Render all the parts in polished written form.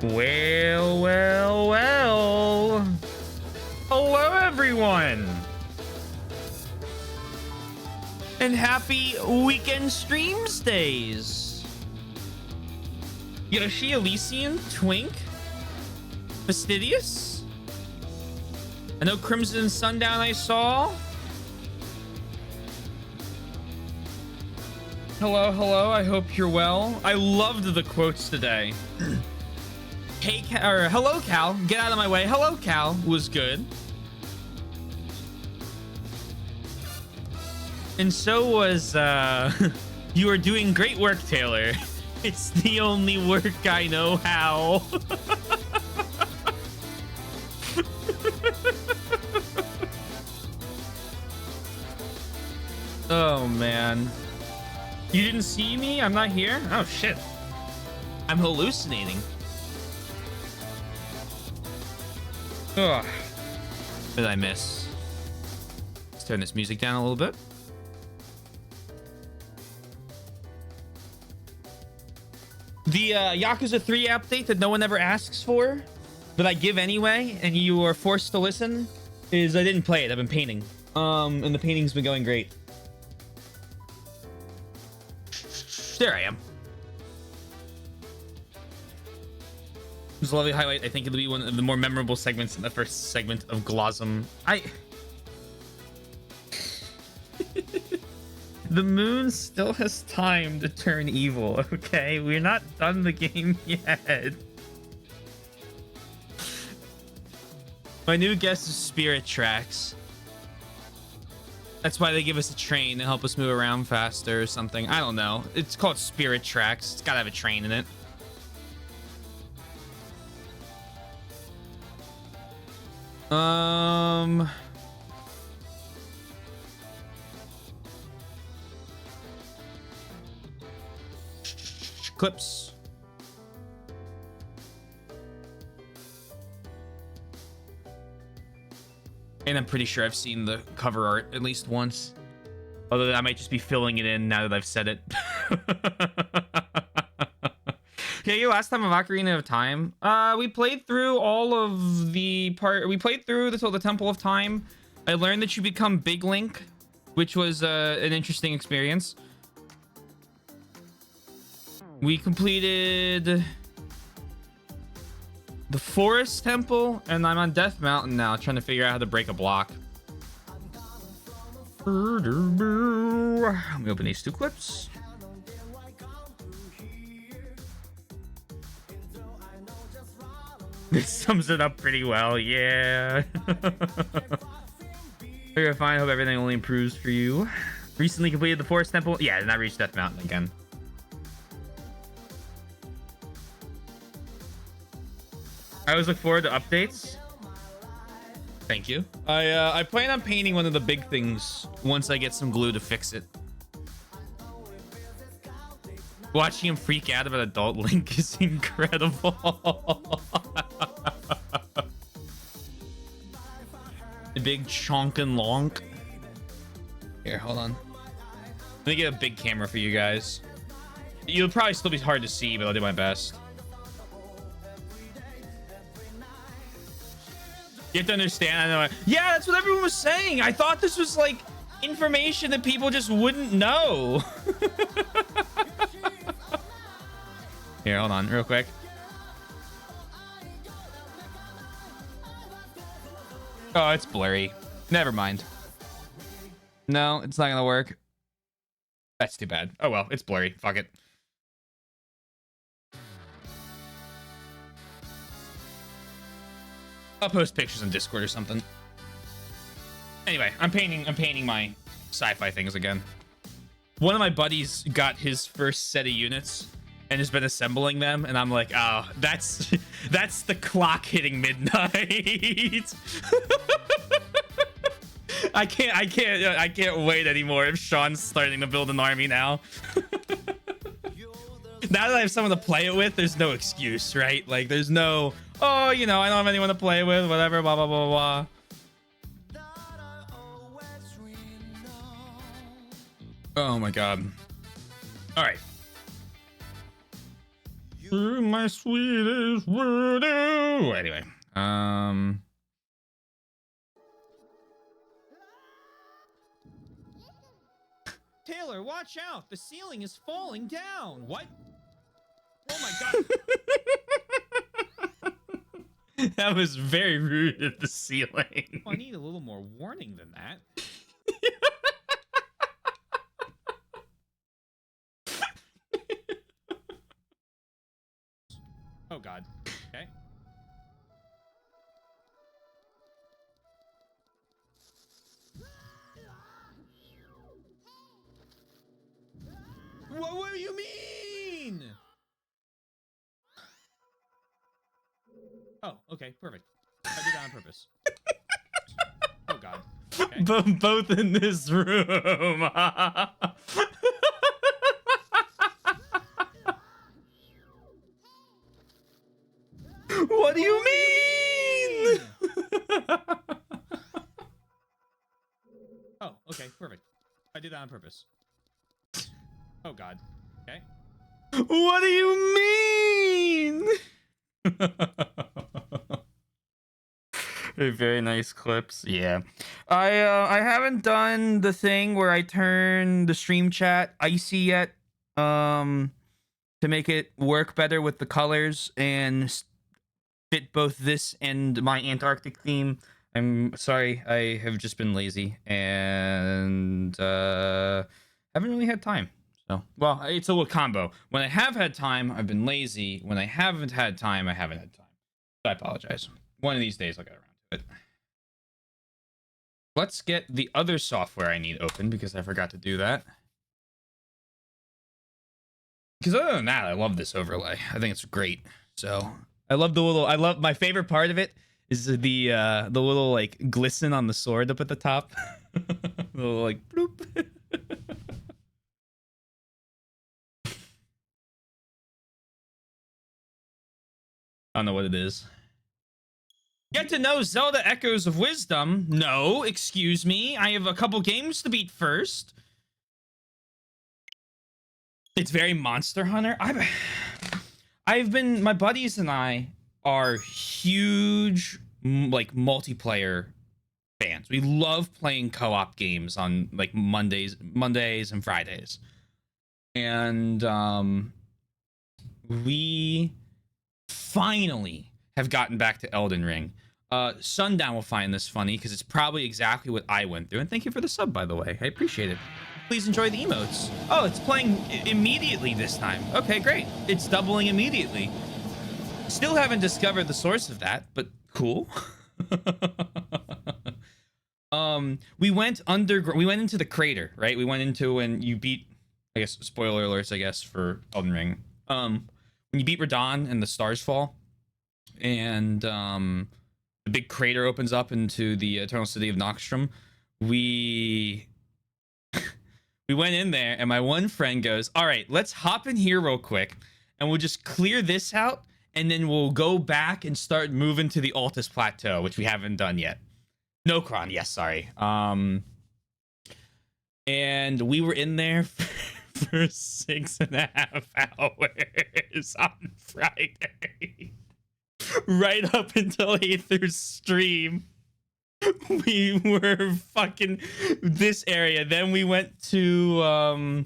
Well, well, well. Hello, everyone. And happy weekend streams days. Yoshi, Elysian, Twink, Fastidious. I know Crimson Sundown I saw. Hello, hello. I hope you're well. I loved the quotes today. Hey, or hello, Cal. Get out of my way. Hello, Cal was good. And so was, you are doing great work, Taylor. It's the only work I know how. Oh, man. You didn't see me? I'm not here? Oh, shit. I'm hallucinating. Ugh. What did I miss? Let's turn this music down a little bit. The Yakuza 3 update that no one ever asks for, that I give anyway, and you are forced to listen, is I didn't play it. I've been painting. And the painting's been going great. There I am. It was a lovely highlight. I think it'll be one of the more memorable segments in the first segment of Glosm. The moon still has time to turn evil, okay? We're not done the game yet. My new guess is Spirit Tracks. That's why they give us a train to help us move around faster or something. I don't know. It's called Spirit Tracks. It's gotta have a train in it. Clips. And I'm pretty sure I've seen the cover art at least once. Although I might just be filling it in now that I've said it. Okay, last time of Ocarina of Time. We played through all of the we played through the Temple of Time. I learned that you become Big Link, which was an interesting experience. We completed the Forest Temple, and I'm on Death Mountain now, trying to figure out how to break a block. Let me open these two clips. This sums it up pretty well, yeah. You're fine. Hope everything only improves for you. Recently completed the Forest Temple. Yeah, did not reach Death Mountain again. I always look forward to updates. Thank you. I plan on painting one of the big things once I get some glue to fix it. Watching him freak out about adult Link is incredible. The big chonkin' lonk. Here, hold on. Let me get a big camera for you guys. You'll probably still be hard to see, but I'll do my best. You have to understand. I know. Yeah, that's what everyone was saying. I thought this was like information that people just wouldn't know. Here, hold on real quick. Oh, it's blurry. Never mind. No, it's not gonna work. That's too bad. Oh well, it's blurry. Fuck it. I'll post pictures on Discord or something. Anyway, I'm painting my sci-fi things again. One of my buddies got his first set of units and has been assembling them, and I'm like, oh, that's the clock hitting midnight. I can't wait anymore if Sean's starting to build an army now. Now that I have someone to play it with, there's no excuse, right? Like, there's no, oh, you know, I don't have anyone to play with, whatever, blah, blah, blah, blah. Oh my god. All right. My sweetest voodoo. Anyway, Taylor, watch out! The ceiling is falling down. What? Oh my god! That was very rude at the ceiling. Oh, I need a little more warning than that. Oh god. Okay. What do you mean? Oh, okay, perfect. I did that on purpose. Oh god. Okay. Both in this room. What do you mean? Oh, okay, perfect. I did that on purpose. Oh god. Okay. What do you mean? Very nice clips. Yeah. I haven't done the thing where I turn the stream chat icy yet. To make it work better with the colors and fit both this and my Antarctic theme. I'm sorry, I have just been lazy and haven't really had time. So, well, it's a little combo. When I have had time, I've been lazy. When I haven't had time, I haven't had time. So I apologize. One of these days, I'll get around to it. Let's get the other software I need open because I forgot to do that. Because other than that, I love this overlay. I think it's great. So I love the little. I love my favorite part of it is the little like glisten on the sword up at the top. The little like bloop. I don't know what it is. Get to know Zelda Echoes of Wisdom. No, excuse me. I have a couple games to beat first. It's very Monster Hunter. I've been, my buddies and I are huge like multiplayer fans. We love playing co-op games on like Mondays and Fridays. And we finally have gotten back to Elden Ring. Sundown will find this funny because it's probably exactly what I went through. And thank you for the sub, by the way. I appreciate it. Please enjoy the emotes. Oh, it's playing immediately this time. Okay, great. It's doubling immediately. Still haven't discovered the source of that, but cool. We went underground. We went into the crater, right? We went into when you beat, I guess, spoiler alerts, I guess, for Elden Ring. When you beat Radon and the stars fall, and the big crater opens up into the Eternal City of Noxtrum, we went in there, and my one friend goes, all right, let's hop in here real quick, and we'll just clear this out, and then we'll go back and start moving to the Altus Plateau, which we haven't done yet. Nokron, yes, sorry. And we were in there for 6.5 hours on Friday. Right up until Aether's stream. We were fucking this area. Then we went to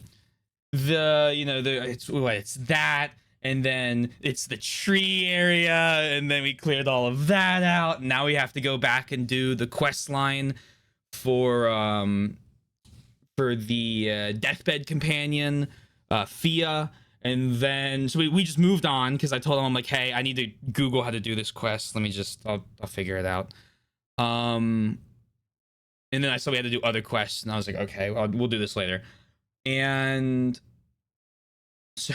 it's that, and then it's the tree area, and then we cleared all of that out. And now we have to go back and do the quest line for the deathbed companion, Fia. And then so we just moved on because I told him, I'm like, hey, I need to Google how to do this quest. Let me just I'll figure it out. And then I saw we had to do other quests, and I was like, okay, well, we'll do this later. And so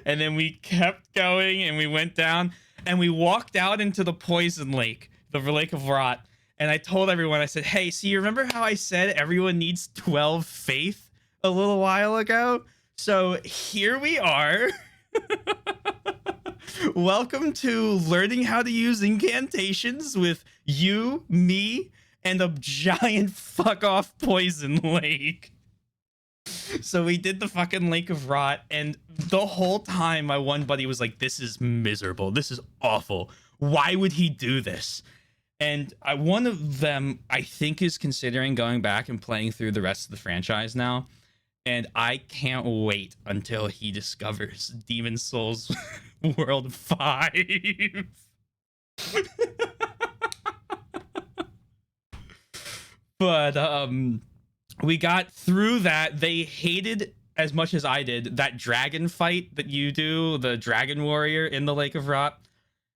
and then we kept going, and we went down, and we walked out into the poison lake, the Lake of Rot. And I told everyone, I said, hey, so you remember how I said everyone needs 12 faith a little while ago? So here we are. Welcome to learning how to use incantations with you, me, and a giant fuck off poison lake. So we did the fucking Lake of Rot, and the whole time my one buddy was like, this is miserable. This is awful. Why would he do this? And one of them, I think, is considering going back and playing through the rest of the franchise now. And I can't wait until he discovers Demon Souls World 5. But we got through that. They hated as much as I did that dragon fight that you do, the dragon warrior in the Lake of Rot.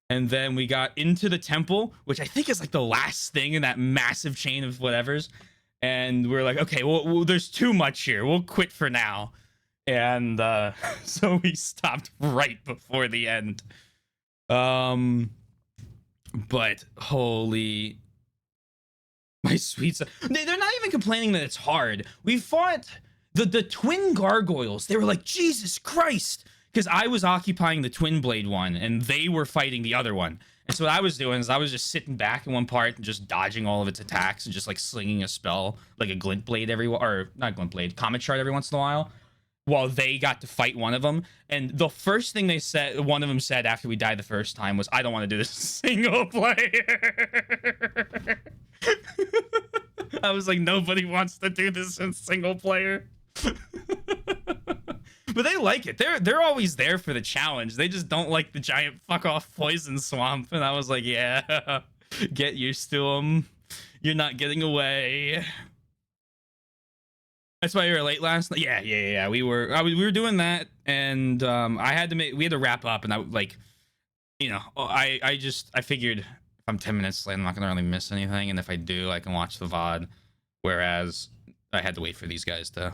And then we got into the temple, which I think is like the last thing in that massive chain of whatevers. And we're like, okay, well, there's too much here. We'll quit for now. And so we stopped right before the end. But holy, my sweet son. They're not even complaining that it's hard. We fought the twin gargoyles. They were like, Jesus Christ. Because I was occupying the twin blade one and they were fighting the other one. And so what I was doing is I was just sitting back in one part and just dodging all of its attacks and just like slinging a spell, like a glint blade or not glint blade, comet shard every once in a while they got to fight one of them. And the first thing one of them said after we died the first time was, I don't want to do this single player. I was like, nobody wants to do this in single player. But they like it. They're always there for the challenge. They just don't like the giant fuck off poison swamp. And I was like, yeah, get used to them. You're not getting away. That's why you were late last night. Yeah. We were doing that, and we had to wrap up, and I like, you know, I figured if I'm 10 minutes late, I'm not gonna really miss anything, and if I do, I can watch the VOD. Whereas I had to wait for these guys to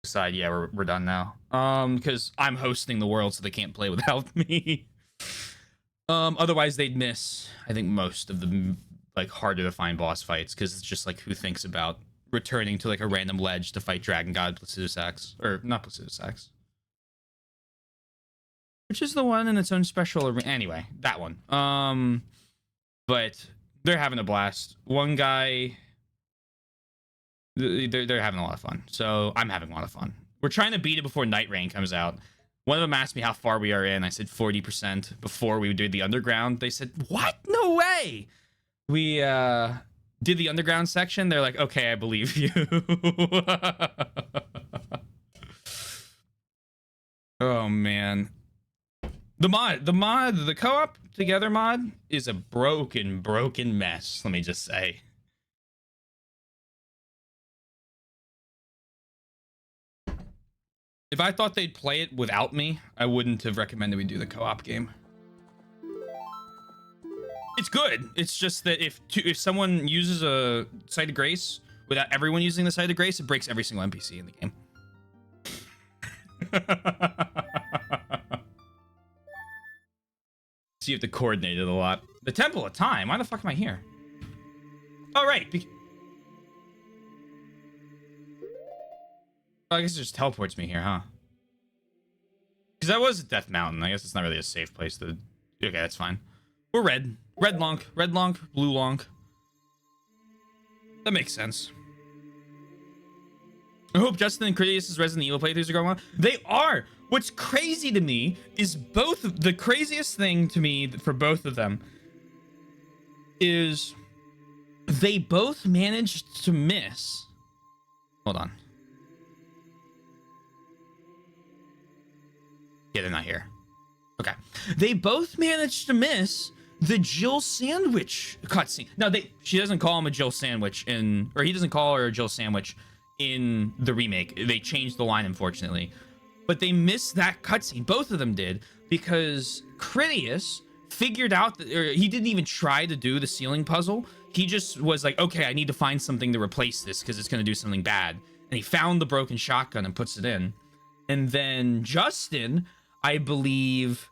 decide, yeah, we're done now. Because I'm hosting the world, so they can't play without me. Otherwise they'd miss, I think, most of the like harder to find boss fights, because it's just like, who thinks about returning to like a random ledge to fight Dragon God Placidusax, or not Placidusax, which is the one in its own special arena. Anyway, that one. But they're having a blast. One guy, they're having a lot of fun. So I'm having a lot of fun. We're trying to beat it before Night Rain comes out. One of them asked me how far we are in. I said 40% before we did the underground. They said, what? No way. We did the underground section. They're like, okay, I believe you. Oh man. The co-op together mod is a broken mess, let me just say. If I thought they'd play it without me, I wouldn't have recommended we do the co-op game. It's good. It's just that if someone uses a Site of Grace without everyone using the Site of Grace, it breaks every single NPC in the game. So you have to coordinate it a lot. The Temple of Time. Why the fuck am I here? Oh, right. I guess it just teleports me here, huh? Because that was Death Mountain. I guess it's not really a safe place to... Okay, that's fine. We're red. Red Lonk, blue Lonk. That makes sense. I hope Justin and Critius' Resident Evil playthroughs are going well. They are! What's crazy to me is the craziest thing to me for both of them is they both managed to miss. Hold on. Yeah, they're not here. Okay. They both managed to miss the Jill Sandwich cutscene. Now, she doesn't call him a Jill Sandwich or he doesn't call her a Jill Sandwich in the remake. They changed the line, unfortunately. But they missed that cutscene. Both of them did, because Critius figured out that, or he didn't even try to do the ceiling puzzle. He just was like, okay, I need to find something to replace this because it's going to do something bad. And he found the broken shotgun and puts it in. And then Justin, I believe,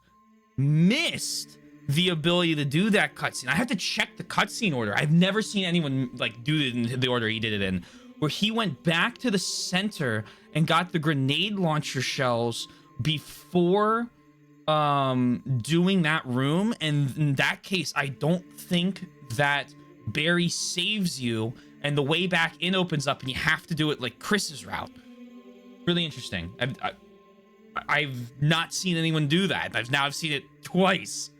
missed the ability to do that cutscene. I have to check the cutscene order. I've never seen anyone like do it in the order he did it in, where he went back to the center and got the grenade launcher shells before doing that room. And in that case, I don't think that Barry saves you and the way back in opens up, and you have to do it like Chris's route. Really interesting. I've not seen anyone do that. I've seen it twice.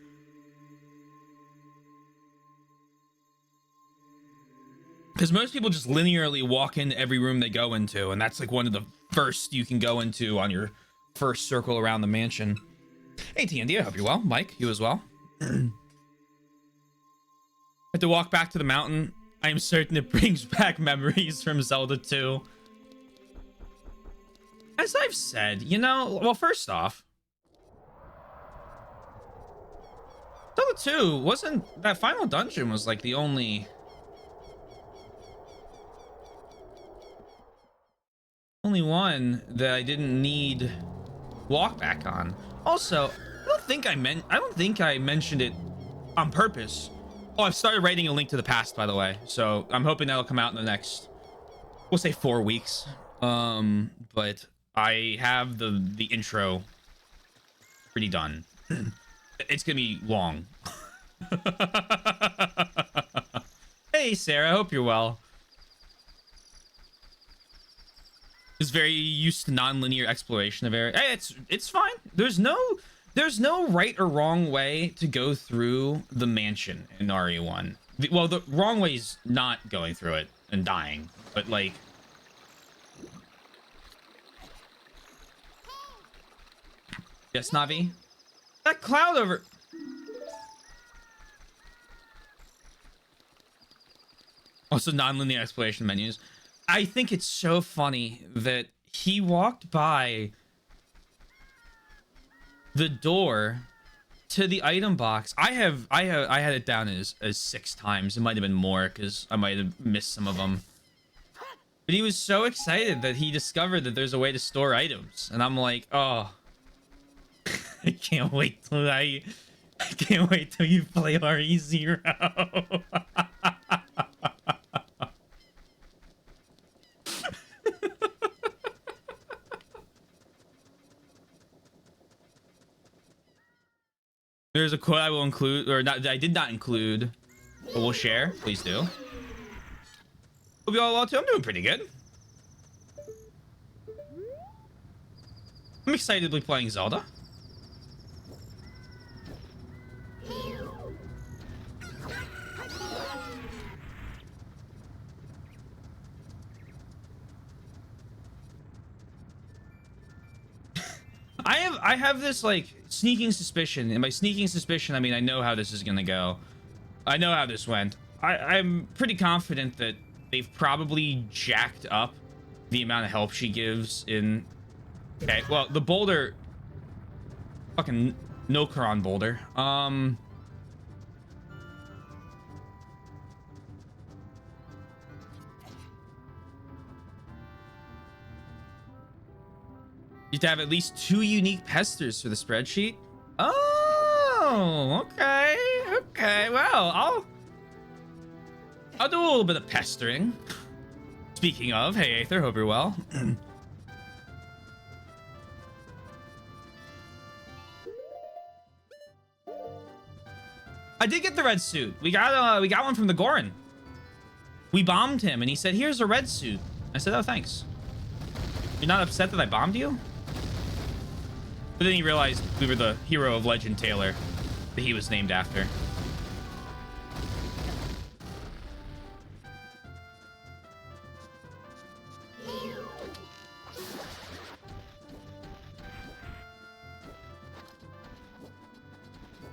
Because most people just linearly walk into every room they go into, and that's like one of the first you can go into on your first circle around the mansion. Hey, TND, I hope you're well. Mike, you as well. Have to walk back to the mountain. I am certain it brings back memories from Zelda 2. As I've said, you know, well, first off, Zelda 2 wasn't, that final dungeon was like the only one that I didn't need walk back on. Also, I don't think I mentioned it on purpose. Oh, I've started writing A Link to the Past, by the way, so I'm hoping that'll come out in the next, we'll say 4 weeks. But I have the intro pretty done. It's gonna be long. Hey Sarah, I hope you're well. Is very used to non-linear exploration of area. Hey, it's fine. There's no right or wrong way to go through the mansion in RE1. Well, the wrong way is not going through it and dying, but like, yes, Navi. That cloud over. Also, non-linear exploration menus. I think it's so funny that he walked by the door to the item box. I had it down as 6 times. It might have been more because I might have missed some of them. But he was so excited that he discovered that there's a way to store items, and I'm like, oh, I can't wait till you play RE0. There's a quote I will include, or not, I did not include, but we'll share. Please do. Hope you all well too. I'm doing pretty good. I'm excited to be playing Zelda. I have this like sneaking suspicion, and by sneaking suspicion I mean I know how this is gonna go. I know how this went. I'm pretty confident that they've probably jacked up the amount of help she gives in. Okay, well, the boulder, fucking Nokaron boulder. You have to have at least 2 unique pesters for the spreadsheet. Oh, okay, okay. Well, I'll do a little bit of pestering. Speaking of, hey Aether, hope you're well. I did get the red suit. We got one from the Goron. We bombed him, and he said, "Here's a red suit." I said, "Oh, thanks." You're not upset that I bombed you? But then he realized we were the hero of legend Taylor that he was named after.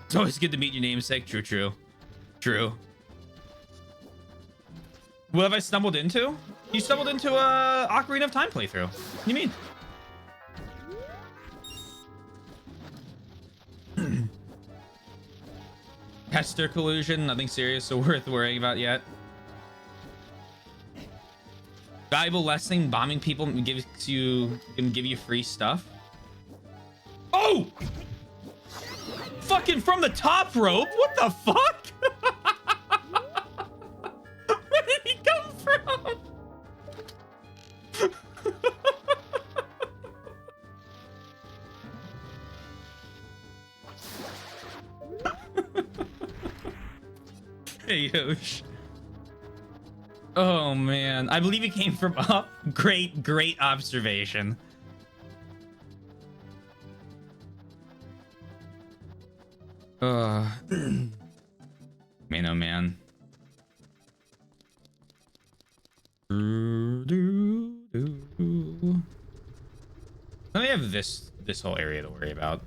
It's always good to meet your namesake. True, true. True. What have I stumbled into? You stumbled into a Ocarina of Time playthrough. What do you mean? Pester collusion, nothing serious or worth worrying about yet. Valuable lesson, bombing people can give you free stuff. Oh! Fucking from the top rope? What the fuck? Where did he come from? Hey, Yosh. Oh man, I believe it came from up. Great observation. Man, oh man. Let me have this whole area to worry about.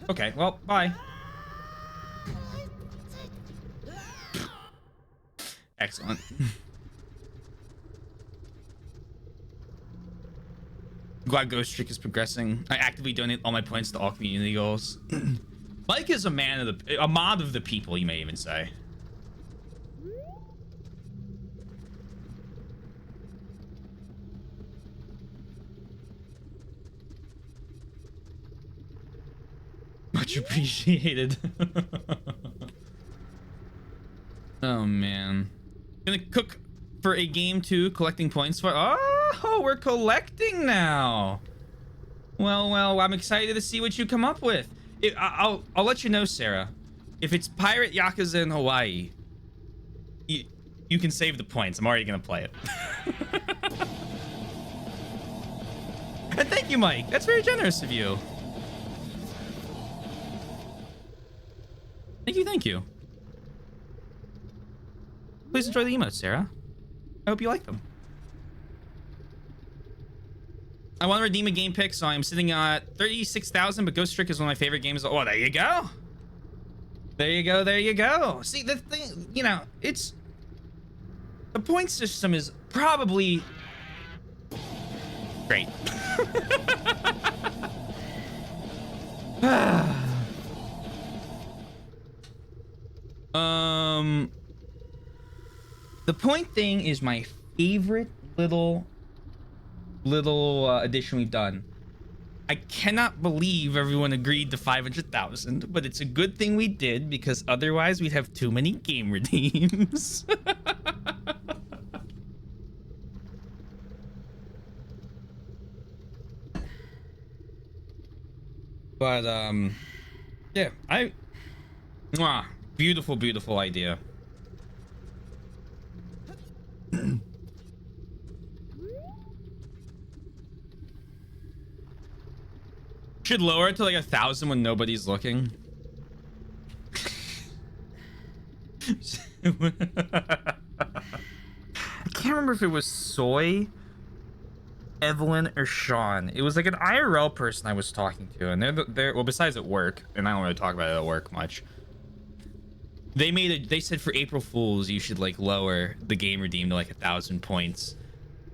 Okay, well, bye. Excellent. Glad Ghost Trick is progressing. I actively donate all my points to all community goals. Mike is a mod of the people, you may even say. Much appreciated. Oh man. Gonna cook for a game 2, collecting points for. Oh, we're collecting now. Well, I'm excited to see what you come up with. I'll let you know, Sarah. If it's Pirate Yakuza in Hawaii, you can save the points. I'm already gonna play it. And thank you, Mike. That's very generous of you. Thank you. Please enjoy the emotes, Sarah. I hope you like them. I want to redeem a game pick, so I'm sitting at 36,000, but Ghost Trick is one of my favorite games. Oh, there you go. There you go. See, the thing, you know, it's... The point system is probably... great. The point thing is my favorite little addition we've done. I cannot believe everyone agreed to 500,000, but it's a good thing we did because otherwise we'd have too many game redeems. But yeah, beautiful idea. Should lower it to like 1,000 when nobody's looking. I can't remember if it was Soy, Evelyn, or Sean. It was like an IRL person I was talking to, and they're well, besides at work, and I don't really talk about it at work much. They said for April Fools you should like lower the game redeem to like 1,000 points,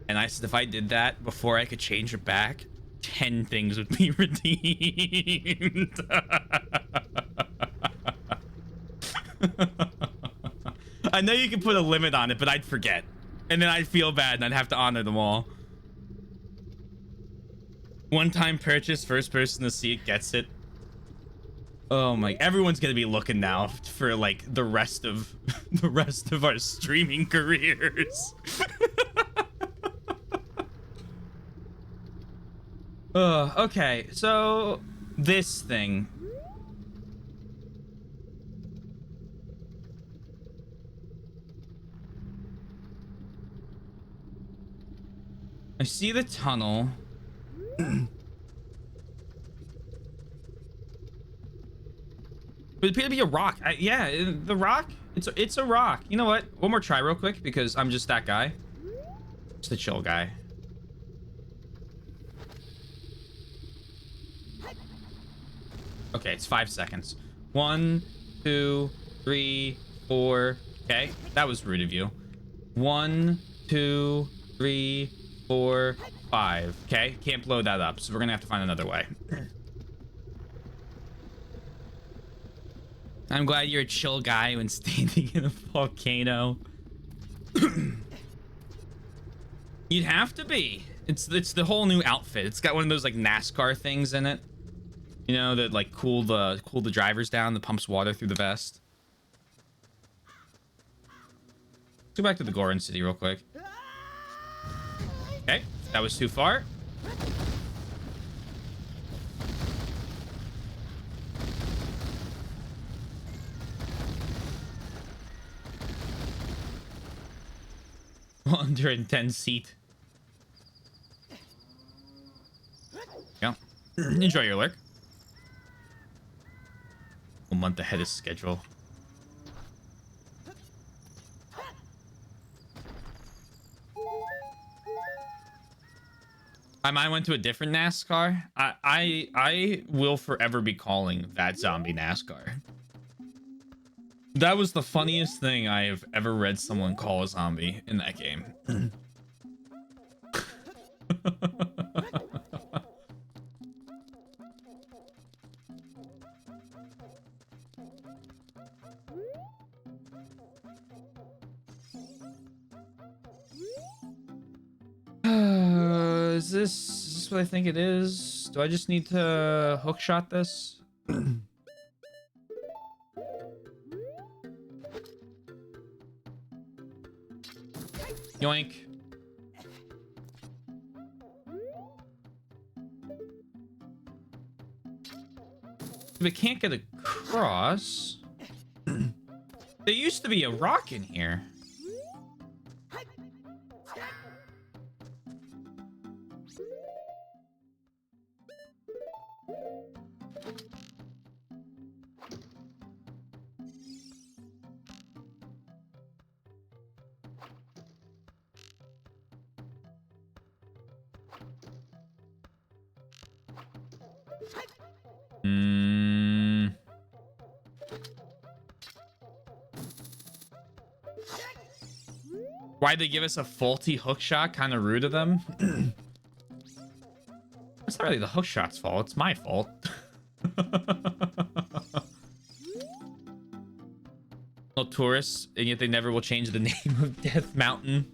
and I said if I did that before I could change it back, 10 things would be redeemed. I know you can put a limit on it, but I'd forget, and then I'd feel bad and I'd have to honor them all. One-time purchase, first person to see it gets it. Oh my, everyone's gonna be looking now for like the rest of our streaming careers. Okay, so this thing. I see the tunnel. It appeared to be a rock. Yeah, the rock. It's a rock. You know what? One more try real quick because I'm just that guy. Just a chill guy. Okay, it's 5 seconds. 1, 2, 3, 4. Okay, that was rude of you. 1, 2, 3, 4, 5. Okay, can't blow that up, so we're gonna have to find another way. I'm glad you're a chill guy when standing in a volcano. You'd have to be. It's the whole new outfit. It's got one of those like NASCAR things in it. You know, that like cool the drivers down, that pumps water through the vest. Let's go back to the Goron City real quick. Okay, that was too far. under intense heat. Yeah. Enjoy your lurk. A month ahead of schedule. My mind went to a different NASCAR. I will forever be calling that zombie NASCAR. That was the funniest thing I have ever read someone call a zombie in that game. Is this what I think it is? Do I just need to hookshot this? Yoink. If it can't get across... There used to be a rock in here. Why'd they give us a faulty hook shot? Kind of rude of them. It's not really the hook shot's fault. It's my fault. No tourists, and yet they never will change the name of Death Mountain.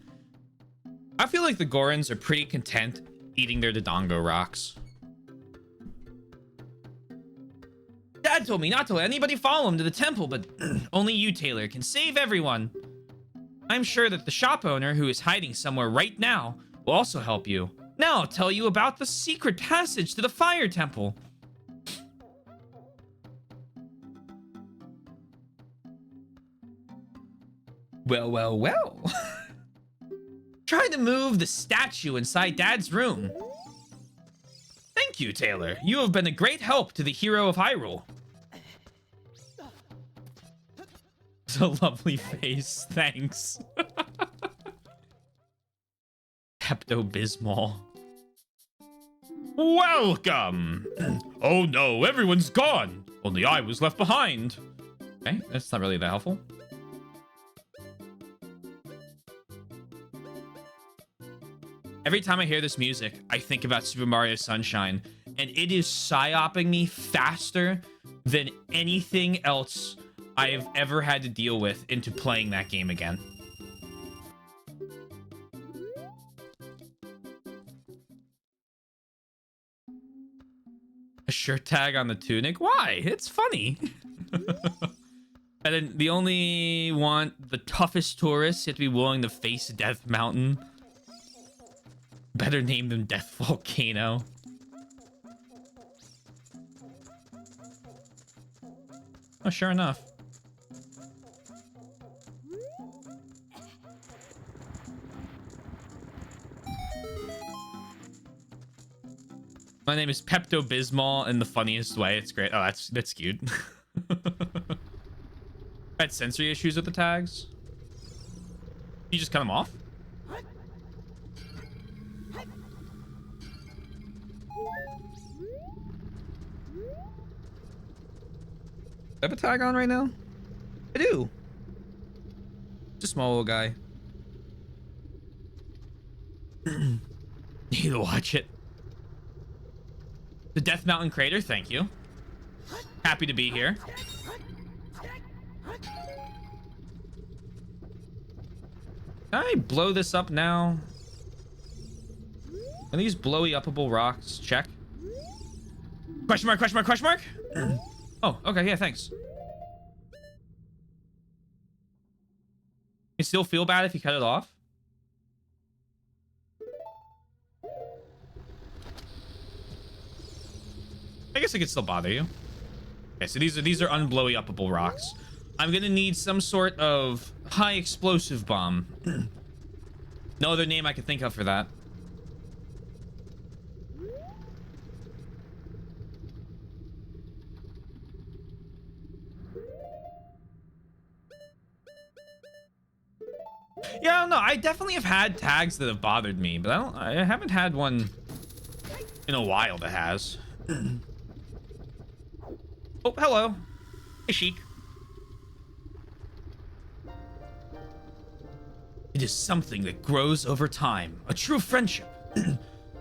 I feel like the Gorons are pretty content eating their Dodongo rocks. Dad told me not to let anybody follow him to the temple, but only you, Taylor, can save everyone. I'm sure that the shop owner, who is hiding somewhere right now, will also help you. Now I'll tell you about the secret passage to the fire temple. Well. Try to move the statue inside Dad's room. Thank you, Taylor. You have been a great help to the hero of Hyrule. It's a lovely face. Thanks. Pepto-Bismol. Welcome. Oh no, everyone's gone. Only I was left behind. Okay, that's not really that helpful. Every time I hear this music, I think about Super Mario Sunshine, and it is psyoping me faster than anything else I have ever had to deal with into playing that game again. A shirt tag on the tunic? Why? It's funny. And then the only want the toughest tourists yet to be willing to face Death Mountain. Better name than Death Volcano. Oh, sure enough. My name is Pepto-Bismol in the funniest way. It's great. Oh, that's cute. I had sensory issues with the tags. You just cut them off? I have a tag on right now? I do. Just a small little guy. Need to watch it. The Death Mountain Crater, thank you. Happy to be here. Can I blow this up now? Are these blowy uppable rocks? Check. Question mark, question mark, question mark? Oh, okay, yeah, thanks. You still feel bad if you cut it off? I guess it could still bother you. Okay, so these are unblowy uppable rocks. I'm gonna need some sort of high explosive bomb. No other name I can think of for that. Yeah, no, I definitely have had tags that have bothered me, but I haven't had one in a while that has. Oh, hello. Hey, Sheik. It is something that grows over time, a true friendship,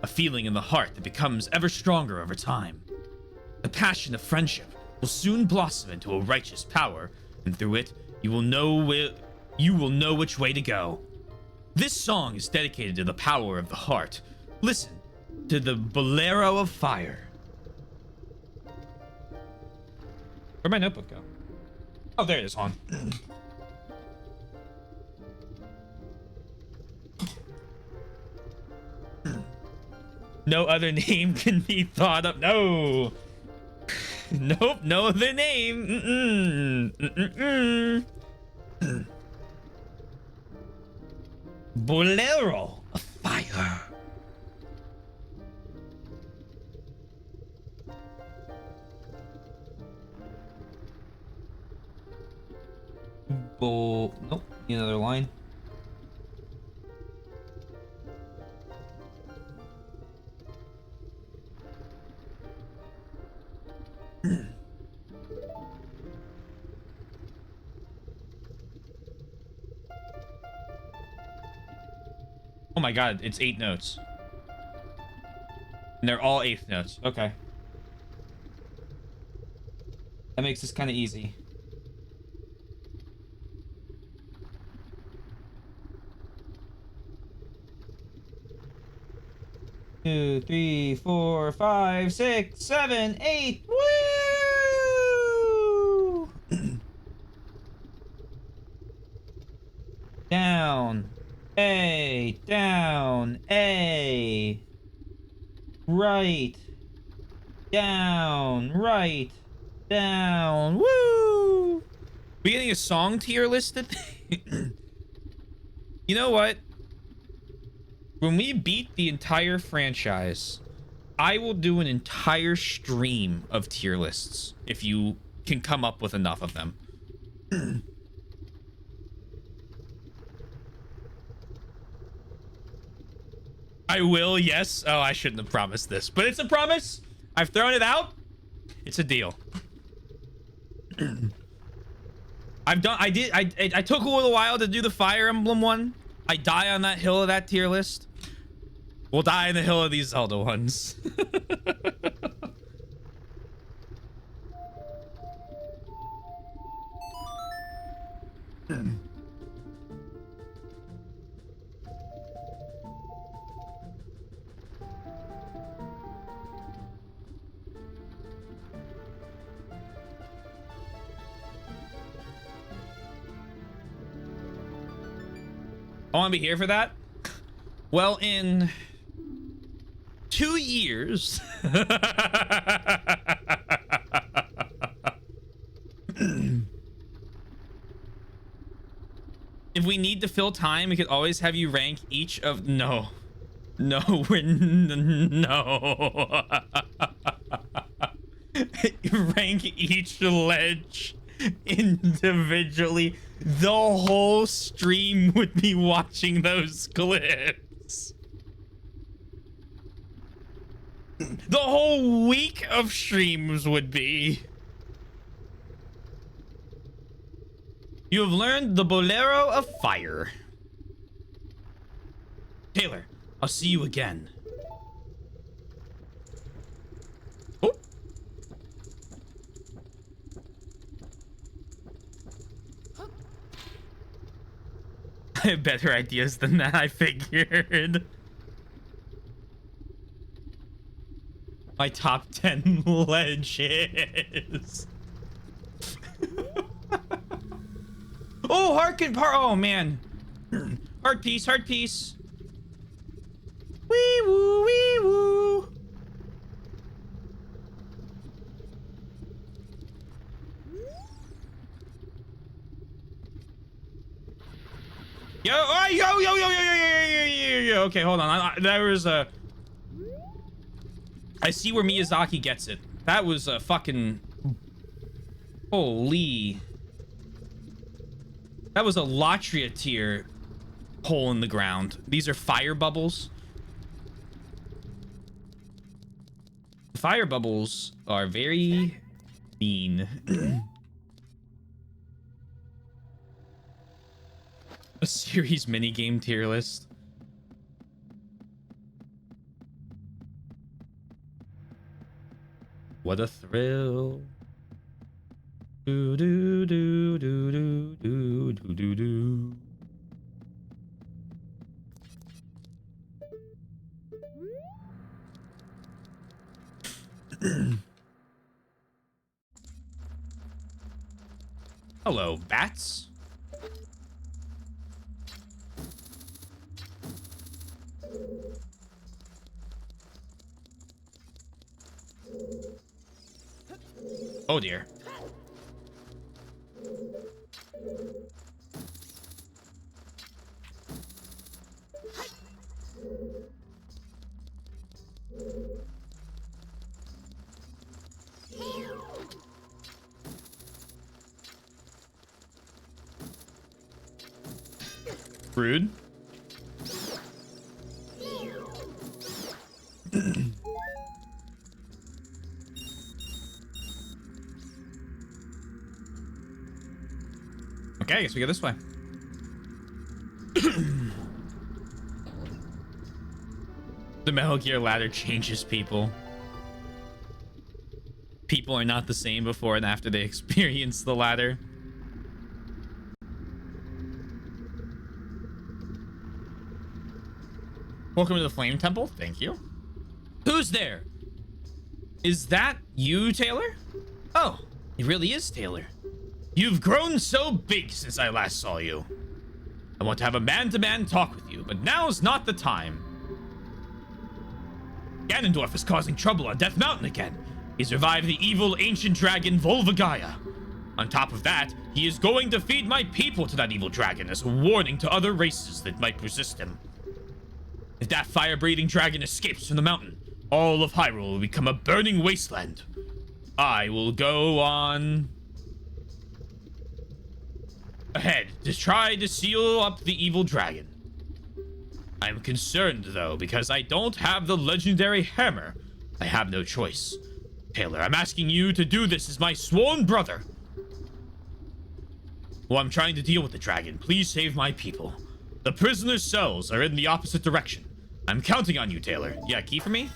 a feeling in the heart that becomes ever stronger over time. The passion of friendship will soon blossom into a righteous power, and through it, you will know which way to go. This song is dedicated to the power of the heart. Listen to the Bolero of Fire. Where'd my notebook go? Oh, there it is, on. No other name can be thought of. No. Nope, no other name. Bolero of Fire. Nope, need another line. Oh my god, it's 8 notes. And they're all 8th notes. Okay. That makes this kind of easy. Two, three, 4, 5, 6, 7, 8. Woo! Down. A. Down. A. Right. Down. Right. Down. Woo! We getting a song tier listed? You know what? When we beat the entire franchise, I will do an entire stream of tier lists if you can come up with enough of them. I will, yes. Oh, I shouldn't have promised this, but it's a promise. I've thrown it out. It's a deal. I took a little while to do the Fire Emblem one. I die on that hill of that tier list. We'll die in the hill of these Zelda ones. I want to be here for that. Well, in 2 years. If we need to fill time, we could always have you rank each of... No. No, no. Rank each ledge individually. The whole stream would be watching those clips. The whole week of streams would be. You have learned the Bolero of Fire. Taylor, I'll see you again. Oh. I have better ideas than that, I figured. My top 10 ledges. Oh, oh man. Heart piece, heart piece. Wee woo, wee woo. Yo, oh, yo. Okay, hold on. There was a... I see where Miyazaki gets it. That was a fucking... Holy... That was a Latria tier hole in the ground. These are fire bubbles. Fire bubbles are very mean. A series minigame tier list. What a thrill. Do do do do do do do do do. Hello, bats. Oh dear. Rude. Okay, I guess we go this way. The Metal Gear ladder changes people. People are not the same before and after they experience the ladder. Welcome to the Flame Temple. Thank you. Who's there? Is that you, Taylor? Oh, it really is Taylor. You've grown so big since I last saw you. I want to have a man-to-man talk with you, but now's not the time. Ganondorf is causing trouble on Death Mountain again. He's revived the evil ancient dragon Volvagaya. On top of that, he is going to feed my people to that evil dragon as a warning to other races that might resist him. If that fire-breathing dragon escapes from the mountain, all of Hyrule will become a burning wasteland. I will go on ahead to try to seal up the evil dragon. I'm concerned, though, because I don't have the legendary hammer. I have no choice. Taylor, I'm asking you to do this as my sworn brother. While I'm trying to deal with the dragon, please save my people. The prisoner's cells are in the opposite direction. I'm counting on you, Taylor. Yeah, key for me?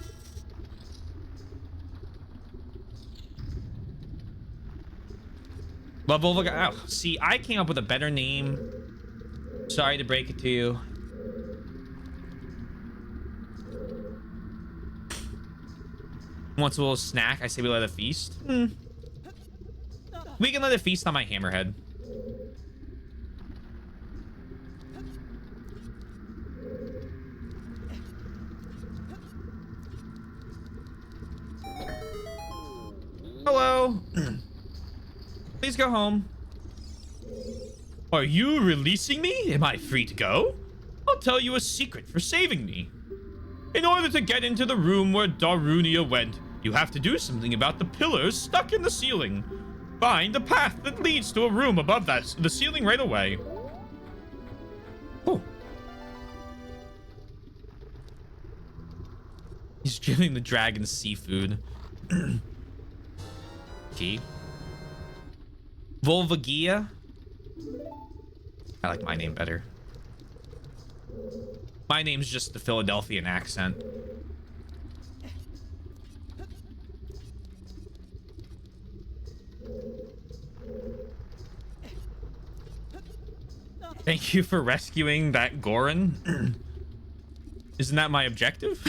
Love Volvaga. Oh, see, I came up with a better name. Sorry to break it to you. Wants a little snack. I say we let it feast. We can let it feast on my hammerhead. Hello. Please go home. Are you releasing me? Am I free to go? I'll tell you a secret for saving me. In order to get into the room where Darunia went, you have to do something about the pillars stuck in the ceiling. Find a path that leads to a room above the ceiling right away. Oh. He's giving the dragon seafood. Key. Volvagia. I like my name better. My name's just the Philadelphian accent. Thank you for rescuing that Goron. Isn't that my objective?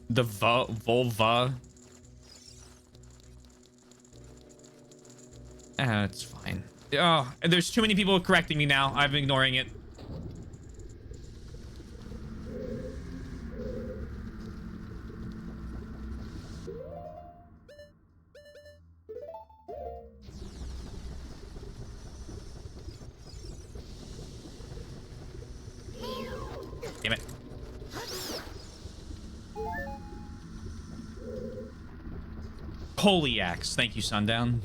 The vulva. It's fine. Oh, there's too many people correcting me now. I'm ignoring it. Holy axe. Thank you, Sundown.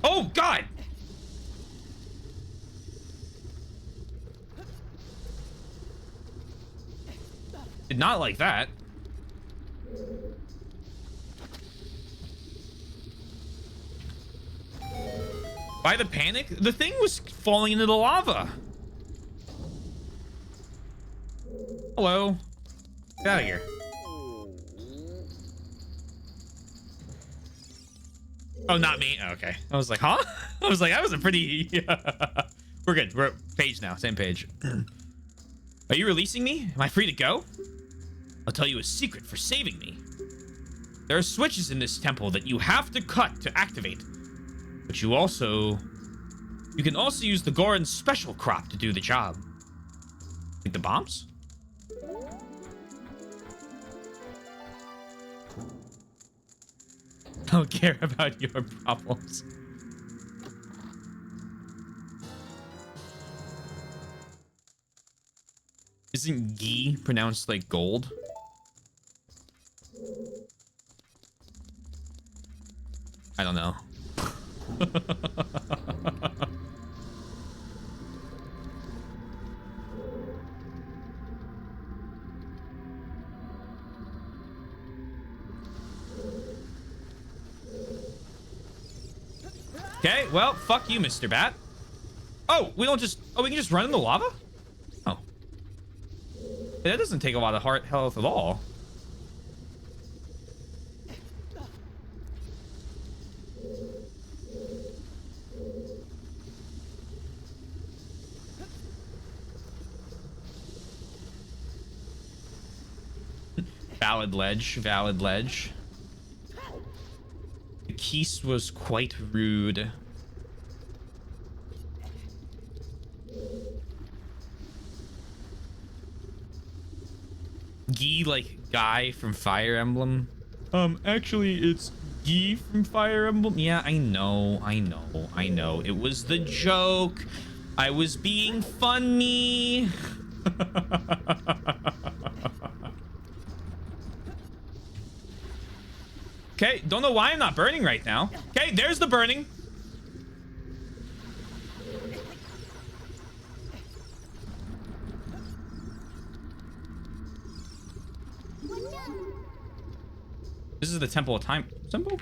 Oh, God! Did not like that. By the panic? The thing was falling into the lava. Hello. Get out of here. Oh, not me. Oh, okay. I was like, huh? I was like, that was a pretty... We're good. We're page now. Same page. Are you releasing me? Am I free to go? I'll tell you a secret for saving me. There are switches in this temple that you have to cut to activate. But you can also use the Goron's special crop to do the job. Like the bombs? I don't care about your problems. Isn't ghee pronounced like gold? I don't know. Okay, well, fuck you, Mr. Bat. Oh, we can just run in the lava? Oh. That doesn't take a lot of heart health at all. Valid ledge, valid ledge. The Keese was quite rude. Ghee like Guy from Fire Emblem. Actually, it's Ghee from Fire Emblem. Yeah, I know. It was the joke. I was being funny. Okay, don't know why I'm not burning right now. Okay, there's the burning. This is the Temple of Time symbol?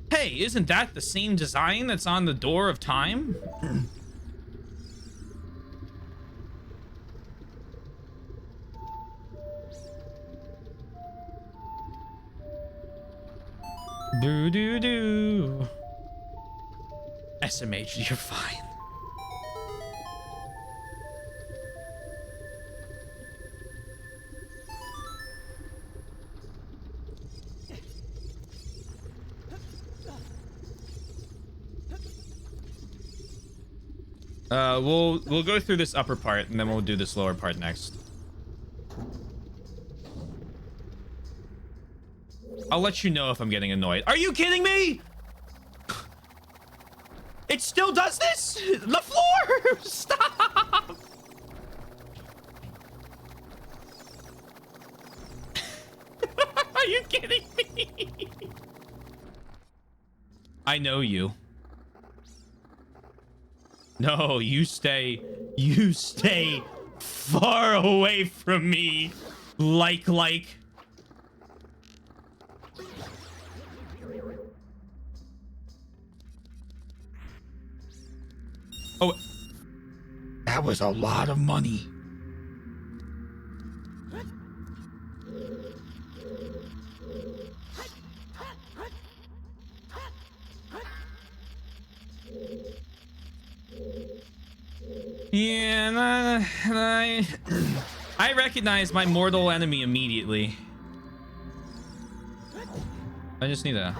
Hey, isn't that the same design that's on the Door of Time? Do. SMH, you're fine. We'll go through this upper part and then we'll do this lower part next. I'll let you know if I'm getting annoyed. Are you kidding me? It still does this? The floor! Stop! Are you kidding me? I know you. No, you stay far away from me. Like. Oh, that was a lot of money. Yeah, I recognize my mortal enemy immediately. I just need a...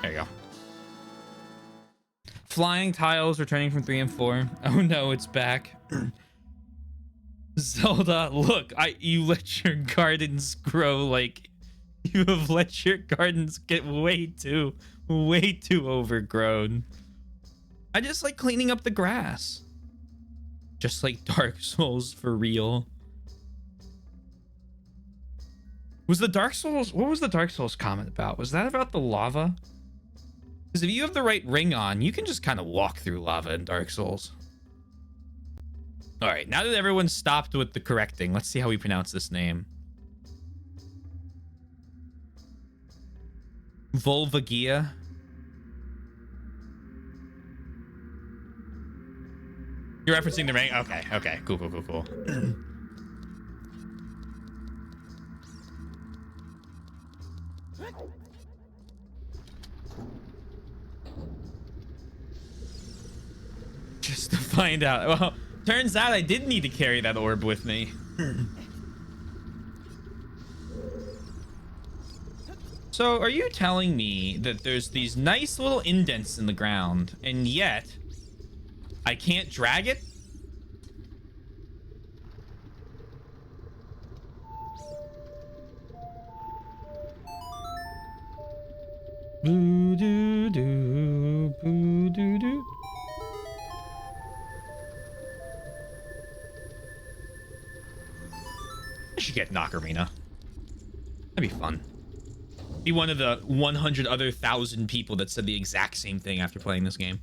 There you go. Flying tiles returning from 3 and 4. Oh no, it's back. Zelda, look, you let your gardens grow like you have let your gardens get way too overgrown. I just like cleaning up the grass. Just like Dark Souls for real. Was the Dark Souls, what was the Dark Souls comment about? Was that about the lava? Because if you have the right ring on, you can just kind of walk through lava in Dark Souls. All right, now that everyone's stopped with the correcting, let's see how we pronounce this name. Volvagia. You're referencing the ring? Okay, okay, cool. Just to find out. Well, turns out I did need to carry that orb with me. So, are you telling me that there's these nice little indents in the ground, and yet I can't drag it? Boo doo doo, boo doo doo. I should get an Ocarina. That'd be fun. Be one of the 100 other 1,000 people that said the exact same thing after playing this game.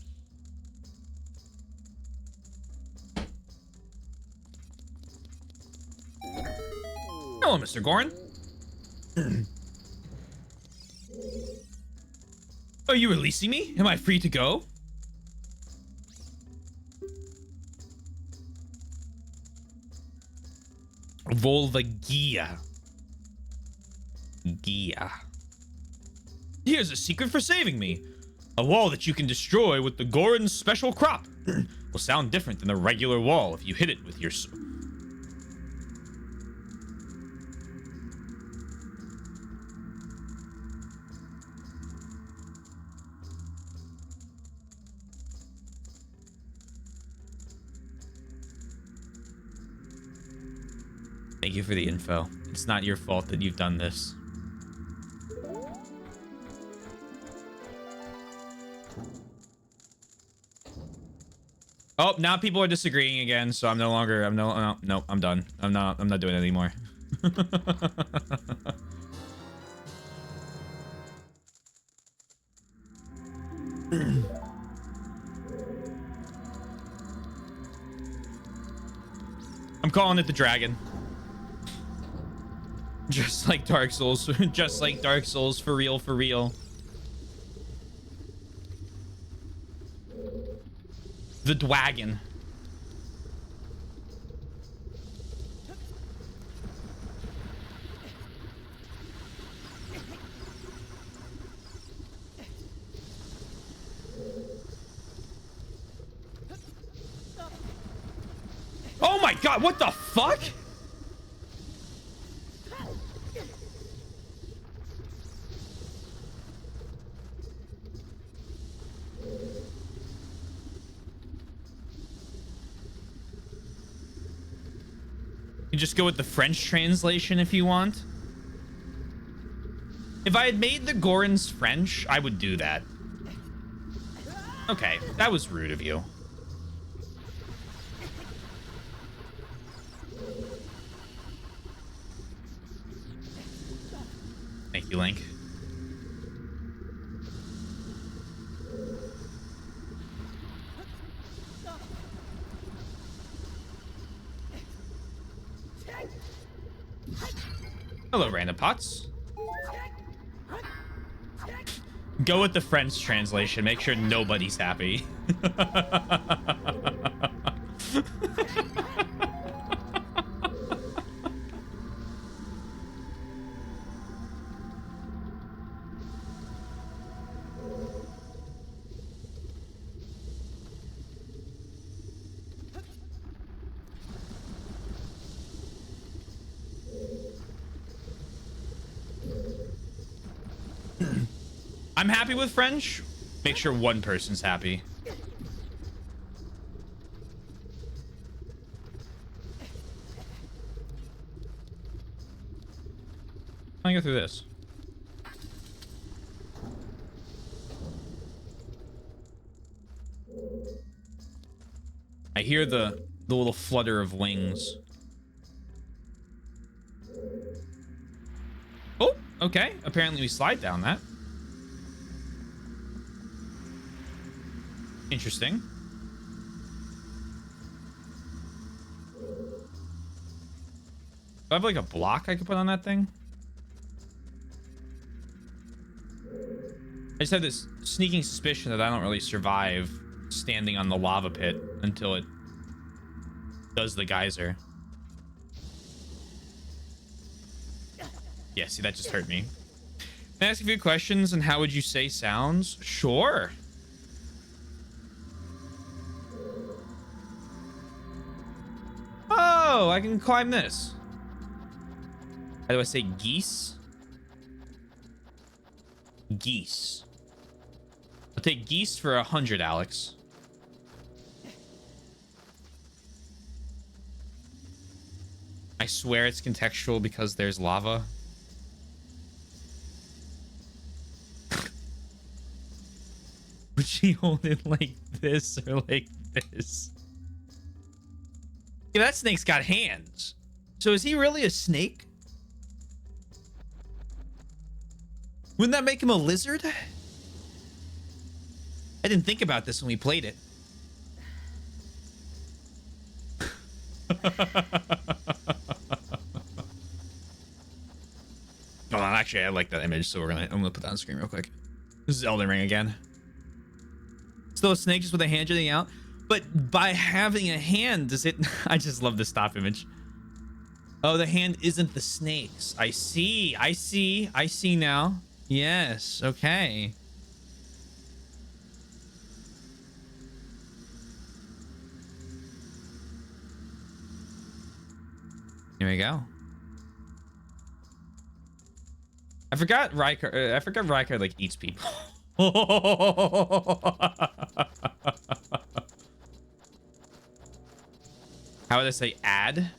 Hello, Mr. Gorin. Are you releasing me? Am I free to go? Volvagia. Gia. Here's a secret for saving me. A wall that you can destroy with the Goron's special crop. Will sound different than a regular wall if you hit it with your... Thank you for the info. It's not your fault that you've done this. Oh, now people are disagreeing again, so I'm no longer, no, I'm done. I'm not doing it anymore. I'm calling it the dragon. Just like Dark Souls, just like Dark Souls, for real, for real. The Dwagon. Oh my god, what the fuck? You just go with the French translation if you want. If I had made the Gorons French, I would do that. Okay, that was rude of you. Thank you, Link. Hello, random pots. Go with the French translation. Make sure nobody's happy. I'm happy with French. Make sure one person's happy. Let me go through this. I hear the little flutter of wings. Oh, okay. Apparently we slide down that. Interesting. Do I have like a block I could put on that thing? I just have this sneaking suspicion that I don't really survive standing on the lava pit until it does the geyser. Yeah, see, that just hurt me. Can I ask a few questions and how would you say sounds? Sure. Oh, I can climb this. How do I say geese? Geese. I'll take geese for 100, Alex. I swear it's contextual because there's lava. Would she hold it like this or like this? Yeah, that snake's got hands. So is he really a snake? Wouldn't that make him a lizard? I didn't think about this when we played it. Hold on, actually, I like that image, so I'm gonna put that on screen real quick. This is Elden Ring again. Still a snake just with a hand jutting out, but by having a hand, does it? I just love the stop image. Oh, the hand isn't the snake's. I see. I see now. Yes. Okay. Here we go. I forgot Riker like eats people. How would I say add?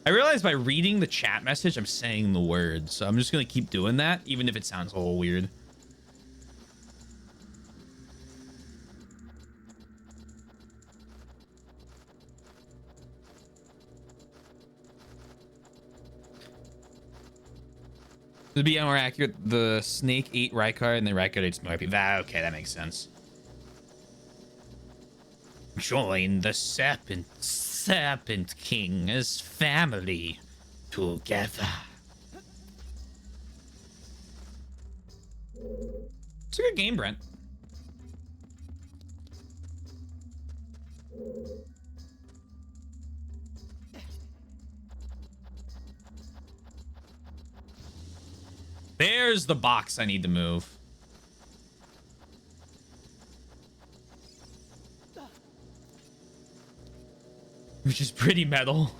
I realize by reading the chat message, I'm saying the words. So I'm just going to keep doing that, even if it sounds a little weird. To be more accurate, the snake ate Rykard and the Rykard ate Smarpy. Okay, that makes sense. Join the Serpent King as family together. It's a good game, Brent. There's the box I need to move. Which is pretty metal.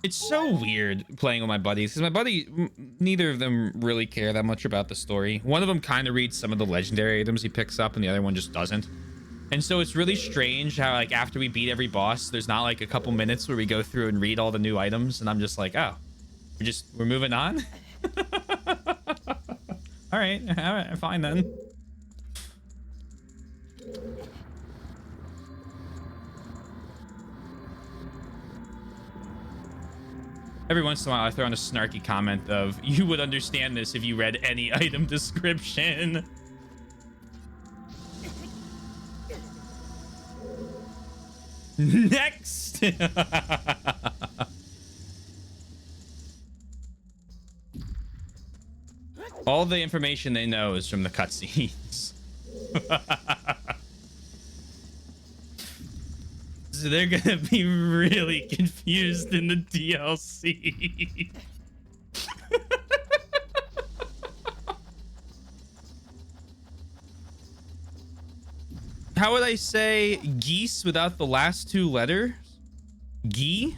It's so weird playing with my buddies because my buddy, neither of them really care that much about the story. One of them kind of reads some of the legendary items he picks up and the other one just doesn't. And so it's really strange how like after we beat every boss, there's not like a couple minutes where we go through and read all the new items. And I'm just like, oh, we're moving on. All right, fine then. Every once in a while, I throw in a snarky comment of, you would understand this if you read any item description. Next! All the information they know is from the cutscenes. So they're gonna be really confused in the DLC. How would I say geese without the last two letters? Gee?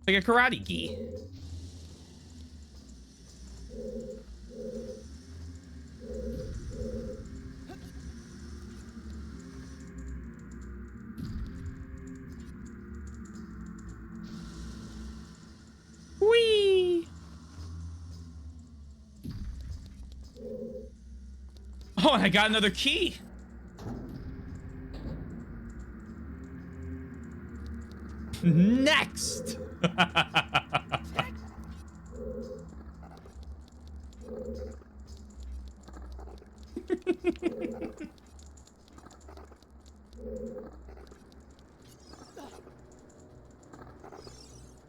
Like a karate gi. Whee! Oh, and I got another key. Next.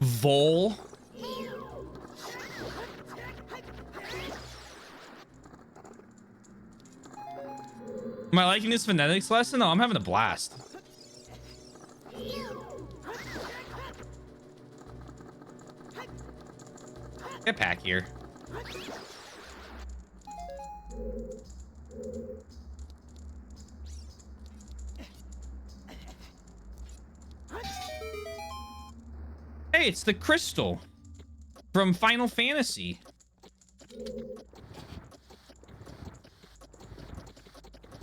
Vol. Am I liking this phonetics lesson? Oh, I'm having a blast. Get back here. Hey, it's the crystal from Final Fantasy.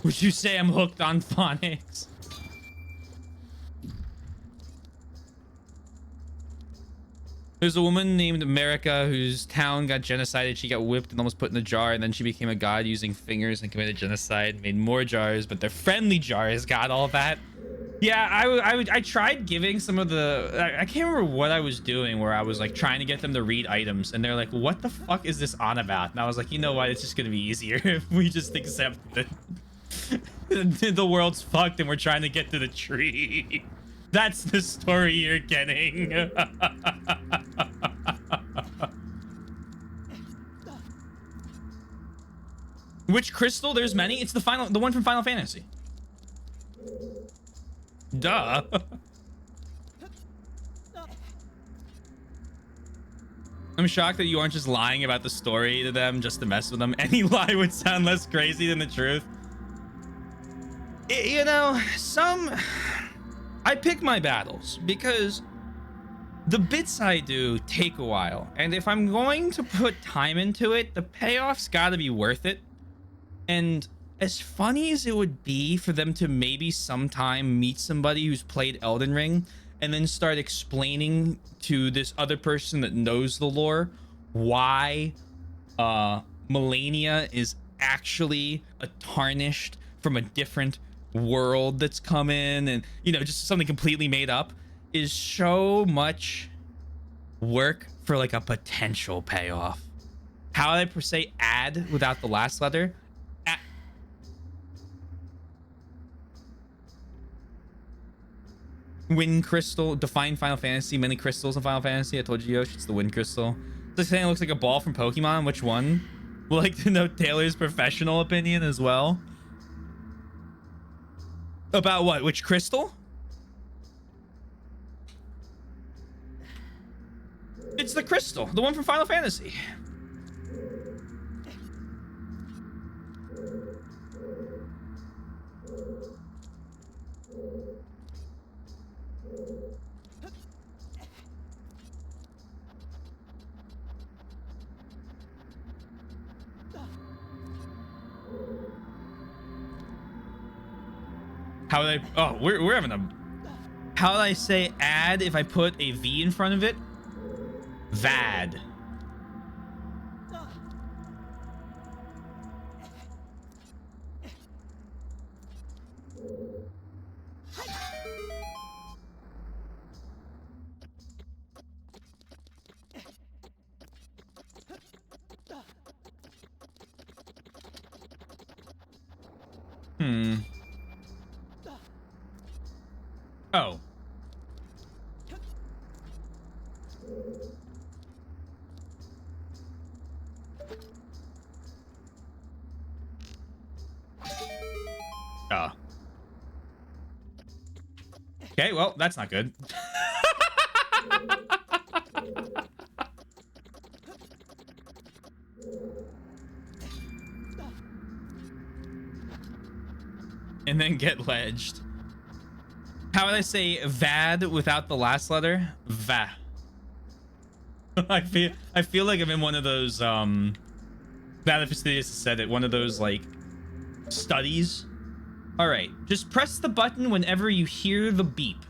Would you say I'm hooked on phonics? There's a woman named America whose town got genocided. She got whipped and almost put in a jar, and then she became a god using fingers and committed genocide. Made more jars, but they're friendly jars. Got all that. Yeah, I tried giving some of the... I can't remember what I was doing, where I was like trying to get them to read items, and they're like, what the fuck is this on about? And I was like, you know what? It's just gonna be easier if we just accept that the world's fucked and we're trying to get to the tree. That's the story you're getting. Which crystal? There's many. It's the one from Final Fantasy. Duh. I'm shocked that you aren't just lying about the story to them just to mess with them. Any lie would sound less crazy than the truth. You know, I pick my battles because the bits I do take a while. And if I'm going to put time into it, the payoff's gotta be worth it. And as funny as it would be for them to maybe sometime meet somebody who's played Elden Ring and then start explaining to this other person that knows the lore why Melania is actually a tarnished from a different world that's come in, and you know, just something completely made up, is so much work for like a potential payoff. How did I per se add without the last letter? Wind crystal, define Final Fantasy, many crystals in Final Fantasy. I told you, Yosh, it's the wind crystal. This thing looks like a ball from Pokemon. Which one? We'd like to know Taylor's professional opinion as well. About what? Which crystal? It's the crystal, the one from Final Fantasy. How would I... Oh, we're having a... How would I say add if I put a V in front of it? Vad. Oh. Oh. Okay, well, that's not good. And then get ledged. How would I say vad without the last letter? Va. I feel like I'm in one of those Bad Fastidious said it, one of those like studies. All right, just press the button whenever you hear the beep.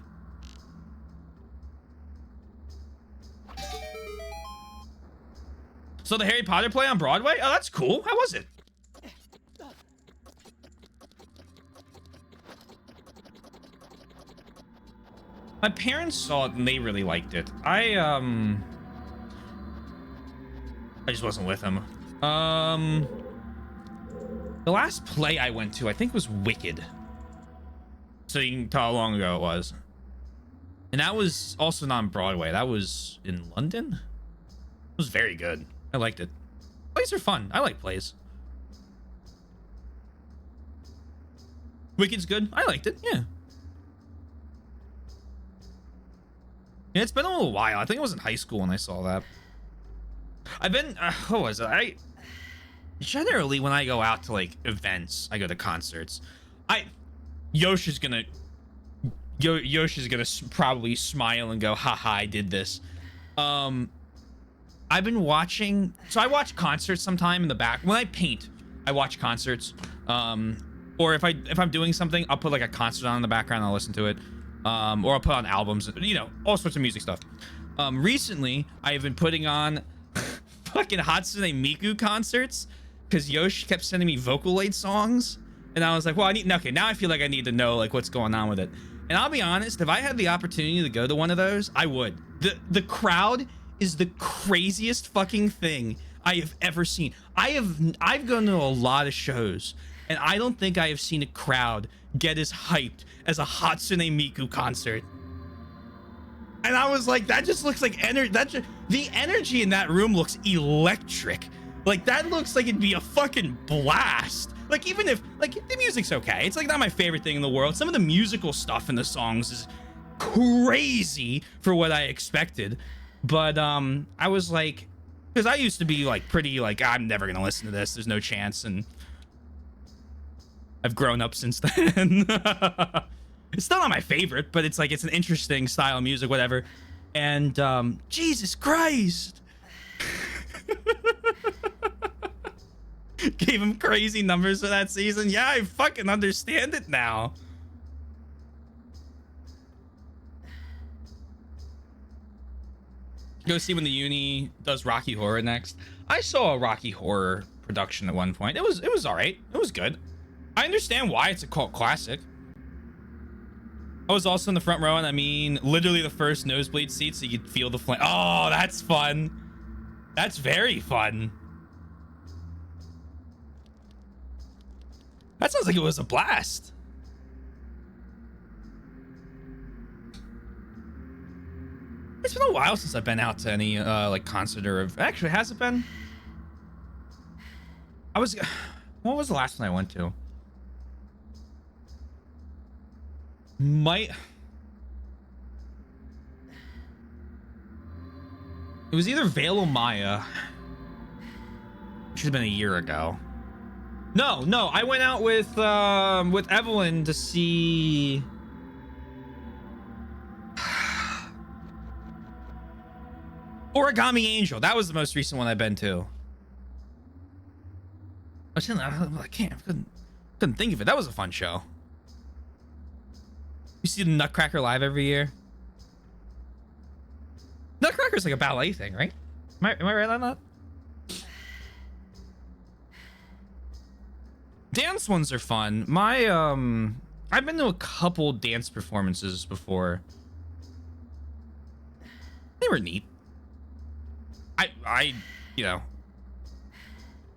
So the Harry Potter play on Broadway? Oh, that's cool. How was it? My parents saw it and they really liked it. I just wasn't with them. The last play I went to, I think, was Wicked. So you can tell how long ago it was. And that was also not on Broadway. That was in London. It was very good. I liked it. Plays are fun. I like plays. Wicked's good. I liked it. Yeah. Yeah, it's been a little while. I think I was in high school when I saw that. I've been, what was it? Generally, when I go out to like events, I go to concerts. Yoshi's gonna probably smile and go, haha, I did this. I've been watching, so I watch concerts sometime in the back. When I paint, I watch concerts. Or if I'm doing something, I'll put like a concert on in the background and I'll listen to it. Or I'll put on albums, you know, all sorts of music stuff. Recently, I've been putting on fucking Hatsune Miku concerts because Yoshi kept sending me Vocaloid songs. And I was like, well, okay, now I feel like I need to know like what's going on with it. And I'll be honest, if I had the opportunity to go to one of those, I would. The crowd is the craziest fucking thing I have ever seen. I've gone to a lot of shows, and I don't think I have seen a crowd get as hyped as a Hatsune Miku concert. And I was like, that just looks like energy. The energy in that room looks electric. Like that looks like it'd be a fucking blast. Like even if like the music's okay, it's like not my favorite thing in the world. Some of the musical stuff in the songs is crazy for what I expected. But I was like, because I used to be like pretty like I'm never gonna listen to this. There's no chance, and I've grown up since then. It's still not my favorite, but it's like it's an interesting style of music, whatever. And Jesus Christ. Gave him crazy numbers for that season. Yeah, I fucking understand it now. Go see when the uni does Rocky Horror next. I saw a Rocky Horror production at one point. It was all right. It was good. I understand why it's a cult classic. I was also in the front row, and I mean, literally the first nosebleed seat, so you could feel the flame. Oh, that's fun. That's very fun. That sounds like it was a blast. It's been a while since I've been out to any like concert or actually has it been? What was the last one I went to? It was either Veil of Maya. Should have been a year ago. No, I went out with Evelyn to see Origami Angel. That was the most recent one I've been to. I couldn't think of it. That was a fun show. You see the Nutcracker live every year? Nutcracker's like a ballet thing, right? Am I right on that? Dance ones are fun. I've been to a couple dance performances before. They were neat. I you know,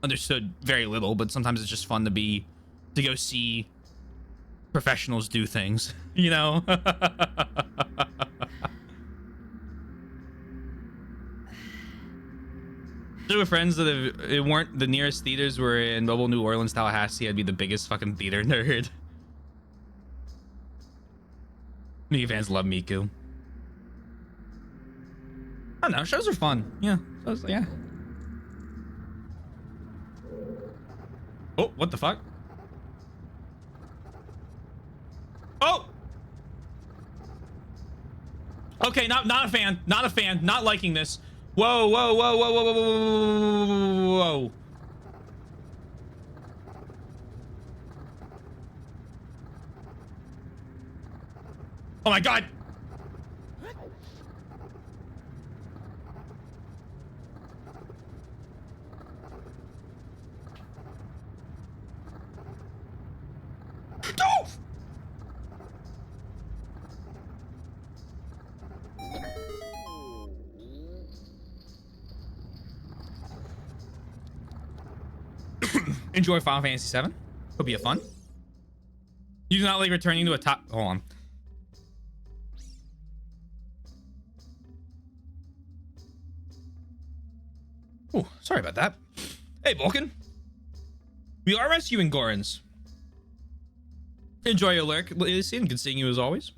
understood very little, but sometimes it's just fun to go see professionals do things, you know? There were friends that it weren't the nearest theaters were in Mobile, New Orleans, Tallahassee. I'd be the biggest fucking theater nerd. Miku fans love Miku. I don't know, shows are fun. Yeah, shows, yeah. Oh, what the fuck? Oh! Okay, not a fan. Not a fan. Not liking this. Whoa, whoa, whoa, whoa, whoa, whoa, whoa, whoa, whoa. Oh my god. Enjoy Final Fantasy VII. It'll be a fun. You do not like returning to a top. Hold on. Oh, sorry about that. Hey, Vulcan. We are rescuing Gorons. Enjoy your lurk, Lacey, and good seeing you as always.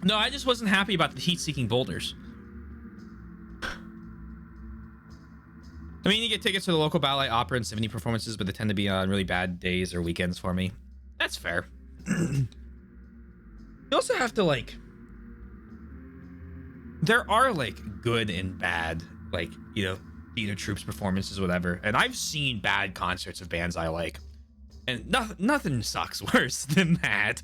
No, I just wasn't happy about the heat-seeking boulders. I mean, you get tickets for the local ballet, opera, and symphony performances, but they tend to be on really bad days or weekends for me. That's fair. You also have to, like... There are, like, good and bad, like, you know, theater troops performances, whatever. And I've seen bad concerts of bands I like. And nothing sucks worse than that.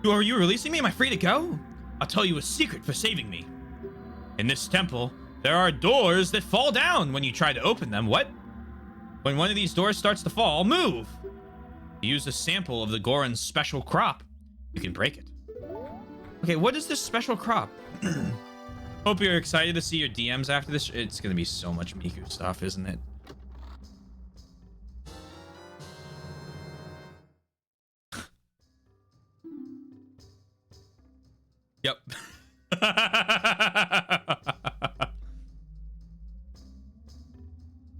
Are you releasing me? Am I free to go? I'll tell you a secret for saving me. In this temple, there are doors that fall down when you try to open them. What? When one of these doors starts to fall, move. Use a sample of the Goron's special crop. You can break it. Okay, what is this special crop? Hope you're excited to see your DMs after this. It's gonna be so much Miku stuff, isn't it? Yep.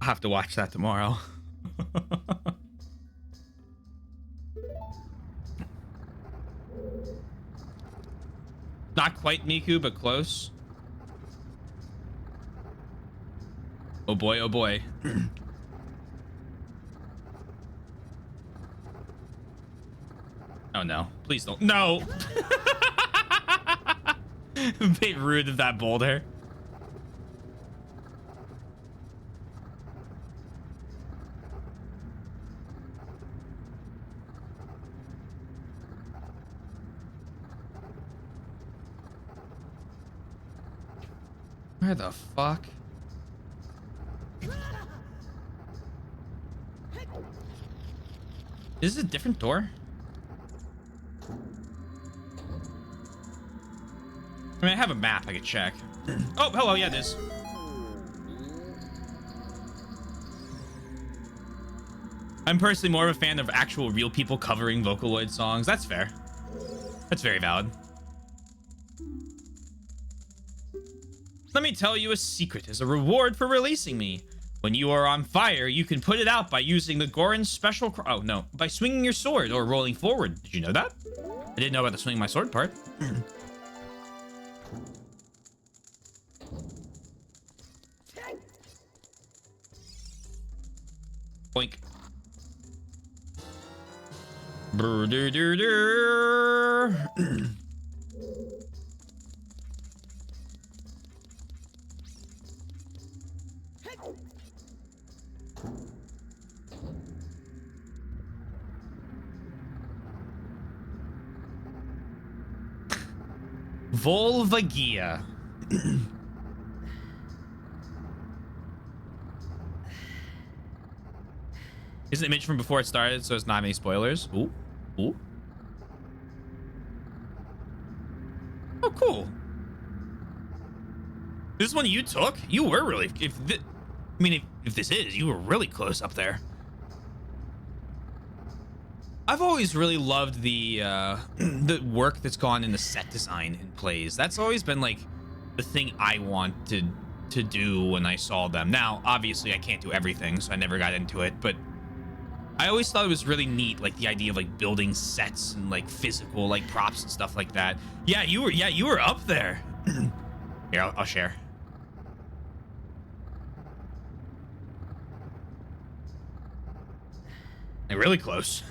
I'll have to watch that tomorrow. Not quite Miku, but close. Oh boy, oh boy. Oh no, please don't. No! A bit rude of that boulder. Where the fuck? Is this a different door? I mean, I have a map I could check. Oh, hello, yeah, it is. I'm personally more of a fan of actual real people covering Vocaloid songs. That's fair. That's very valid. Let me tell you a secret as a reward for releasing me. When you are on fire, you can put it out by using the Goron's special... Oh, no. By swinging your sword or rolling forward. Did you know that? I didn't know about the swinging my sword part. Boink. Brr-dur-dur-dur. Volvagia. Is an image from before it started, so it's not any spoilers. Ooh, ooh. Oh, cool. This one you took? You were really... If this is, you were really close up there. I've always really loved the the work that's gone in the set design in plays. That's always been like the thing I wanted to do when I saw them. Now, obviously, I can't do everything, so I never got into it. But I always thought it was really neat, like the idea of like building sets and like physical like props and stuff like that. Yeah, you were up there. Here, I'll share. Like, really close.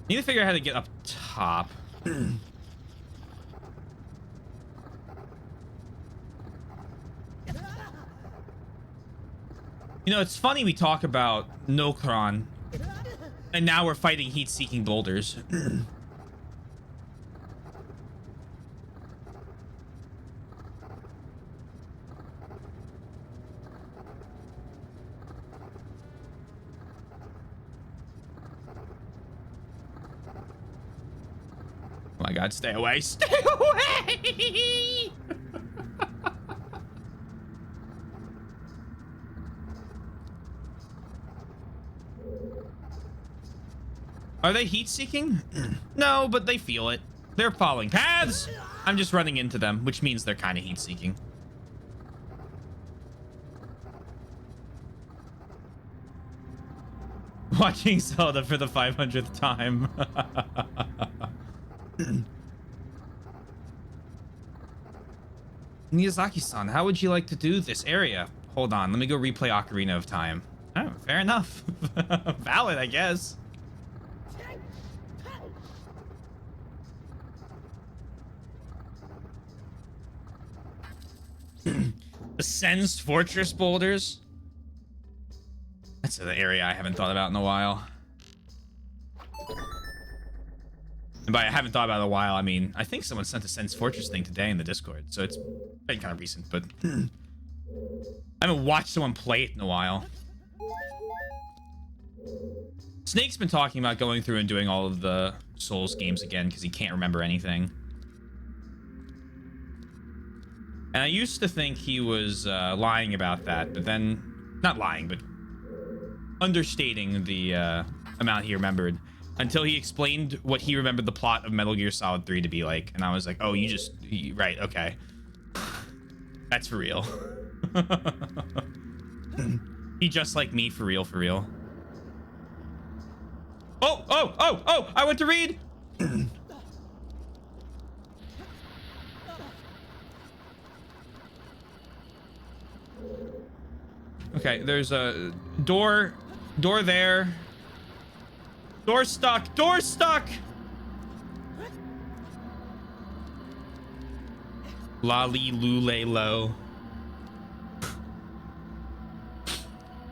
Need to figure out how to get up top. You know, it's funny we talk about Nokron, and now we're fighting heat-seeking boulders. Oh my god, stay away, stay away! Are they heat-seeking? No, but they feel it. They're following paths! I'm just running into them, which means they're kind of heat-seeking. Watching Zelda for the 500th time. Miyazaki-san, how would you like to do this area? Hold on, let me go replay Ocarina of Time. Oh, fair enough. Valid, I guess. The Sen's Fortress boulders. That's an area I haven't thought about in a while. And by I haven't thought about it in a while, I mean, I think someone sent a Sen's Fortress thing today in the Discord, so it's been kind of recent, but I haven't watched someone play it in a while. Snake's been talking about going through and doing all of the Souls games again because he can't remember anything. And I used to think he was lying about that, but then... Not lying, but understating the amount he remembered. Until he explained what he remembered the plot of Metal Gear Solid 3 to be like. And I was like, oh, right, okay. That's for real. He just like me, for real, for real. Oh, I went to read! Okay, there's a door there. Door stuck, door stuck! Lolly lule lo.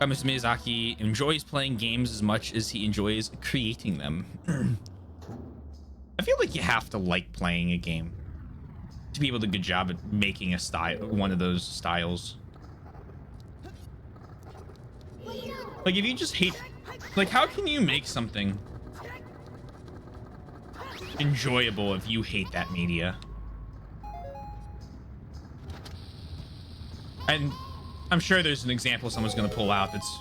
Mr. Miyazaki enjoys playing games as much as he enjoys creating them. I feel like you have to like playing a game to be able to do a good job at making a style, one of those styles. Like, if you just hate... Like, how can you make something enjoyable if you hate that media? And I'm sure there's an example someone's gonna pull out that's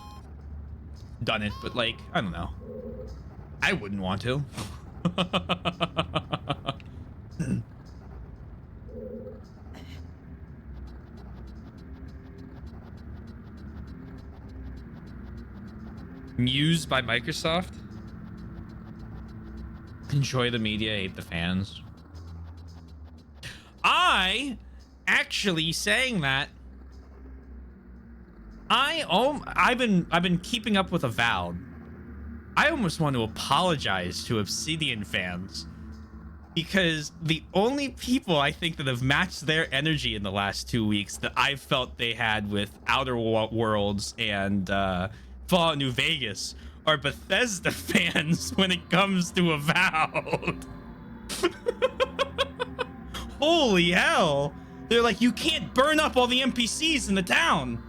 done it, but, like, I don't know. I wouldn't want to. Muse by Microsoft. Enjoy the media, hate the fans. I actually saying that. I've been keeping up with Avowed. I almost want to apologize to Obsidian fans because the only people I think that have matched their energy in the last 2 weeks that I've felt they had with Outer Worlds and Fallout New Vegas are Bethesda fans when it comes to Avowed. Holy hell. They're like, you can't burn up all the NPCs in the town.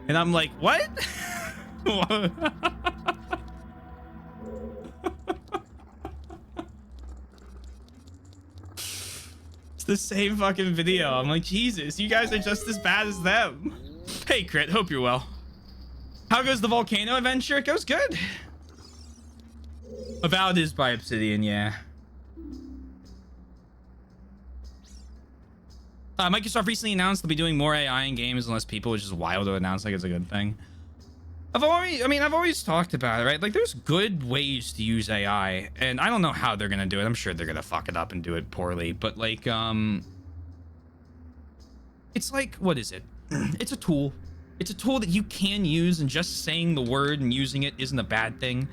And I'm like, what? It's the same fucking video. I'm like, Jesus, you guys are just as bad as them. Hey, Crit, hope you're well. How goes the volcano adventure? It goes good. Avowed is by Obsidian, yeah. Microsoft recently announced they'll be doing more AI in games and less people, which is wild to announce like it's a good thing. I've always talked about it, right? Like, there's good ways to use AI, and I don't know how they're gonna do it. I'm sure they're gonna fuck it up and do it poorly, but like, it's like, what is it? It's a tool. It's a tool that you can use, and just saying the word and using it isn't a bad thing.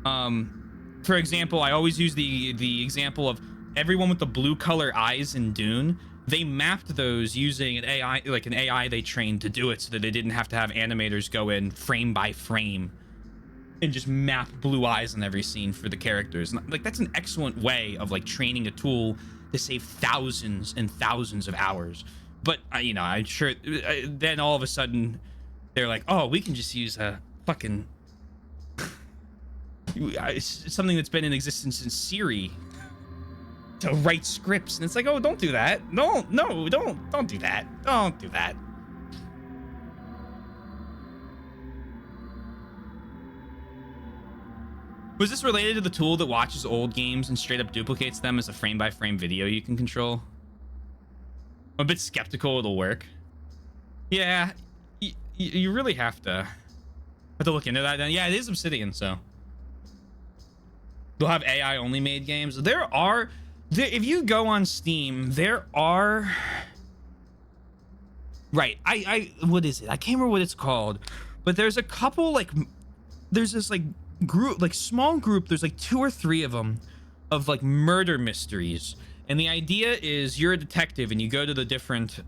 For example, I always use the example of everyone with the blue color eyes in Dune. They mapped those using an AI, like an AI they trained to do it, so that they didn't have to have animators go in frame by frame and just map blue eyes in every scene for the characters. And, like, that's an excellent way of like training a tool to save thousands and thousands of hours. But you know, I'm sure then all of a sudden they're like, oh, we can just use a fucking something that's been in existence in Siri to write scripts. And it's like, oh, don't do that. No, don't do that. Don't do that. Was this related to the tool that watches old games and straight up duplicates them as a frame by frame video you can control? I'm a bit skeptical it'll work. Yeah, you really have to look into that then. Yeah, it is Obsidian, so they'll have AI only made games. If you go on Steam, there are, right, I what is it? I can't remember what it's called, but there's a couple, like, there's this like group, like small group, there's like 2 or 3 of them, of like murder mysteries. And the idea is you're a detective and you go to the different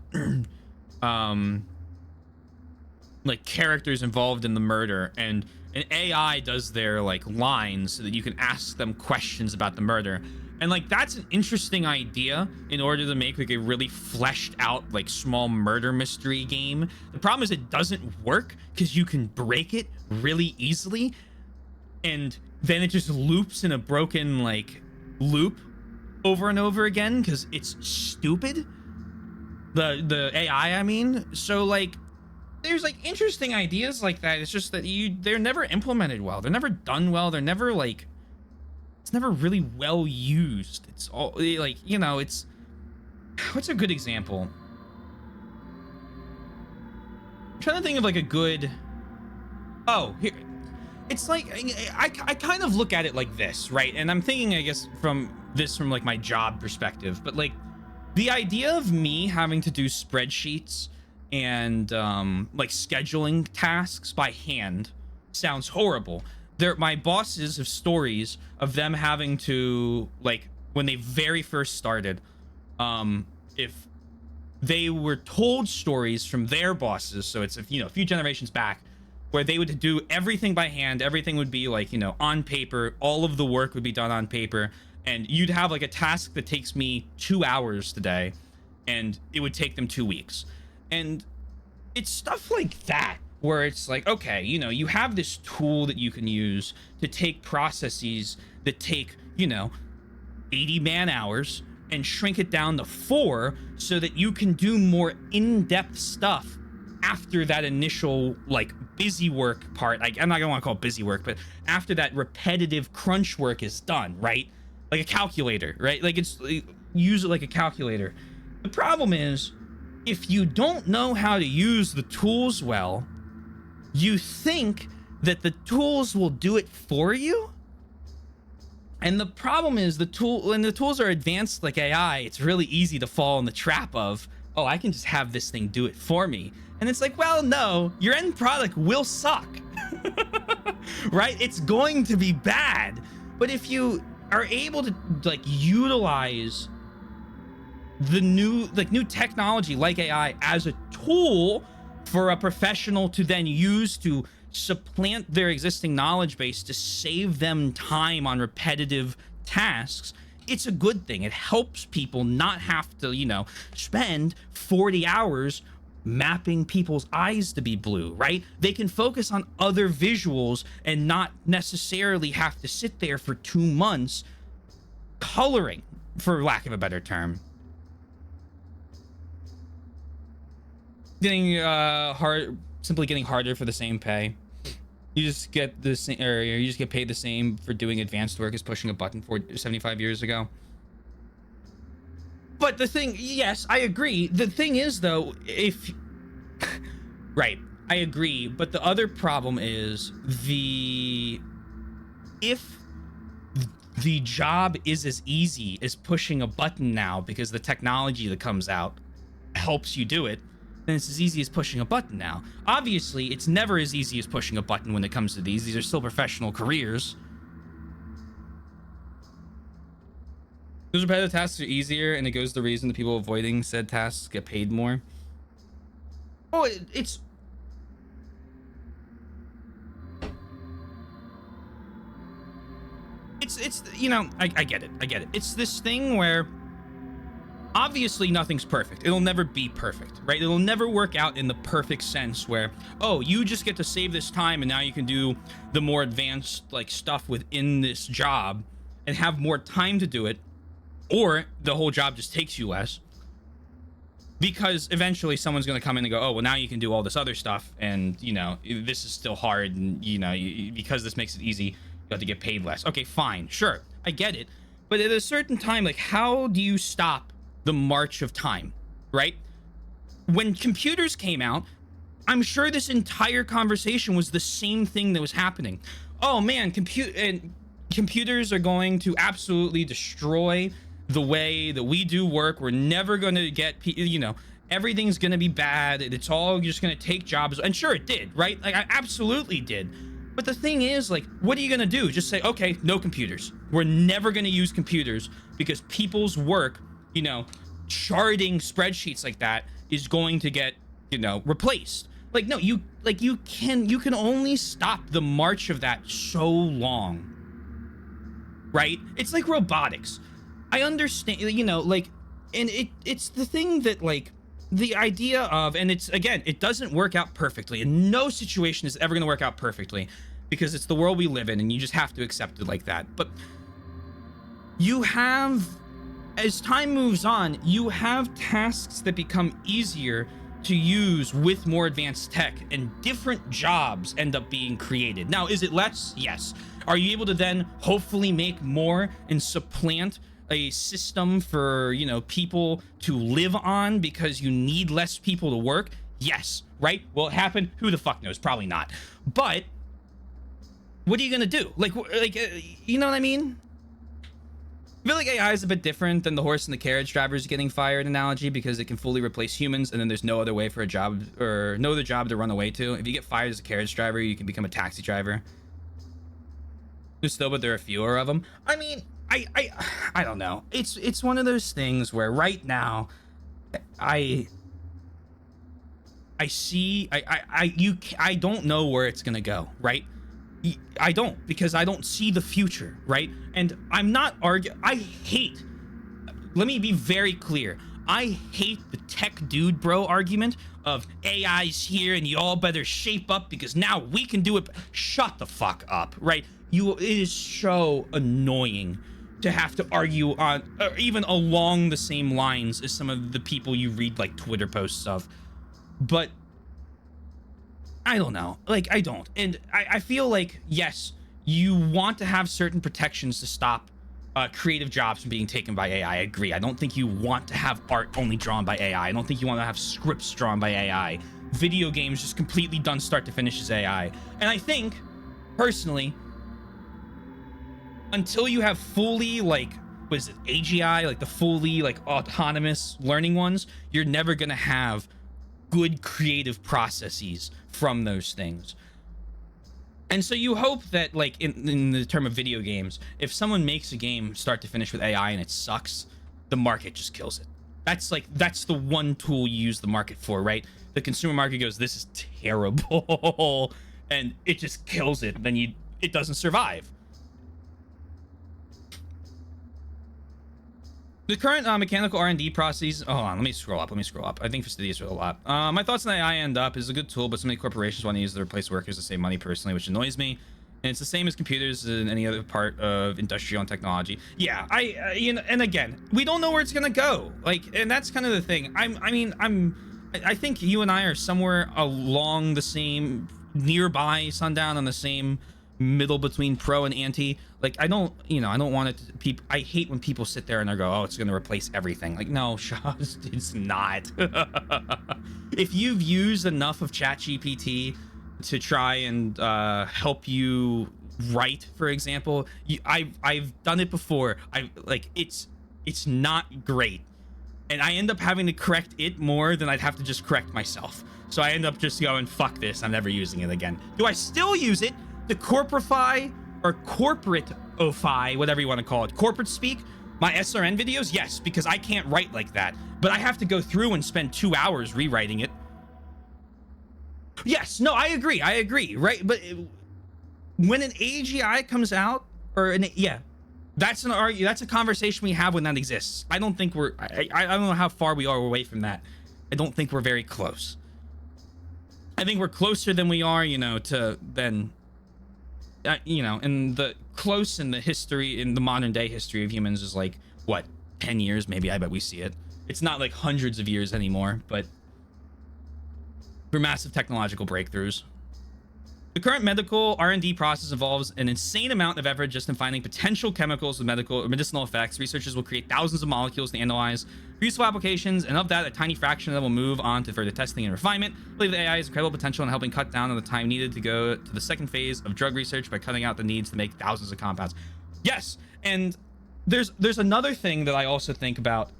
like characters involved in the murder, and an AI does their like lines so that you can ask them questions about the murder. And like, that's an interesting idea in order to make like a really fleshed out like small murder mystery game. The problem is it doesn't work because you can break it really easily, and then it just loops in a broken like loop over and over again because it's stupid. The AI, I mean. So like, there's like interesting ideas like that. It's just that they're never implemented well. They're never done well. They're never like, it's never really well used. It's all like, you know, it's, what's a good example? I'm trying to think of like a good, oh, here. It's like, I kind of look at it like this, right? And I'm thinking, I guess, from like my job perspective, but like the idea of me having to do spreadsheets and like scheduling tasks by hand sounds horrible. My bosses have stories of them having to, like, when they very first started, if they were told stories from their bosses, so it's, you know, a few generations back, where they would do everything by hand. Everything would be like, you know, on paper. All of the work would be done on paper. And you'd have like a task that takes me 2 hours today, and it would take them 2 weeks. And it's stuff like that where it's like, okay, you know, you have this tool that you can use to take processes that take, you know, 80 man hours and shrink it down to 4 so that you can do more in-depth stuff after that initial like busy work part. I'm not gonna want to call it busy work, but after that repetitive crunch work is done, right? Like a calculator, right? Like, it's, use it like a calculator. The problem is, if you don't know how to use the tools well, you think that the tools will do it for you. And the problem is, when the tools are advanced like AI, it's really easy to fall in the trap of, oh, I can just have this thing do it for me. And it's like, well, no, your end product will suck. Right? It's going to be bad. But if you are able to like utilize the new technology like AI as a tool for a professional to then use to supplant their existing knowledge base to save them time on repetitive tasks, it's a good thing. It helps people not have to, you know, spend 40 hours mapping people's eyes to be blue, right? They can focus on other visuals and not necessarily have to sit there for 2 months coloring, for lack of a better term. Getting simply getting harder for the same pay. You just get the same, or you just get paid the same for doing advanced work as pushing a button 75 years ago. But the thing, yes, I agree. The thing is, though, if right, I agree, but the other problem is if the job is as easy as pushing a button now because the technology that comes out helps you do it, then it's as easy as pushing a button now. Obviously, it's never as easy as pushing a button when it comes to these. These are still professional careers. Those repetitive tasks are easier, and it goes to the reason the people avoiding said tasks get paid more. Oh, it's you know, I get it. It's this thing where obviously nothing's perfect. It'll never be perfect, right? It'll never work out in the perfect sense where, oh, you just get to save this time and now you can do the more advanced like stuff within this job and have more time to do it, or the whole job just takes you less. Because eventually someone's going to come in and go, oh, well, now you can do all this other stuff, and you know, this is still hard, and you know, because this makes it easy, you have to get paid less. Okay, fine, sure, I get it. But at a certain time, like, how do you stop the march of time, right? When computers came out, I'm sure this entire conversation was the same thing that was happening. Oh man, computers are going to absolutely destroy the way that we do work. We're never going to get, you know, everything's going to be bad. It's all just going to take jobs. And sure, it did, right? Like, I absolutely did. But the thing is, like, what are you going to do? Just say, okay, no computers. We're never going to use computers because people's work, you know, charting spreadsheets like that is going to get, you know, replaced. Like, no, you can only stop the march of that so long, right? It's like robotics. I understand, you know, like, and it's the thing that, like, the idea of, and it's, again, it doesn't work out perfectly, and no situation is ever going to work out perfectly because it's the world we live in, and you just have to accept it like that. But you have, as time moves on, you have tasks that become easier to use with more advanced tech, and different jobs end up being created. Now, is it less? Yes. Are you able to then hopefully make more and supplant a system for, you know, people to live on because you need less people to work? Yes, right? Will it happen? Who the fuck knows? Probably not. But what are you gonna do? Like, you know what I mean? I feel like AI is a bit different than the horse and the carriage drivers getting fired analogy, because it can fully replace humans, and then there's no other way for a job, or no other job to run away to. If you get fired as a carriage driver, you can become a taxi driver. There's still, but there are fewer of them. I mean, I don't know. It's one of those things where right now, I don't know where it's gonna go, right? I don't, because I don't see the future, right? And I'm not arguing. Let me be very clear. I hate the tech dude bro argument of AI's here and you all better shape up because now we can do it. Shut the fuck up, right? It is so annoying to have to argue on, or even along the same lines as some of the people you read like Twitter posts of. But I don't know, like, I don't. And I feel like, yes, you want to have certain protections to stop creative jobs from being taken by AI. I agree. I don't think you want to have art only drawn by AI. I don't think you want to have scripts drawn by AI. Video games just completely done start to finish as AI. And I think, personally, until you have fully, like, what is it, AGI, like the fully, like, autonomous learning ones, you're never gonna have good creative processes from those things. And so you hope that, like, in the term of video games, if someone makes a game start to finish with AI and it sucks, the market just kills it. That's the one tool you use the market for, right? The consumer market goes, this is terrible, and it just kills it, and then it doesn't survive. The current mechanical R&D processes. Hold on, let me scroll up. I think fastidious are a lot. My thoughts on AI end up is a good tool, but so many corporations want to use it to replace workers to save money personally, which annoys me. And it's the same as computers and any other part of industrial and technology. Yeah, you know, and again, we don't know where it's gonna go. Like, and that's kind of the thing. I think you and I are somewhere along the same, nearby sundown on the same middle between pro and anti. Like, I don't want it to, people, I hate when people sit there and they go, oh, it's going to replace everything. Like, no, it's not. If you've used enough of ChatGPT to try and help you write, for example, I've done it before. It's not great, and I end up having to correct it more than I'd have to just correct myself. So I end up just going, fuck this, I'm never using it again. Do I still use it to corporify or corporate-ify, whatever you want to call it, corporate speak my SRN videos? Yes, because I can't write like that, but I have to go through and spend 2 hours rewriting it. Yes, no, I agree, right? But when an AGI comes out, or that's a conversation we have when that exists. I don't think I don't know how far we are away from that. I don't think we're very close. I think we're closer than we are, in the close in the history, in the modern day history of humans is like, what, 10 years? Maybe, I bet we see it. It's not like hundreds of years anymore, but for massive technological breakthroughs. The current medical R&D process involves an insane amount of effort just in finding potential chemicals with medicinal effects. Researchers will create thousands of molecules to analyze for useful applications, and of that, a tiny fraction of them will move on to further testing and refinement. I believe the AI has incredible potential in helping cut down on the time needed to go to the second phase of drug research by cutting out the needs to make thousands of compounds. Yes, and there's another thing that I also think about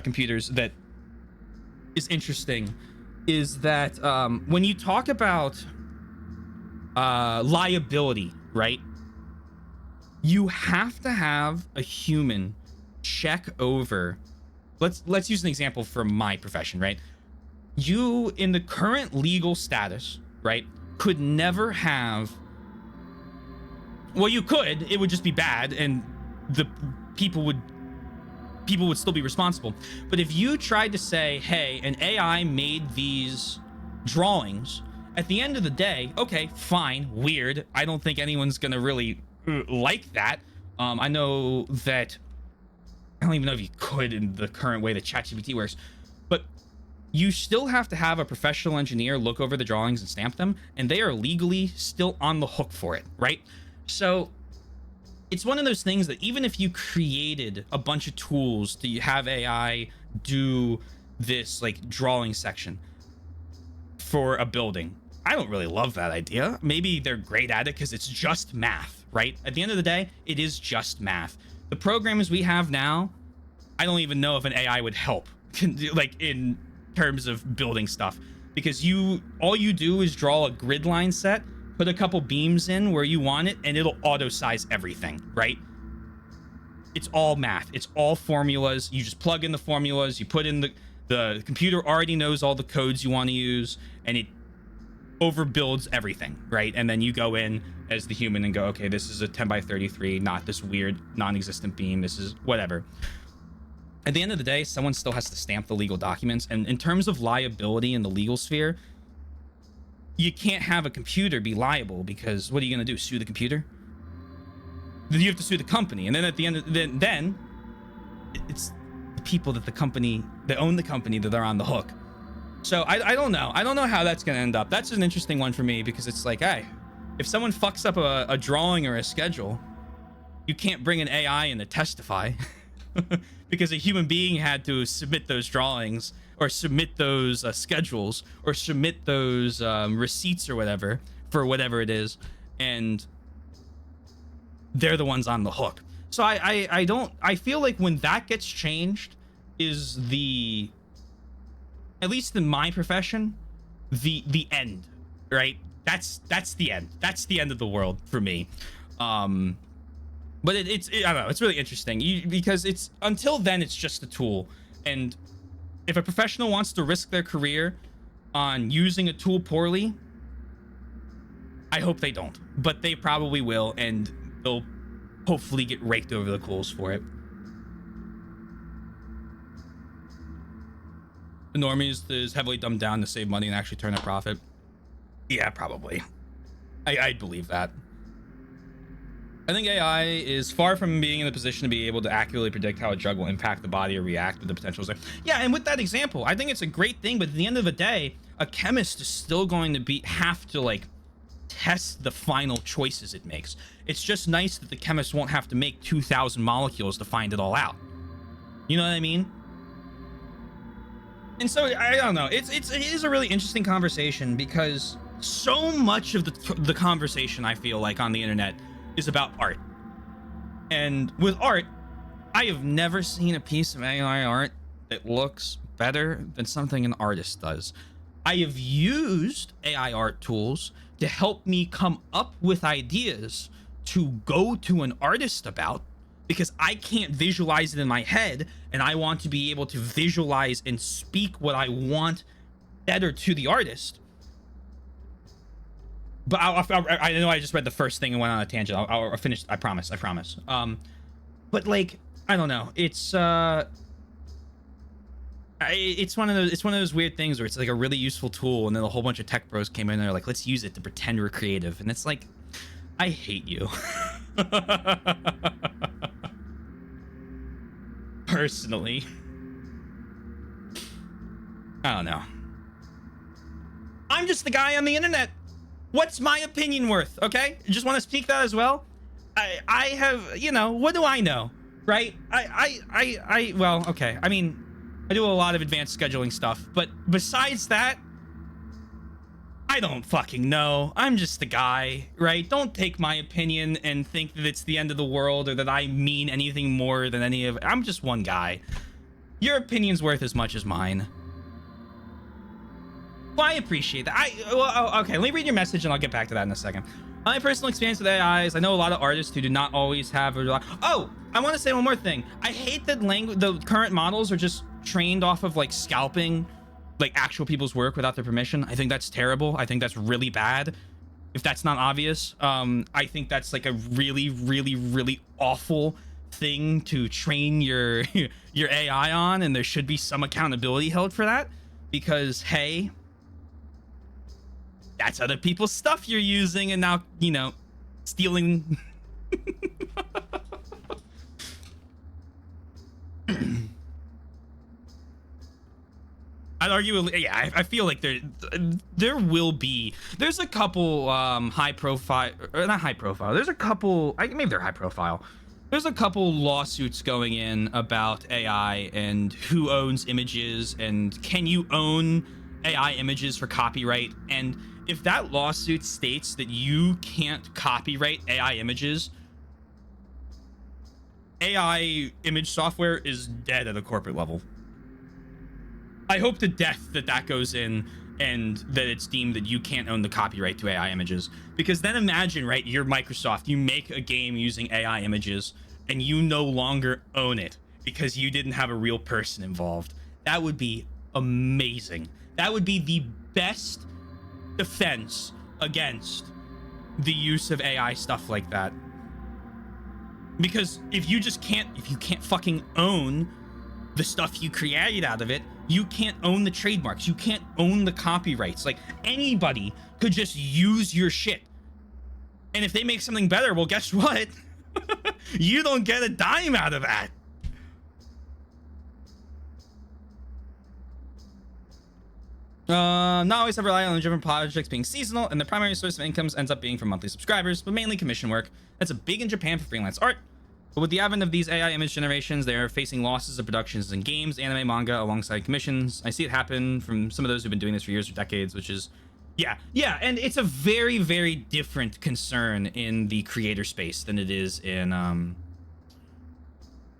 computers that is interesting, is that when you talk about liability, right? You have to have a human check over. Let's use an example from my profession, right? You, in the current legal status, right, could never have. Well, you could. It would just be bad, and the people would still be responsible. But if you tried to say, hey, an AI made these drawings, at the end of the day, okay, fine, weird. I don't think anyone's gonna really like that. I know that, I don't even know if you could in the current way that ChatGPT works, but you still have to have a professional engineer look over the drawings and stamp them, and they are legally still on the hook for it, right? So it's one of those things that even if you created a bunch of tools to have AI do this like drawing section for a building, I don't really love that idea. Maybe they're great at it because it's just math, right? At the end of the day, it is just math. The programs we have now, I don't even know if an AI would help, like in terms of building stuff, because all you do is draw a grid line set, put a couple beams in where you want it, and it'll auto size everything, right? It's all math. It's all formulas. You just plug in the formulas. You put in the computer already knows all the codes you want to use, and it overbuilds everything, right? And then you go in as the human and go, okay, this is a 10 by 33, not this weird non-existent beam. This is whatever. At the end of the day, someone still has to stamp the legal documents. And in terms of liability in the legal sphere, you can't have a computer be liable, because what are you going to do? Sue the computer? Then you have to sue the company. And then at the end, then it's the people that own the company that are on the hook. So I don't know. I don't know how that's going to end up. That's an interesting one for me, because it's like, hey, if someone fucks up a drawing or a schedule, you can't bring an AI in to testify because a human being had to submit those drawings or submit those schedules or submit those receipts or whatever for whatever it is. And they're the ones on the hook. So I feel like when that gets changed is at least in my profession, the end, right? That's the end. That's the end of the world for me. But it's I don't know. It's really interesting because it's until then it's just a tool, and if a professional wants to risk their career on using a tool poorly, I hope they don't. But they probably will, and they'll hopefully get raked over the coals for it. The normies is heavily dumbed down to save money and actually turn a profit. Yeah, probably. I'd believe that. I think AI is far from being in the position to be able to accurately predict how a drug will impact the body or react with the potentials there. Yeah, and with that example, I think it's a great thing, but at the end of the day, a chemist is still going to have to like test the final choices it makes. It's just nice that the chemist won't have to make 2,000 molecules to find it all out. You know what I mean? And so I don't know. It is a really interesting conversation because so much of the conversation, I feel like, on the internet is about art. And with art, I have never seen a piece of AI art that looks better than something an artist does. I have used AI art tools to help me come up with ideas to go to an artist about, because I can't visualize it in my head, and I want to be able to visualize and speak what I want better to the artist. But I know I just read the first thing and went on a tangent. I'll finish. I promise. But like, I don't know. It's one of those weird things where it's like a really useful tool, and then a whole bunch of tech bros came in and they're like, let's use it to pretend we're creative, and it's like, I hate you. Personally, I don't know. I'm just the guy on the internet. What's my opinion worth? Okay, just want to speak that as well. I have, you know, what do I know, right? Well, okay. I mean, I do a lot of advanced scheduling stuff, but besides that, I don't fucking know. I'm just the guy, right? Don't take my opinion and think that it's the end of the world or that I mean anything more than any of. I'm just one guy. Your opinion's worth as much as mine. Well, I appreciate that. Okay, let me read your message and I'll get back to that in a second. My personal experience with AIs, I know a lot of artists who do not always have a... Oh, I want to say one more thing. I hate that the current models are just trained off of like scalping like actual people's work without their permission. I think that's terrible. I think that's really bad. If that's not obvious, I think that's like a really, really, really awful thing to train your your AI on, and there should be some accountability held for that, because hey, that's other people's stuff you're using and now, you know, stealing. I'd argue, yeah, I feel like there will be, there's a couple high profile, or not high profile, there's a couple, maybe they're high profile. There's a couple lawsuits going in about AI and who owns images and can you own AI images for copyright. And if that lawsuit states that you can't copyright AI images, AI image software is dead at a corporate level. I hope to death that goes in and that it's deemed that you can't own the copyright to AI images. Because then imagine, right, you're Microsoft, you make a game using AI images and you no longer own it because you didn't have a real person involved. That would be amazing. That would be the best defense against the use of AI stuff like that. Because if you can't fucking own the stuff you created out of it, you can't own the trademarks, you can't own the copyrights. Like, anybody could just use your shit. And if they make something better, well, guess what? You don't get a dime out of that. Not always have relied on different projects being seasonal, and the primary source of incomes ends up being from monthly subscribers, but mainly commission work. That's a big in Japan for freelance art. But with the advent of these AI image generations, they are facing losses of productions in games, anime, manga, alongside commissions. I see it happen from some of those who've been doing this for years or decades, which is, yeah, and it's a very, very different concern in the creator space than it is in,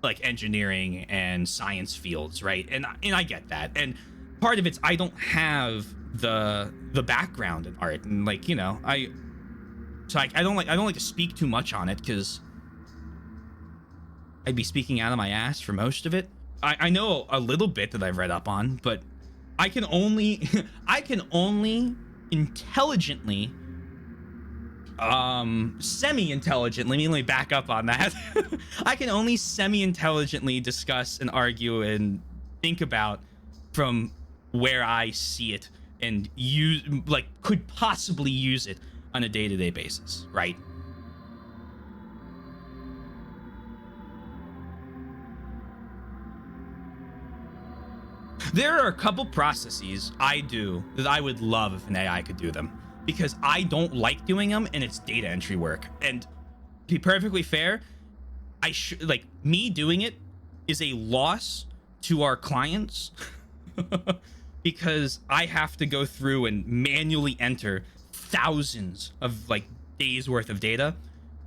like, engineering and science fields, right? And I get that. And part of it's I don't have the background in art, and like, you know, I don't like to speak too much on it because I'd be speaking out of my ass for most of it. I know a little bit that I've read up on, but I can only intelligently, semi-intelligently, let me back up on that. I can only semi-intelligently discuss and argue and think about from where I see it and use, like, could possibly use it on a day-to-day basis, right? There are a couple processes I do that I would love if an AI could do them. because I don't like doing them, and it's data entry work. And to be perfectly fair, I should like me doing it is a loss to our clients because I have to go through and manually enter thousands of like days worth of data,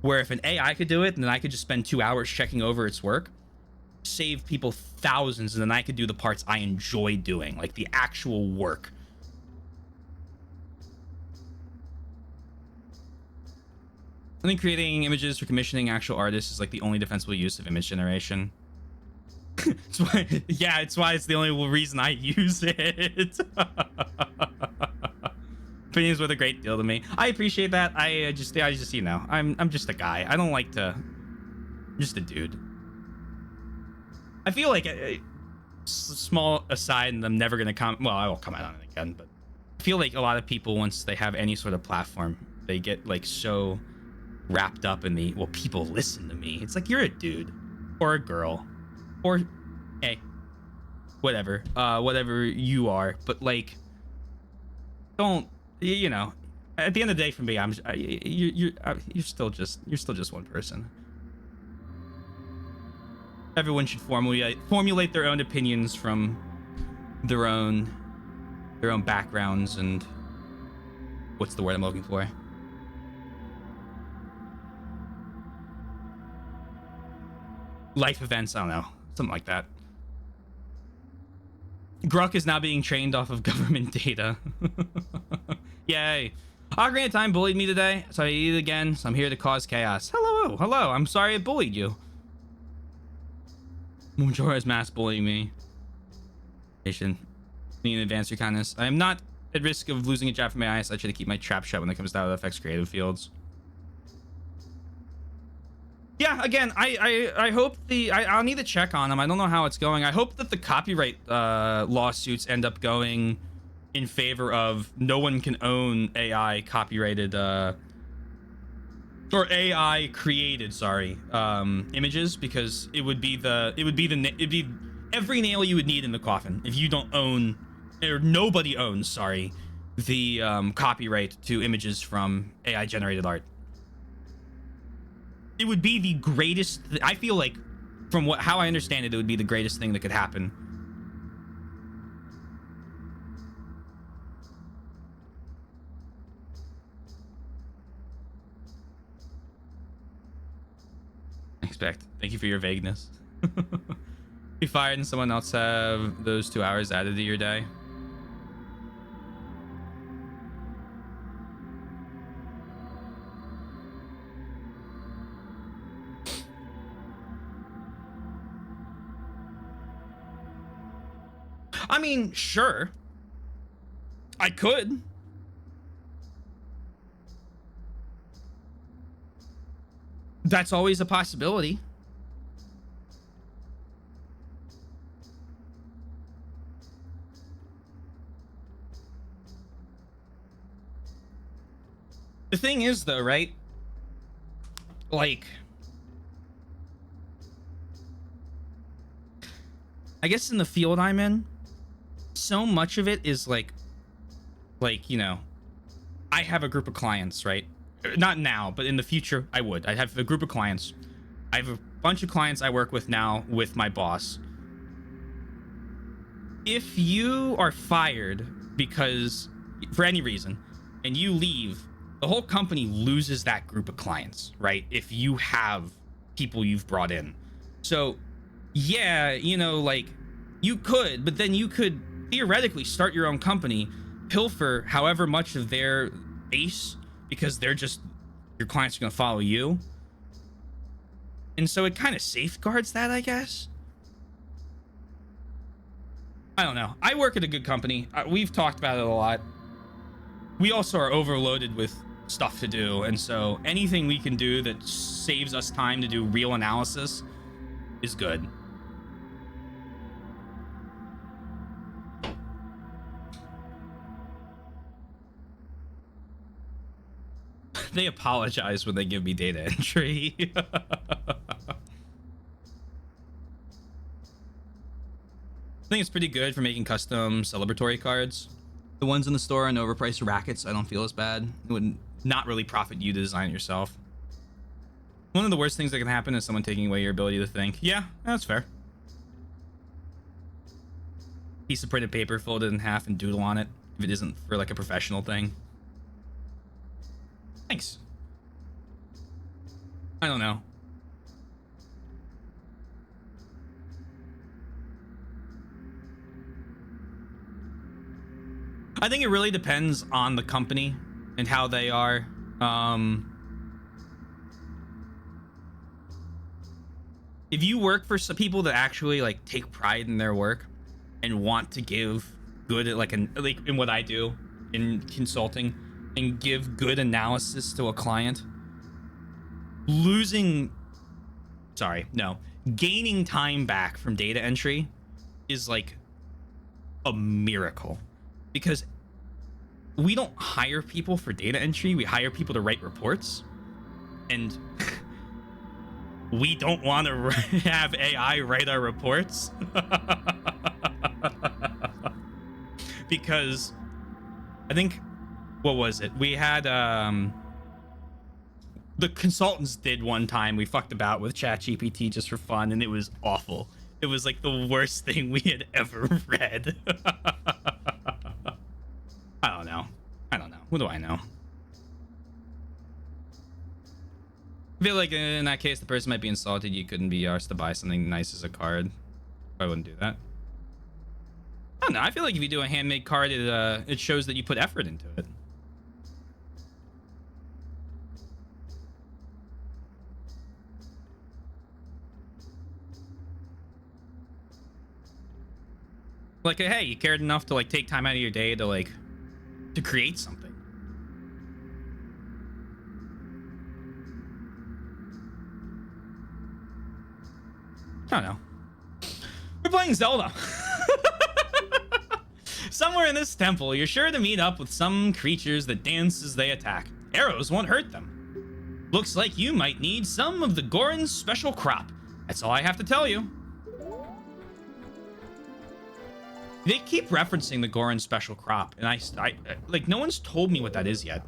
where if an AI could do it, then I could just spend 2 hours checking over its work, save people thousands, and then I could do the parts I enjoy doing, like the actual work. I think creating images for commissioning actual artists is like the only defensible use of image generation. It's why, yeah, it's why it's the only reason I use it. Opinions worth a great deal to me. I appreciate that. I just you know, I'm just a guy. I don't like to. I'm just a dude. I feel like a small aside, and I'm never gonna comment. Well, I will comment on it again, but I feel like a lot of people, once they have any sort of platform, they get like so wrapped up in the, well, people listen to me. It's like, you're a dude or a girl or hey, whatever you are, but like, don't, you know, at the end of the day, for me, you're still just one person. Everyone should formulate their own opinions from their own backgrounds and what's the word I'm looking for? Life events, I don't know, something like that. Gruck is now being trained off of government data. Yay. Ocarina of Time bullied me today, so I eat it again, so I'm here to cause chaos. Hello, I'm sorry I bullied you. Majora's Mask bullying me. Need to advance your kindness. I am not at risk of losing a job from AI, so I try to keep my trap shut when it comes down to affects creative fields. Yeah, again, I hope I'll need to check on them. I don't know how it's going. I hope that the copyright lawsuits end up going in favor of no one can own AI copyrighted or AI created, sorry, images, because it'd be every nail you would need in the coffin if you don't own, or nobody owns, sorry, the copyright to images from AI generated art. It would be the greatest. I feel like, from how I understand it, it would be the greatest thing that could happen. Thank you for your vagueness. Be fired and someone else have those 2 hours added to your day. I mean, sure. I could. That's always a possibility. The thing is, though, right? Like, I guess in the field I'm in, so much of it is like, you know, I have a group of clients, right? Not now, but in the future, I'd have a group of clients. I have a bunch of clients I work with now with my boss. If you are fired because, for any reason, and you leave, the whole company loses that group of clients, right? If you have people you've brought in. So, yeah, you know, like, you could, but then you could theoretically start your own company, pilfer however much of their base, because they're just, your clients are going to follow you. And so it kind of safeguards that, I guess. I don't know. I work at a good company. We've talked about it a lot. We also are overloaded with stuff to do, and so anything we can do that saves us time to do real analysis is good. They apologize when they give me data entry. I think it's pretty good for making custom celebratory cards. The ones in the store and overpriced rackets, I don't feel as bad. It would not really profit you to design it yourself. One of the worst things that can happen is someone taking away your ability to think. Yeah, that's fair. Piece of printed paper folded in half and doodle on it if it isn't for like a professional thing. Thanks. I don't know. I think it really depends on the company and how they are. If you work for some people that actually like take pride in their work and want to give good, like in what I do in consulting, and give good analysis to a client, gaining time back from data entry is like a miracle, because we don't hire people for data entry, we hire people to write reports, and we don't want to have AI write our reports because I think, what was it? We had the consultants did one time. We fucked about with ChatGPT just for fun, and it was awful. It was like the worst thing we had ever read. I don't know. What do I know? I feel like in that case, the person might be insulted. You couldn't be asked to buy something nice as a card. I wouldn't do that. I don't know. I feel like if you do a handmade card, it shows that you put effort into it. Like, hey, you cared enough to like take time out of your day to create something. I don't know. We're playing Zelda. Somewhere in this temple, you're sure to meet up with some creatures that dance as they attack. Arrows won't hurt them. Looks like you might need some of the Goron's special crop. That's all I have to tell you. They keep referencing the Goron special crop, and I like, no one's told me what that is yet.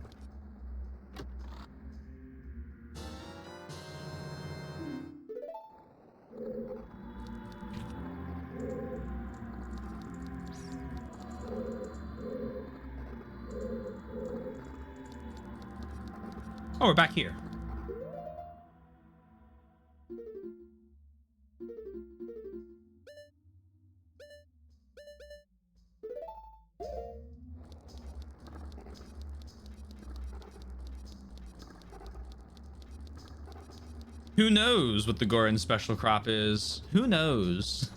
Oh, we're back here. Who knows what the Goron special crop is? Who knows?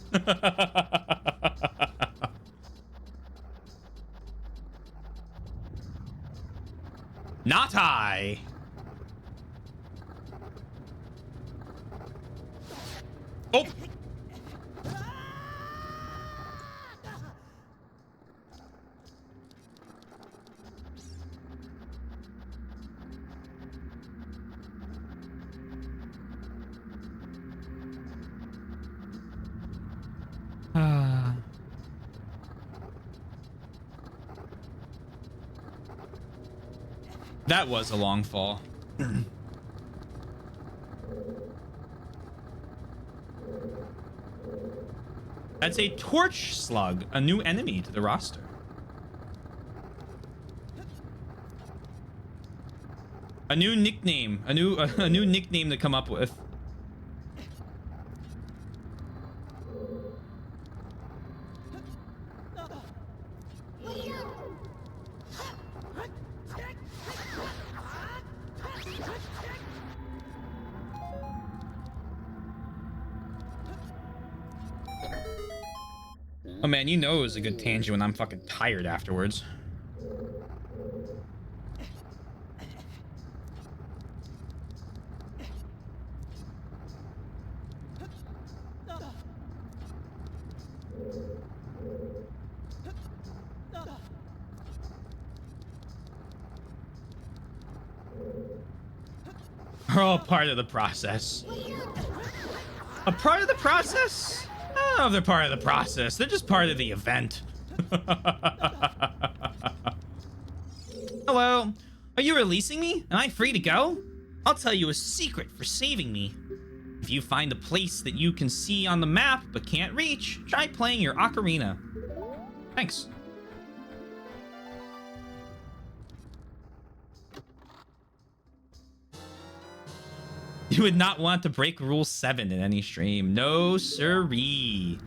Not I. Oh. That was a long fall. That's a torch slug, a new enemy to the roster. A new nickname, a new nickname to come up with. Oh man, you know it was a good tangent when I'm fucking tired afterwards. We're all part of the process. A part of the process? I don't know if they're part of the process. They're just part of the event. Hello. Are you releasing me? Am I free to go? I'll tell you a secret for saving me. If you find a place that you can see on the map but can't reach, try playing your ocarina. Thanks. You would not want to break Rule 7 in any stream. No siree.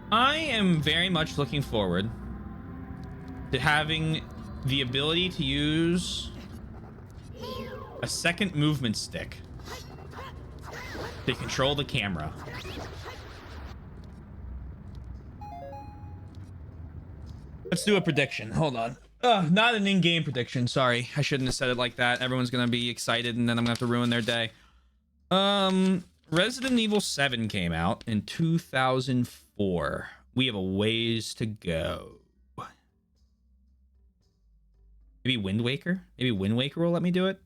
I am very much looking forward to having the ability to use a second movement stick to control the camera. Let's do a prediction. Hold on. Not an in-game prediction. Sorry, I shouldn't have said it like that. Everyone's gonna be excited, and then I'm gonna have to ruin their day. Resident Evil 7 came out in 2004. We have a ways to go. Maybe Wind Waker? Maybe Wind Waker will let me do it?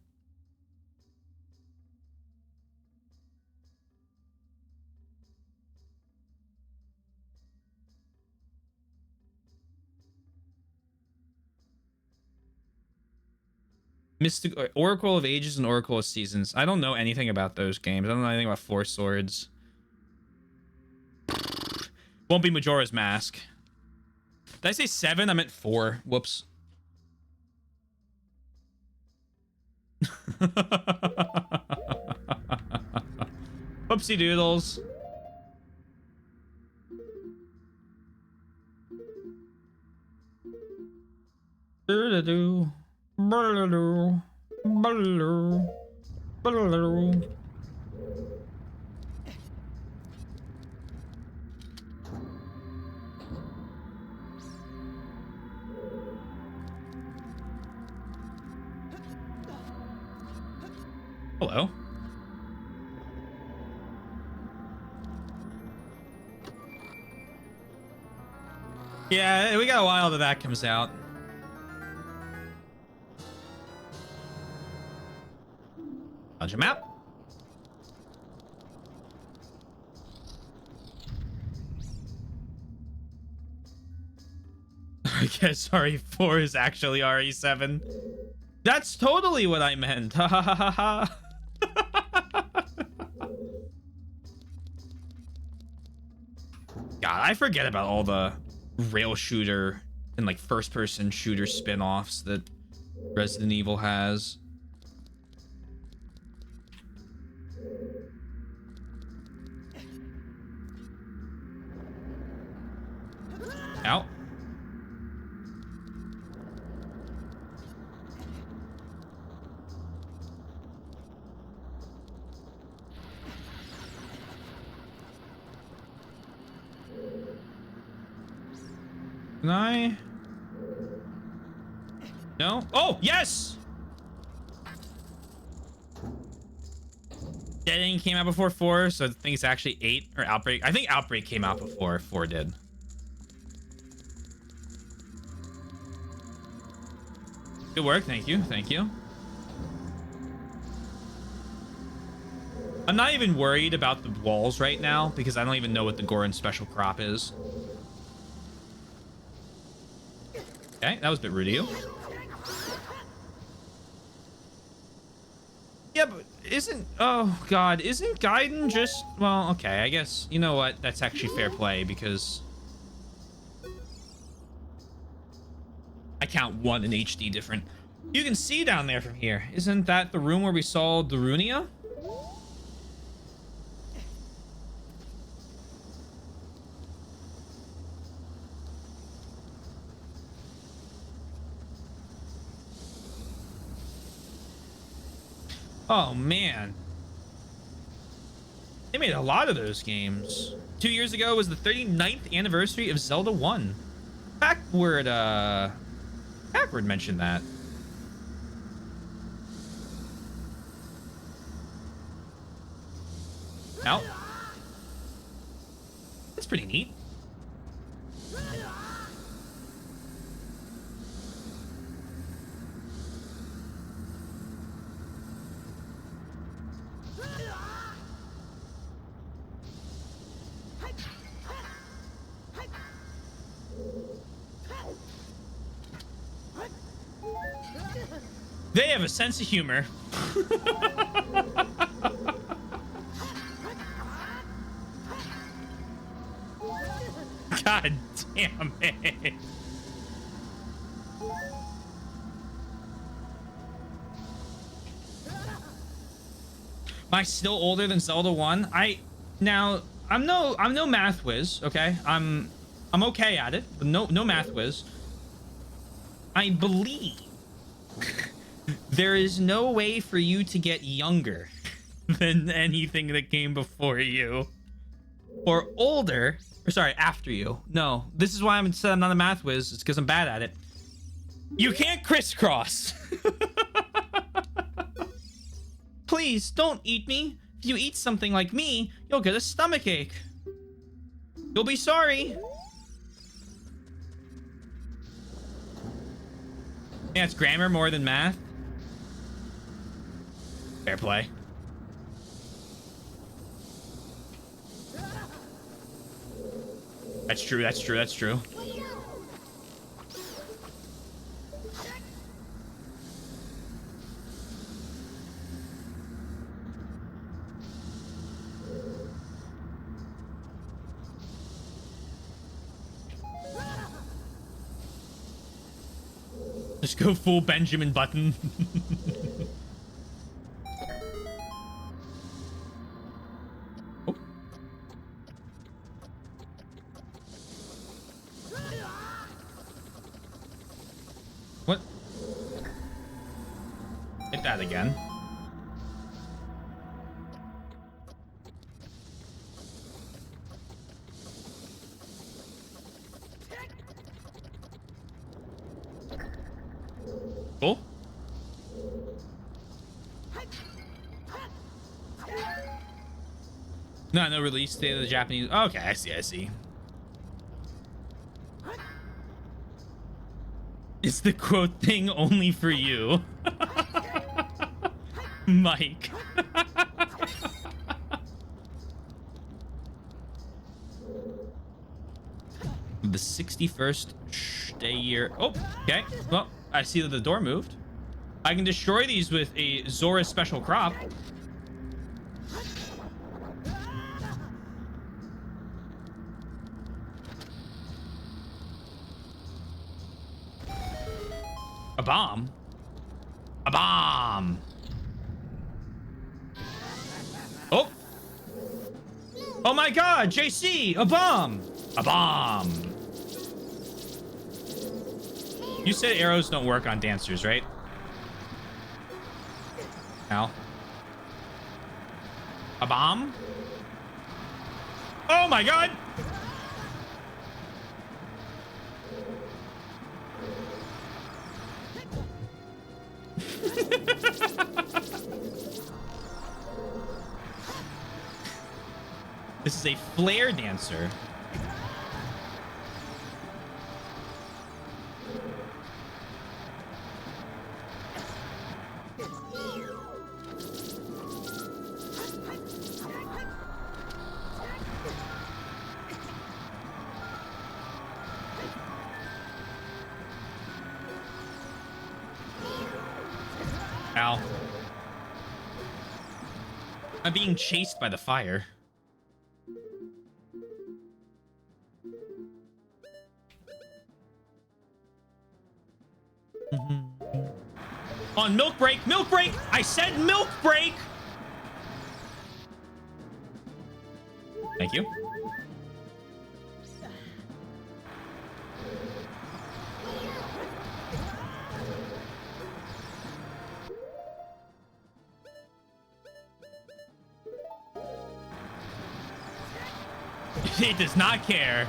Mystic Oracle of Ages and Oracle of Seasons. I don't know anything about those games. I don't know anything about Four Swords. Won't be Majora's Mask. Did I say 7? I meant 4. Whoops. Whoopsie doodles. Do-do-do. Hello. Yeah, we got a while till that comes out. Dungeon map. I guess sorry, 4 is actually RE7. That's totally what I meant. Ha ha ha ha. God, I forget about all the rail shooter and like first person shooter spin-offs that Resident Evil has. Out. Can I? No? Oh, yes! Dead came out before 4, so I think it's actually 8 or Outbreak. I think Outbreak came out before 4 did. Good work, thank you, thank you. I'm not even worried about the walls right now because I don't even know what the Goron special crop is. Okay, that was a bit rude of you. Yeah, but isn't... Oh, God. Isn't Gaiden just... Well, okay, I guess... You know what? That's actually fair play because... I count 1 in HD different. You can see down there from here. Isn't that the room where we saw Darunia? Oh, man. They made a lot of those games. 2 years ago was the 39th anniversary of Zelda 1. Backward mentioned that. Out. That's pretty neat. They have a sense of humor. God damn it. Am I still older than Zelda 1? I'm no math whiz, okay? I'm okay at it, but no math whiz. I believe there is no way for you to get younger than anything that came before you. Or older, or sorry, after you. No, this is why I'm not a math whiz. It's because I'm bad at it. You can't crisscross. Please don't eat me. If you eat something like me, you'll get a stomachache. You'll be sorry. Yeah, it's grammar more than math. Fair play. That's true, that's true, that's true. Just go full Benjamin Button. Oh. What? Hit that again. Cool. No release date of the Japanese. Okay, I see. It's the quote thing only for you. Mike. The 61st day year. Oh, okay. Well, I see that the door moved. I can destroy these with a Zora special crop. A bomb? A bomb! Oh! Oh my god, JC! A bomb! A bomb! You said arrows don't work on dancers, right? Ow. A bomb? Oh my god! This is a flare dancer. Ow. I'm being chased by the fire. On milk break, milk break! I said milk break! Thank you. It does not care.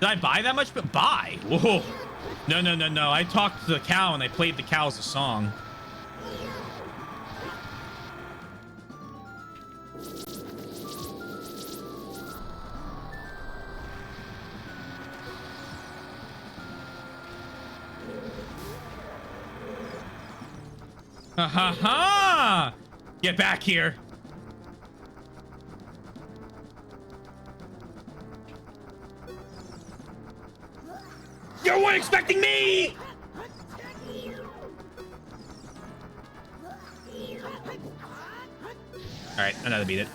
Did I buy that much? But buy? Whoa. No. I talked to the cow and I played the cow as a song. Ha ha ha! Get back here. You weren't expecting me! I know how to beat it.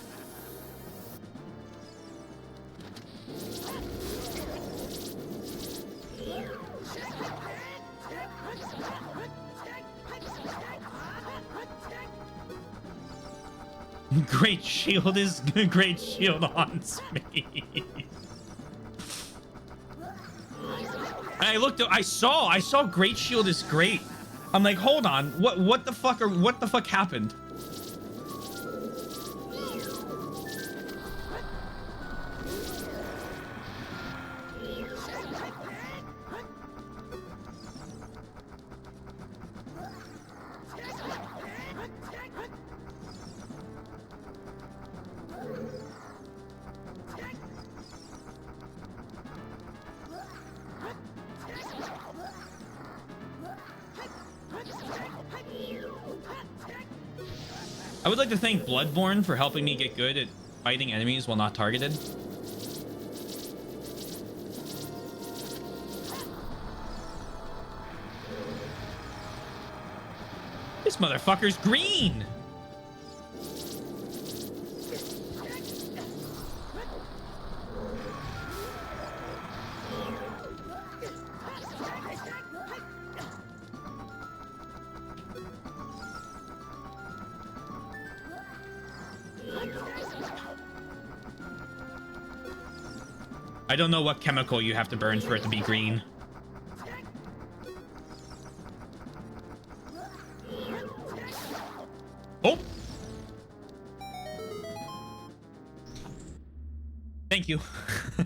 Great shield is great shield haunts me. I looked. I saw great shield is great. I'm like, hold on. What the fuck happened? I would like to thank Bloodborne for helping me get good at fighting enemies while not targeted. This motherfucker's green! I don't know what chemical you have to burn for it to be green. Oh! Thank you.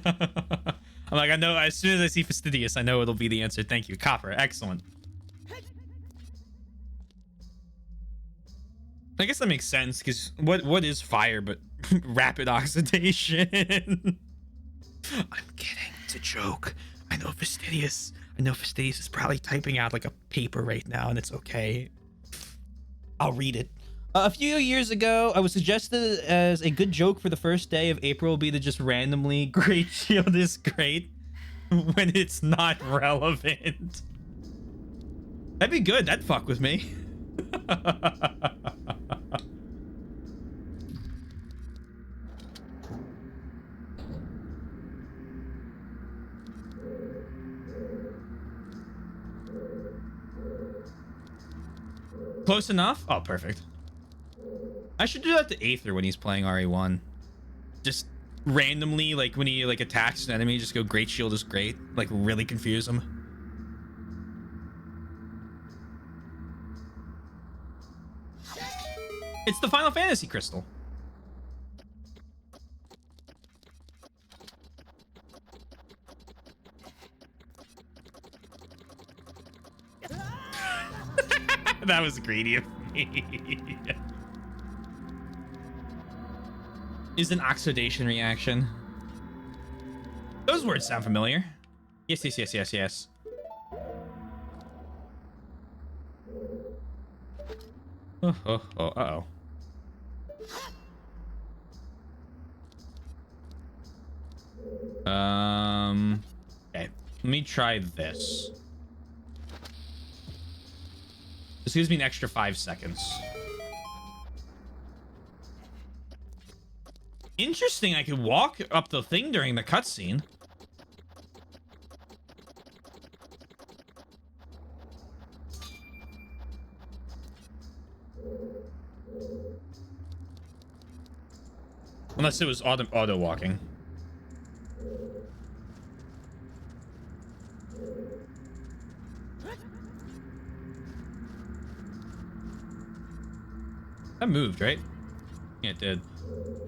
I'm like, I know, as soon as I see Fastidious, I know it'll be the answer. Thank you. Copper. Excellent. I guess that makes sense, because what is fire but rapid oxidation? I'm kidding. It's a joke. I know Fastidious is probably typing out like a paper right now, and it's okay. I'll read it. A few years ago, I was suggested as a good joke for the first day of April be to just randomly Great Shield is great when it's not relevant. That'd be good. That'd fuck with me. Close enough? Oh, perfect. I should do that to Aether when he's playing RE1. Just randomly, like when he like attacks an enemy, just go Great Shield is great. Like really confuse him. It's the Final Fantasy crystal. That was greedy of me. Is an oxidation reaction. Those words sound familiar. Yes, yes, yes, yes, yes. Oh, oh, oh, uh-oh. Okay. Let me try this. This gives me an extra 5 seconds. Interesting, I could walk up the thing during the cutscene. Unless it was auto walking. That moved, right? Yeah, it did.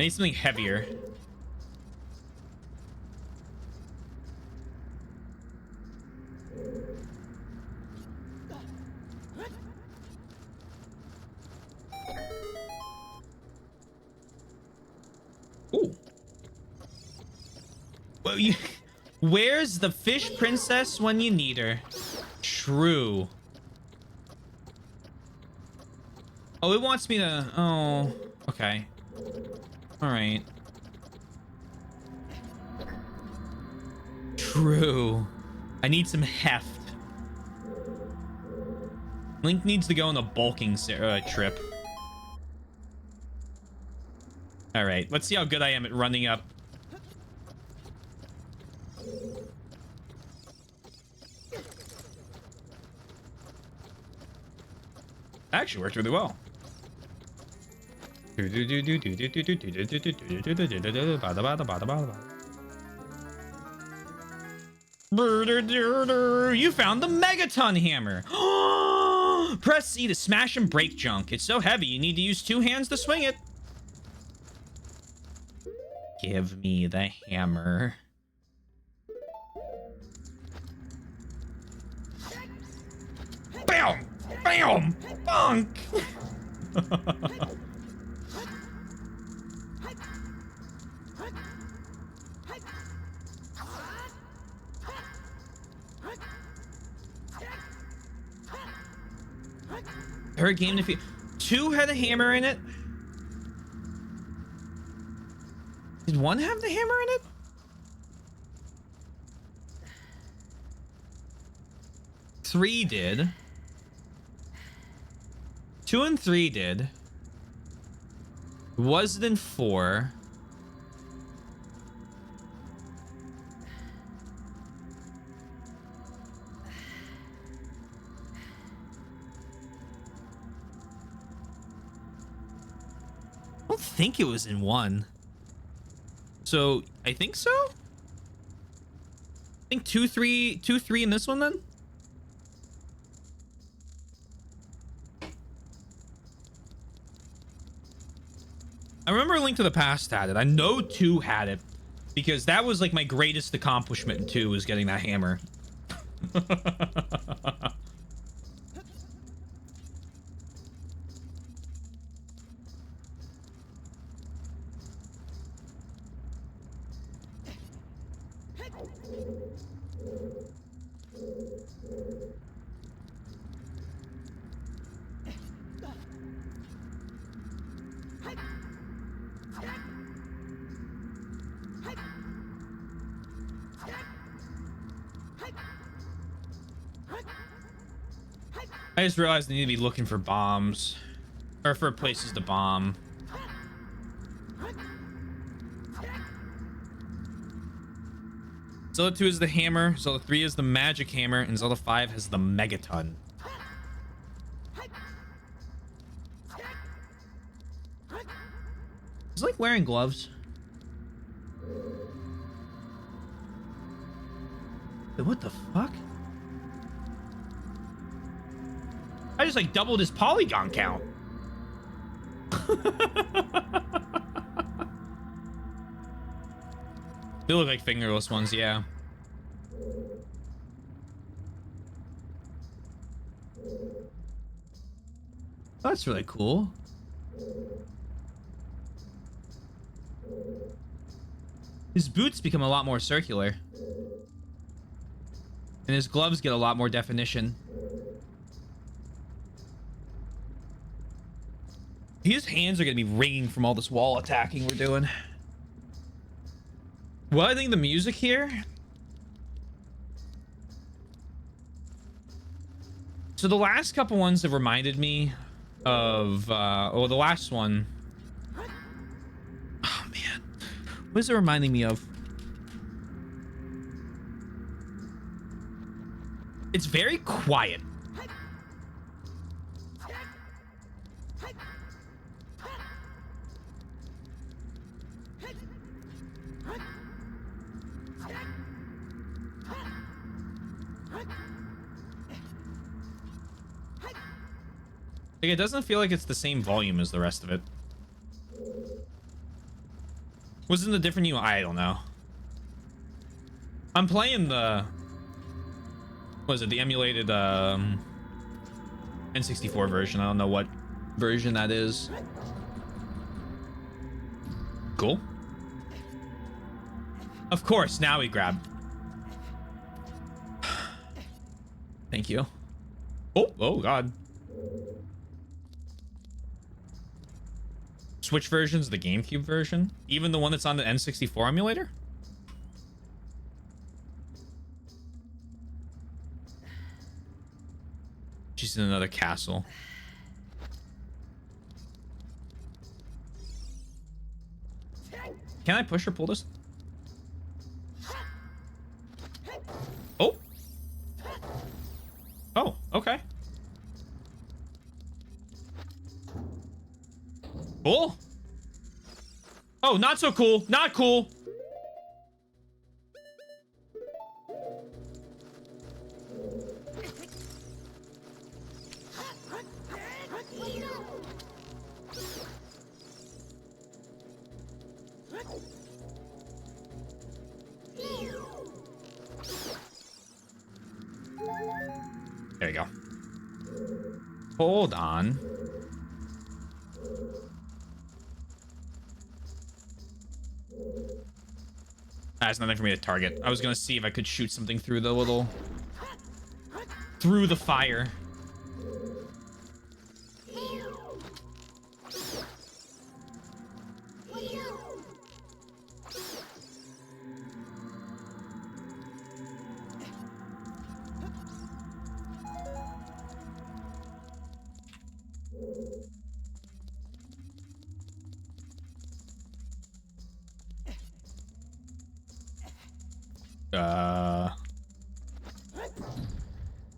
I need something heavier. Ooh. Well, where's the fish princess when you need her? True. Oh, it wants me to... Oh, okay. All right. True. I need some heft. Link needs to go on a bulking trip. All right, let's see how good I am at running up. Actually worked really well. You found the Megaton hammer. Press C to smash and break junk. It's so heavy, you need to use 2 hands to swing it. Give me the hammer. Bam! Bam! Bonk! Her game defeat. 2 had a hammer in it. Did 1 have the hammer in it? Three did. 2 and 3 did. Was it in 4? I don't think it was in 1. So I think so. I think 2, 3 in this one then. I remember Link to the Past had it. I know 2 had it because that was like my greatest accomplishment in 2 was getting that hammer. I just realized I need to be looking for bombs. Or for places to bomb. Zelda 2 is the hammer, Zelda 3 is the magic hammer, and Zelda 5 has the megaton. It's like wearing gloves. What the fuck? I just like doubled his polygon count. They look like fingerless ones, yeah. That's really cool. His boots become a lot more circular. And his gloves get a lot more definition. His hands are going to be ringing from all this wall attacking we're doing. Well, I think the music here... So the last couple ones have reminded me of... well, the last one... Oh, man. What is it reminding me of? It's very quiet. Like, it doesn't feel like it's the same volume as the rest of it. Wasn't a different UI? I don't know. I'm playing the... What is it? The emulated N64 version. I don't know what version that is. Cool. Of course, now we grab. Thank you. Oh God. Switch version's the GameCube version? Even the one that's on the N64 emulator? She's in another castle. Can I push or pull this? Oh. Oh, okay. Cool. Oh, not so cool. Not cool. There you go. Hold on. That's nothing for me to target. I was gonna see if I could shoot something through the little... through the fire.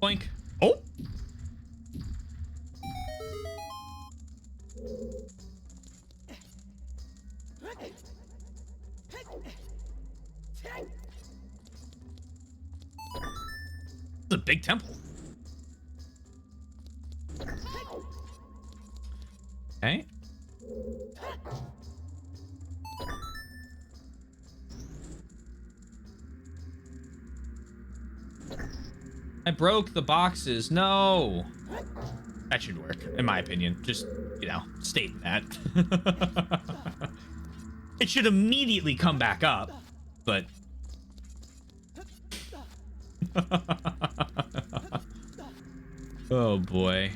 Boink. Oh. It's a big temple. Okay. I broke the boxes. No. That should work, in my opinion. Just, you know, state that. It should immediately come back up, but... Oh, boy.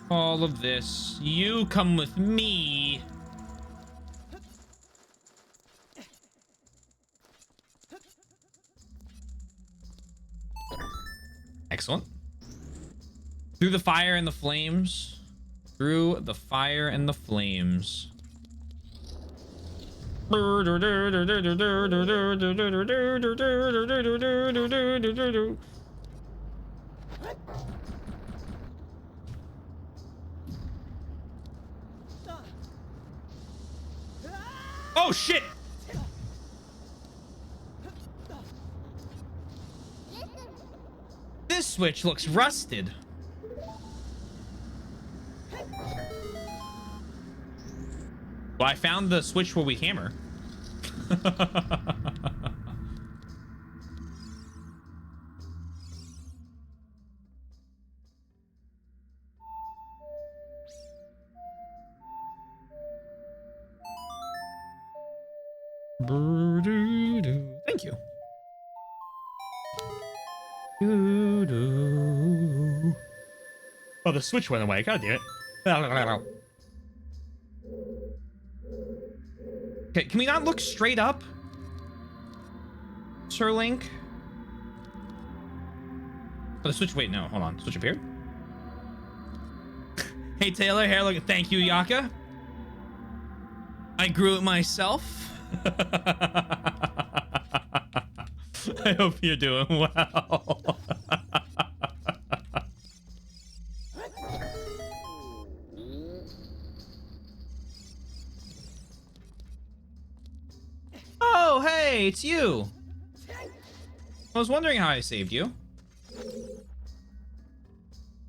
All of this. You come with me. Excellent. Through the fire and the flames. Through the fire and the flames. Oh shit! This switch looks rusted. Well, I found the switch where we hammer. Thank you. Oh, the switch went away. God damn it. Okay, can we not look straight up? Sir Link? Oh, the switch. Wait, no, hold on. Switch appeared. Hey, Taylor. Here, look. Thank you, Yaka. I grew it myself. I hope you're doing well. Oh, hey, it's you. I was wondering how I saved you.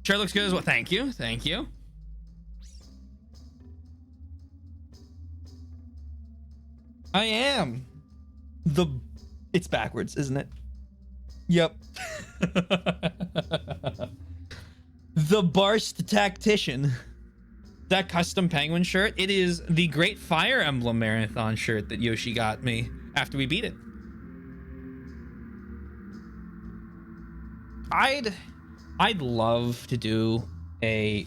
Sure looks good as well. Thank you. Thank you. I am. It's backwards, isn't it? Yep. The Barst Tactician. That custom penguin shirt. It is the Great Fire Emblem Marathon shirt that Yoshi got me. after we beat it. I'd love to do a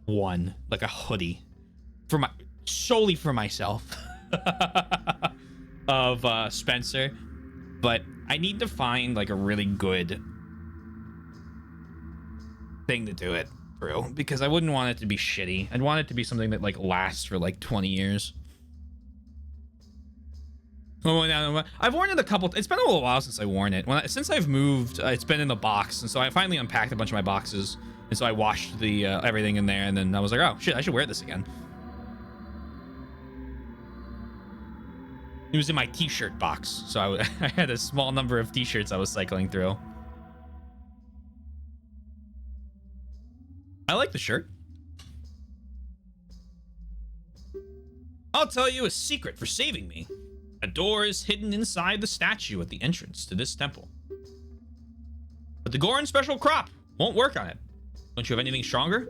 a hoodie for solely for myself of Spencer, but I need to find like a really good thing to do it through, because I wouldn't want it to be shitty. I'd want it to be something that like lasts for like 20 years. I've worn it a couple. It's been a little while since I worn it. Since I've moved, it's been in the box, and so I finally unpacked a bunch of my boxes, and so I washed the everything in there, and then I was like, oh shit, I should wear this again. It was in my t-shirt box, so I had a small number of t-shirts I was cycling through. I like the shirt. I'll tell you a secret for saving me. A door is hidden inside the statue at the entrance to this temple. But the Goron special crop won't work on it. Don't you have anything stronger?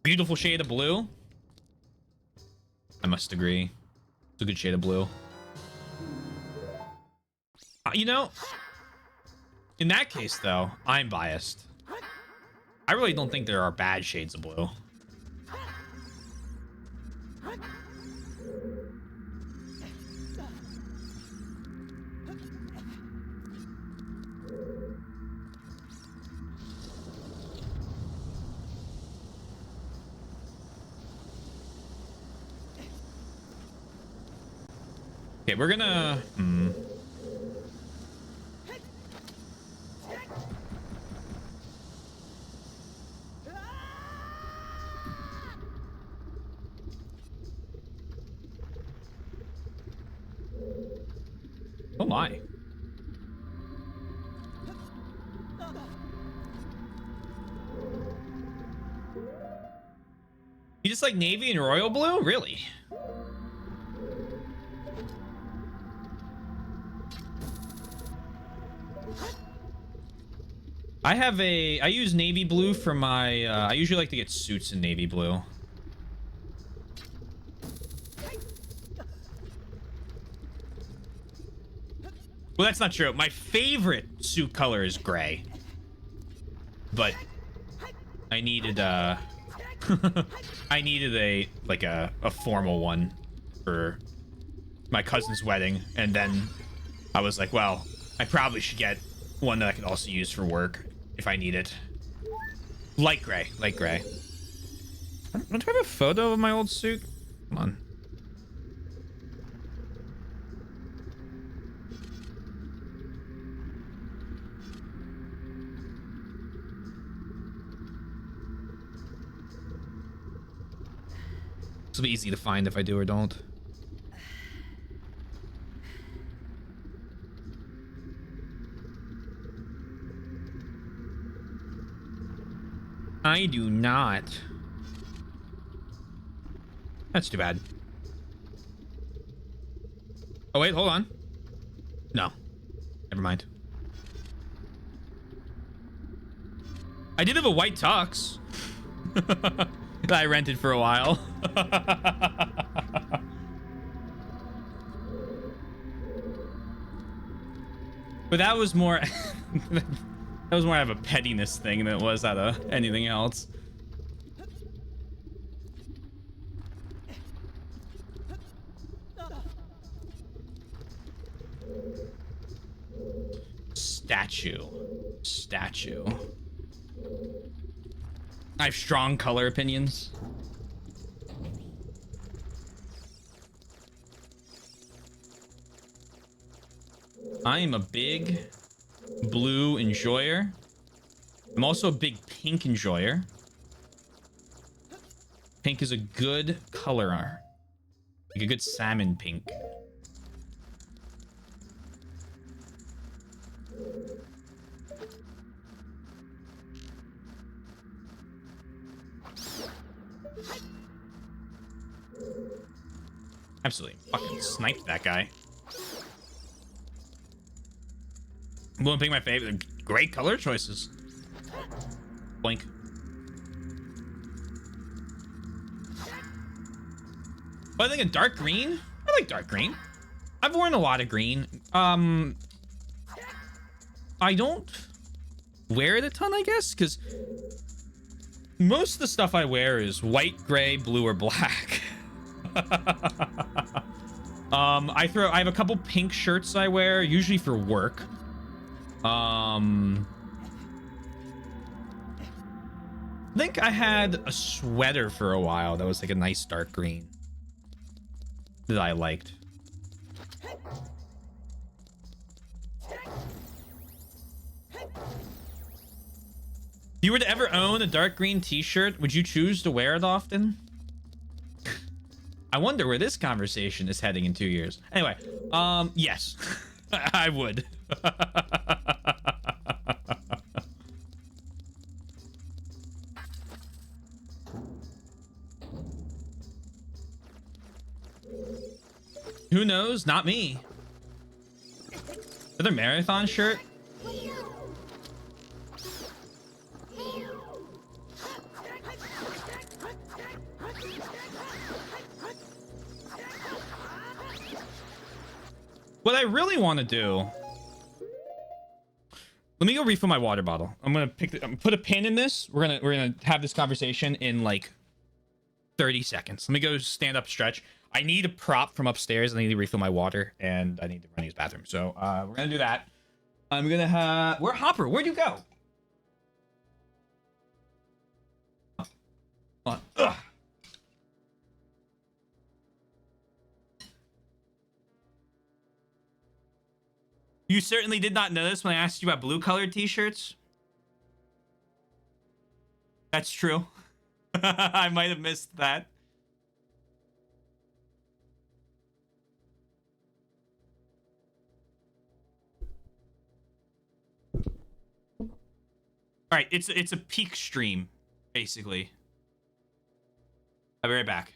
Beautiful shade of blue. I must agree. It's a good shade of blue. You know, in that case, though, I'm biased. I really don't think there are bad shades of blue. Okay, we're gonna... Oh my. You just like navy and royal blue? Really? I use navy blue for my, I usually like to get suits in navy blue. Well, that's not true. My favorite suit color is gray. But I needed, I needed a formal one for my cousin's wedding. And then I was like, well, I probably should get one that I could also use for work if I need it. Light gray, light gray. Do I have a photo of my old suit? Come on. This will be easy to find if I do or don't. I do not. That's too bad. Oh, wait, hold on. No. Never mind. I did have a white tux that I rented for a while. But that was more... That was more of a pettiness thing than it was out of anything else. Statue. I have strong color opinions. I am a big blue enjoyer. I'm also a big pink enjoyer. Pink is a good color. Like a good salmon pink. Absolutely fucking sniped that guy. Blue and pink, my favorite. Great color choices. Blink. But I think a dark green. I like dark green. I've worn a lot of green. I don't wear it a ton, I guess, because most of the stuff I wear is white, gray, blue, or black. I have a couple pink shirts I wear, usually for work. I think I had a sweater for a while that was like a nice dark green that I liked. If you were to ever own a dark green t-shirt, would you choose to wear it often? I wonder where this conversation is heading in 2 years. Anyway, yes, I would. Who knows? Not me. Another marathon shirt? What I really want to do... Let me go refill my water bottle. I'm gonna put a pin in this. We're gonna have this conversation in like 30 seconds. Let me go stand up, stretch. I need a prop from upstairs. I need to refill my water, and I need to run to his bathroom. So we're gonna do that. I'm gonna have... Where Hopper? Where'd you go? Hold on. Ugh. You certainly did not notice when I asked you about blue colored t-shirts. That's true. I might have missed that. All right, it's a peak stream, basically. I'll be right back.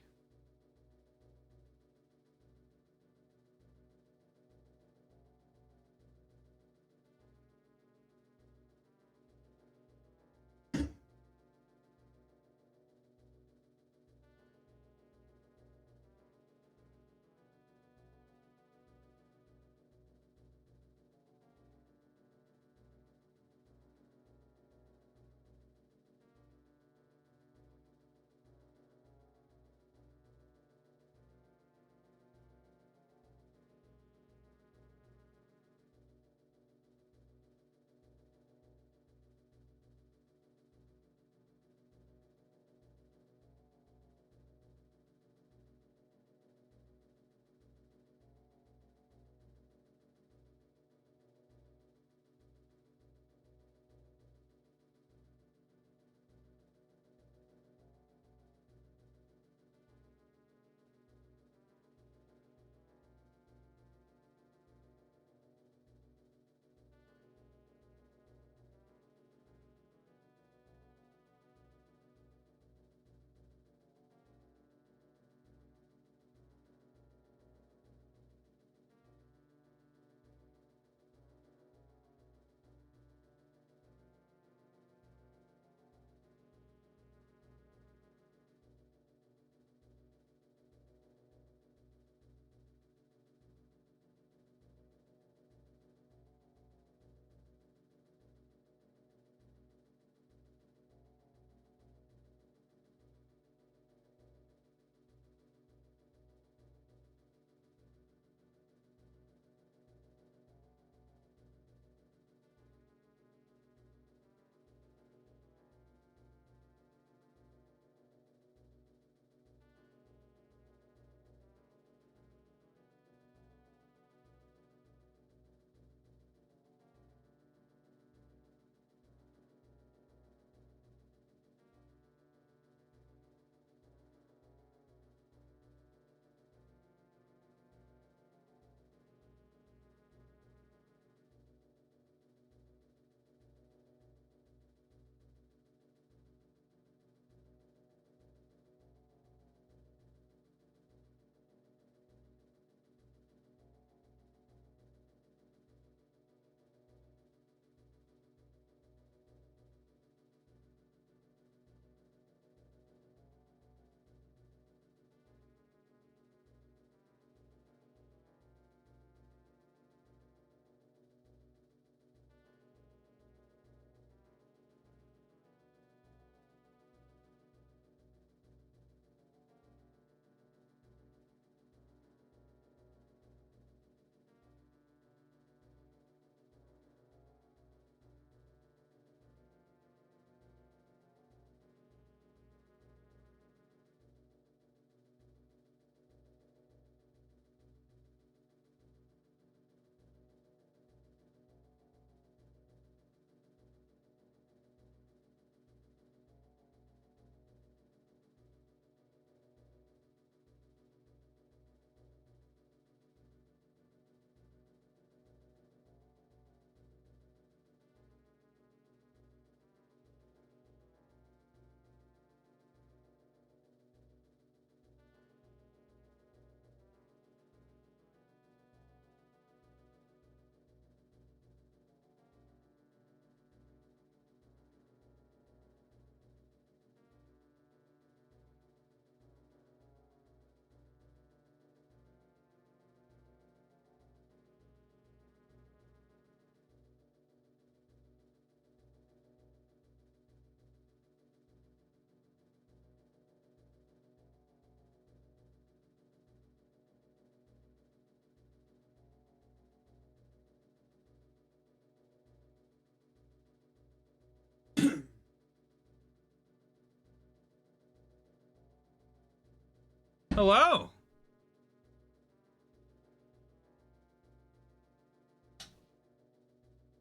Hello.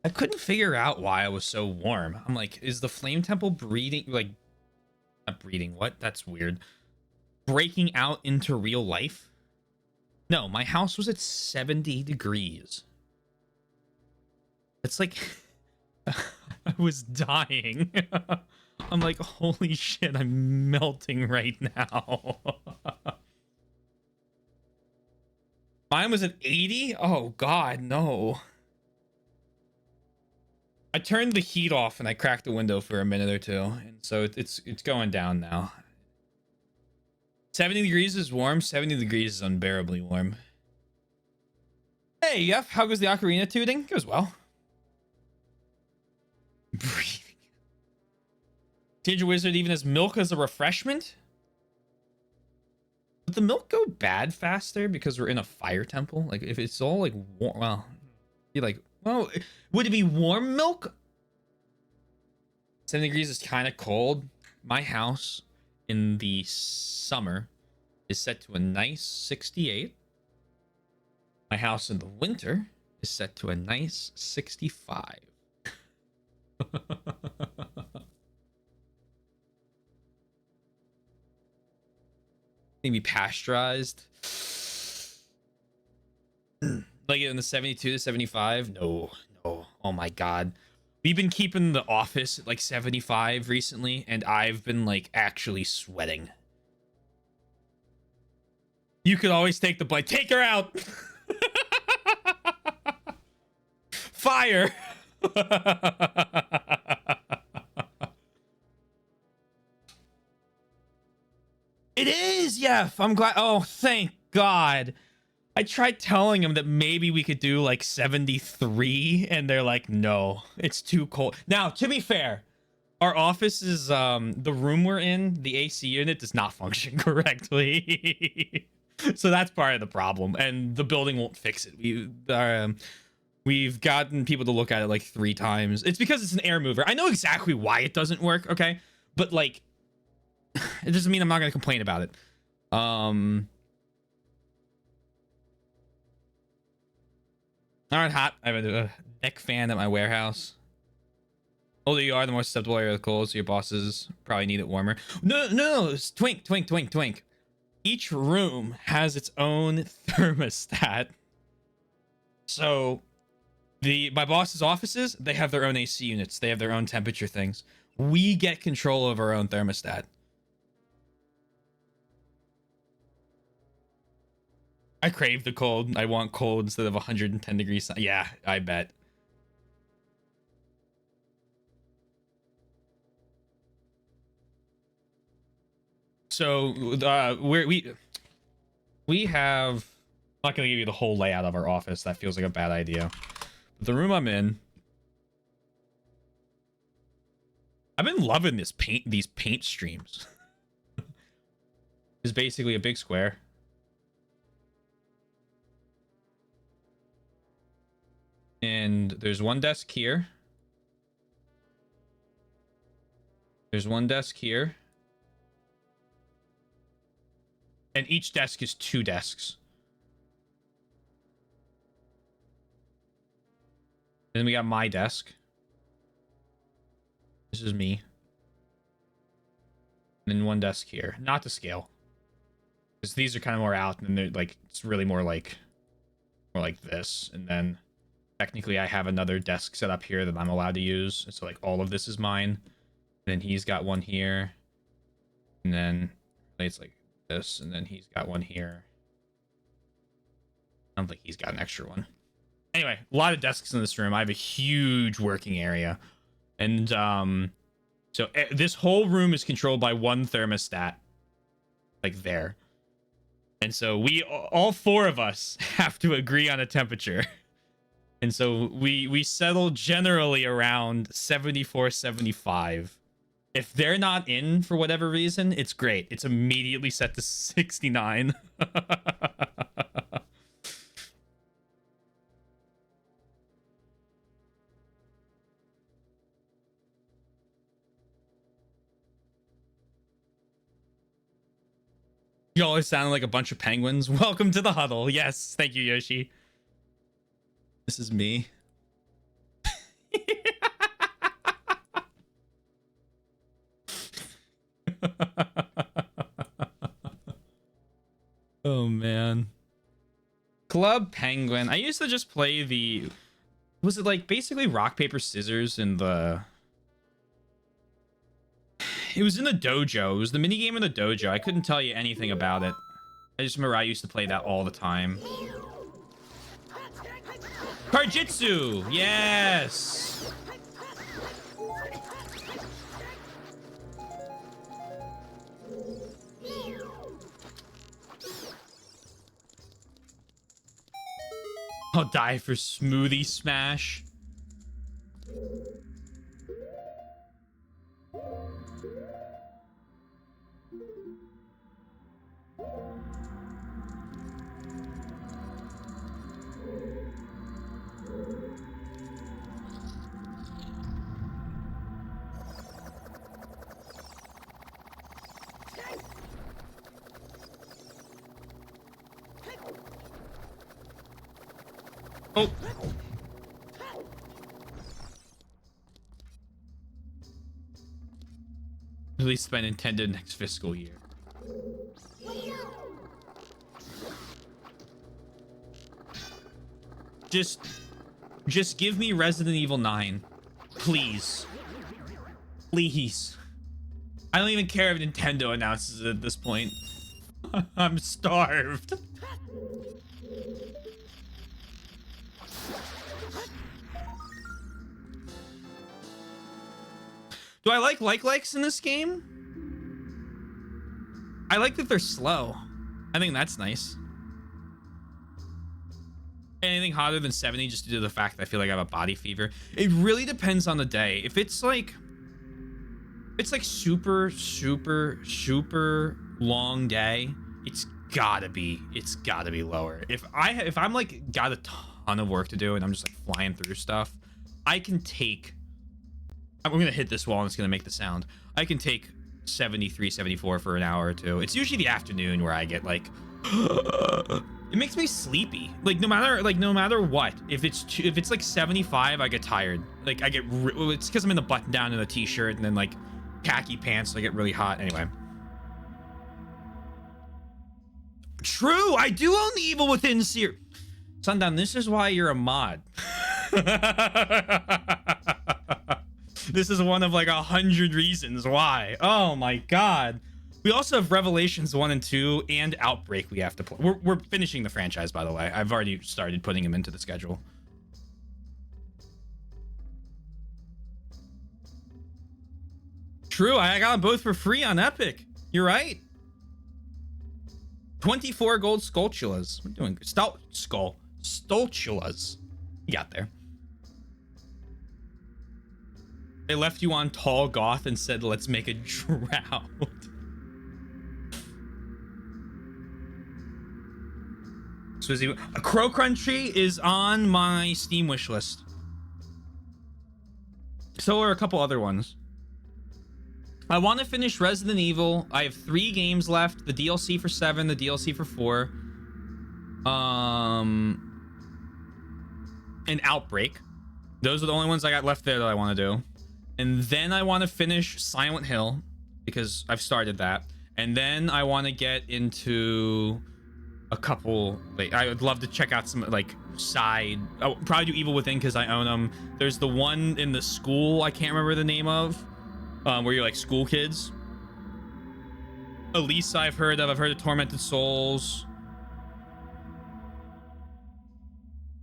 I couldn't figure out why I was so warm. I'm like, is the flame temple breeding, like, not breeding, what? That's weird. Breaking out into real life? No, my house was at 70 degrees. It's like, I was dying. I'm like, holy shit, I'm melting right now. Mine was at 80? Oh, God, no. I turned the heat off and I cracked the window for a minute or two, and so it's going down now. 70 degrees is warm. 70 degrees is unbearably warm. Hey, Yef, how goes the Ocarina tooting? Goes well. Breathing. Ginger Wizard even has milk as a refreshment? Would the milk go bad faster because we're in a fire temple? Like, if it's all, like, warm... Well, be like... Well, would it be warm milk? 70 degrees is kind of cold. My house in the summer is set to a nice 68. My house in the winter is set to a nice 65. Maybe pasteurized. Like in the 72 to 75? No. Oh my god. We've been keeping the office at like 75 recently, and I've been like actually sweating. You could always take the blame. Take her out! Fire! It is, Yef. I'm glad. Oh, thank God. I tried telling them that maybe we could do like 73, and they're like, no, it's too cold. Now, to be fair, our office is, the room we're in, the AC unit does not function correctly. So that's part of the problem, and the building won't fix it. We've gotten people to look at it like 3 times. It's because it's an air mover. I know exactly why it doesn't work, okay? But like, it doesn't mean I'm not going to complain about it. Aren't hot. I have a deck fan at my warehouse. The older you are, the more susceptible you are to the cold, so your bosses probably need it warmer. No, it's twink. Each room has its own thermostat. So my boss's offices, they have their own AC units. They have their own temperature things. We get control of our own thermostat. I crave the cold. I want cold instead of 110 degrees. Yeah, I bet. So we have... I'm not gonna give you the whole layout of our office. That feels like a bad idea. But the room I'm in, I've been loving these paint streams. It's basically a big square. And there's one desk here. There's one desk here. And each desk is 2 desks. And then we got my desk. This is me. And then one desk here. Not to scale. Because these are kind of more out, and they're like, it's really more like this. And then technically I have another desk set up here that I'm allowed to use. So like all of this is mine. And then he's got one here. And then it's like this. And then he's got one here. I don't think he's got an extra one. Anyway, a lot of desks in this room. I have a huge working area. And so this whole room is controlled by one thermostat. Like there. And so all 4 of us have to agree on a temperature. And so we settle generally around 74, 75. If they're not in for whatever reason, it's great. It's immediately set to 69. You always sound like a bunch of penguins. Welcome to the huddle. Yes, thank you, Yoshi. This is me. Oh man. Club Penguin. I used to just play the, was it like basically rock paper scissors in the, it was in the dojo. It was the mini game in the dojo. I couldn't tell you anything about it. I just remember I used to play that all the time. Parjitsu. Yes. I'll die for Smoothie Smash. Oh. Released by Nintendo next fiscal year. Just give me Resident Evil 9. Please. Please. I don't even care if Nintendo announces it at this point. I'm starved. Do I like likes in this game? I like that they're slow. I think that's nice. Anything hotter than 70 just due to the fact that I feel like I have a body fever. It really depends on the day. If it's like super long day, it's gotta be lower. If I'm like got a ton of work to do and I'm just like flying through stuff, I can take, I'm gonna hit this wall and it's gonna make the sound. I can take 73, 74 for an hour or two. It's usually the afternoon where I get like, it makes me sleepy. Like no matter what, if it's like 75, I get tired. Like I get, it's because I'm in the button down in a t-shirt and then like khaki pants, so I get really hot. Anyway. True, I do own the Evil Within series. Sundown, this is why you're a mod. This is one of like 100 reasons why. Oh my god. We also have Revelations 1 and 2 and Outbreak we have to play. We're finishing the franchise, by the way. I've already started putting them into the schedule. True, I got them both for free on Epic. You're right. 24 gold Skulltulas. We're doing good. Stultulas. You got there. They left you on Tall Goth and said, let's make a drought. Swizzy, Crow Country is on my Steam wish list. So are a couple other ones. I want to finish Resident Evil. I have 3 games left. The DLC for 7, the DLC for 4. And Outbreak. Those are the only ones I got left there that I want to do. And then I want to finish Silent Hill because I've started that. And then I want to get into a couple, like, I would love to check out some like side, I'll probably do Evil Within because I own them. There's the one in the school I can't remember the name of, where you're like school kids. Elisa I've heard of Tormented Souls.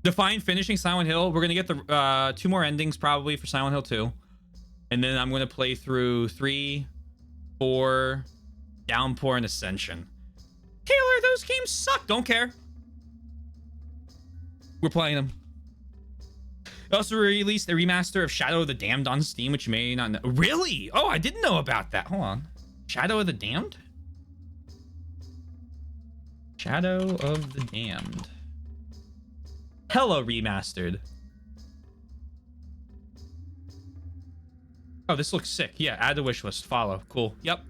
Define finishing Silent Hill. We're gonna get the 2 more endings probably for Silent Hill 2, and then I'm gonna play through 3, 4, Downpour, and Ascension. Taylor, those games suck. Don't care. We're playing them. They also released a remaster of Shadow of the Damned on Steam, which you may not know. Really? Oh, I didn't know about that. Hold on. Shadow of the Damned? Shadow of the Damned. Hello, remastered. Oh, this looks sick. Yeah, add to wish list. Follow. Cool. Yep.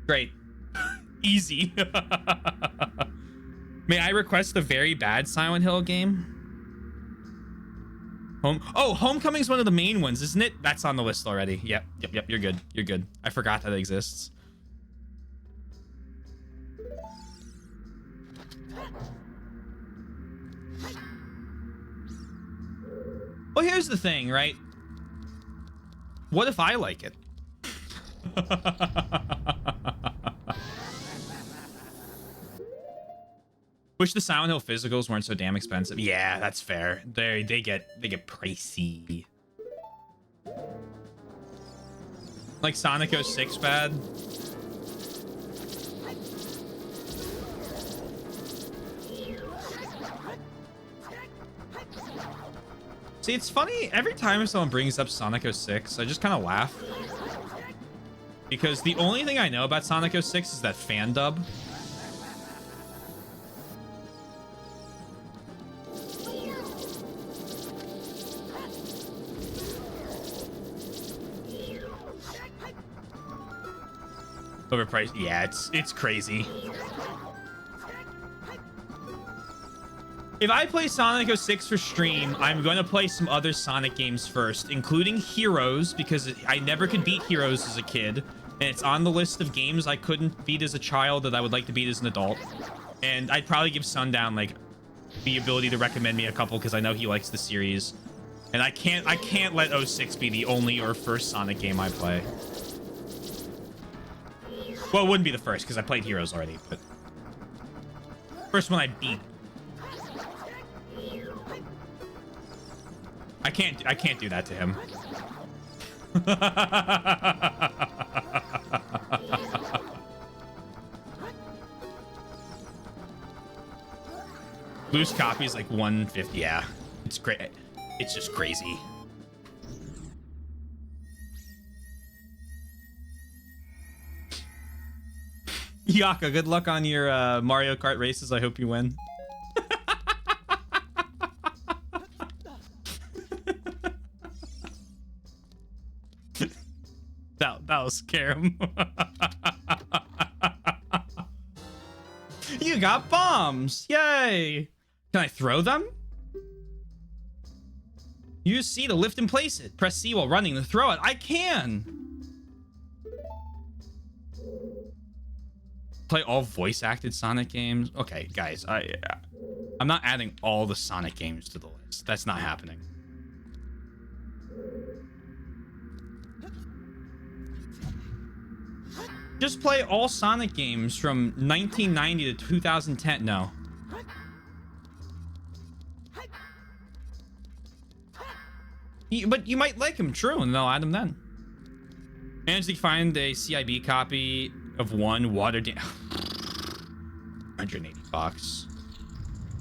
Great. Easy. May I request a very bad Silent Hill game? Homecoming's one of the main ones, isn't it? That's on the list already. Yep. You're good. You're good. I forgot that it exists. Well, here's the thing, right? What if I like it? Wish the Silent Hill physicals weren't so damn expensive. Yeah, that's fair. They get pricey. Like Sonic 06 bad. See, it's funny, every time someone brings up Sonic 06, I just kind of laugh. Because the only thing I know about Sonic 06 is that fan dub. Overpriced. Yeah, it's crazy. If I play Sonic 06 for stream, I'm going to play some other Sonic games first, including Heroes, because I never could beat Heroes as a kid, and it's on the list of games I couldn't beat as a child that I would like to beat as an adult. And I'd probably give Sundown, like, the ability to recommend me a couple, because I know he likes the series. And I can't let 06 be the only or first Sonic game I play. Well, it wouldn't be the first, because I played Heroes already, but... First one I beat. I can't do that to him. Loose copy is like 150. Yeah, it's great. It's just crazy. Yaka, good luck on your Mario Kart races. I hope you win. That'll scare him. You got bombs! Yay! Can I throw them? Use C to lift and place it. Press C while running to throw it. I can! Play all voice-acted Sonic games? Okay, guys, I'm not adding all the Sonic games to the list. That's not happening. Just play all Sonic games from 1990 to 2010. No. But you might like them, true, and they'll add them then. Managed to find a CIB copy of one watered down. 180 bucks.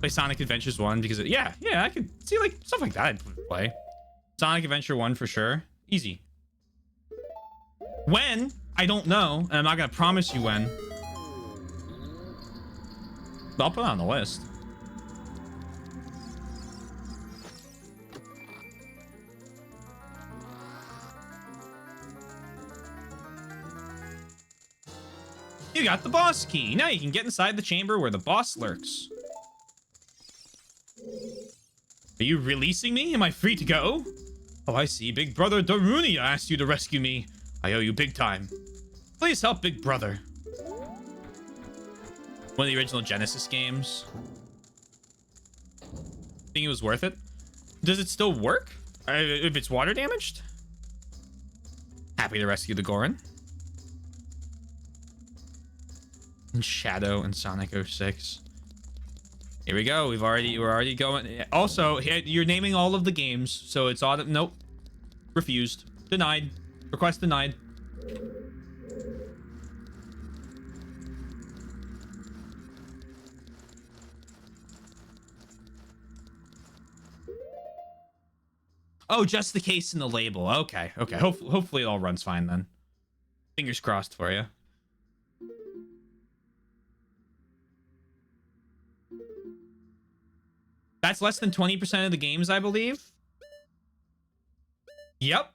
Play Sonic Adventures 1 because yeah, I could see like stuff like that I'd play. Sonic Adventure 1 for sure. Easy. When? I don't know, and I'm not gonna promise you when. But I'll put it on the list. You got the boss key. Now you can get inside the chamber where the boss lurks. Are you releasing me? Am I free to go? Oh, I see. Big Brother Darunia asked you to rescue me. I owe you big time. Please help Big Brother. One of the original Genesis games. Think it was worth it? Does it still work? If it's water damaged? Happy to rescue the Goron. And Shadow and Sonic 06. Here we go. We're already going. Also, you're naming all of the games, so it's auto. Nope. Refused. Denied. Request denied. Oh, just the case in the label. Okay. Hopefully it all runs fine then. Fingers crossed for you. That's less than 20% of the games, I believe. Yep.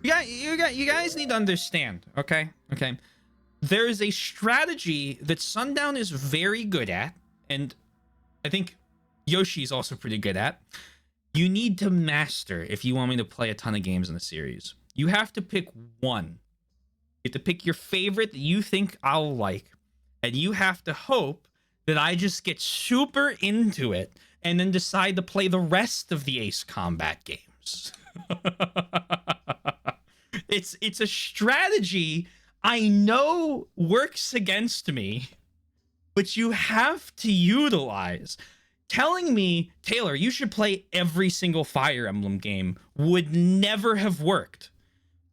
You guys need to understand, okay? Okay. There is a strategy that Sundown is very good at, and I think Yoshi's also pretty good at. You need to master if you want me to play a ton of games in the series. You have to pick one. You have to pick your favorite that you think I'll like, and you have to hope that I just get super into it and then decide to play the rest of the Ace Combat games. It's a strategy I know works against me, but you have to utilize. Telling me, Taylor, you should play every single Fire Emblem game would never have worked.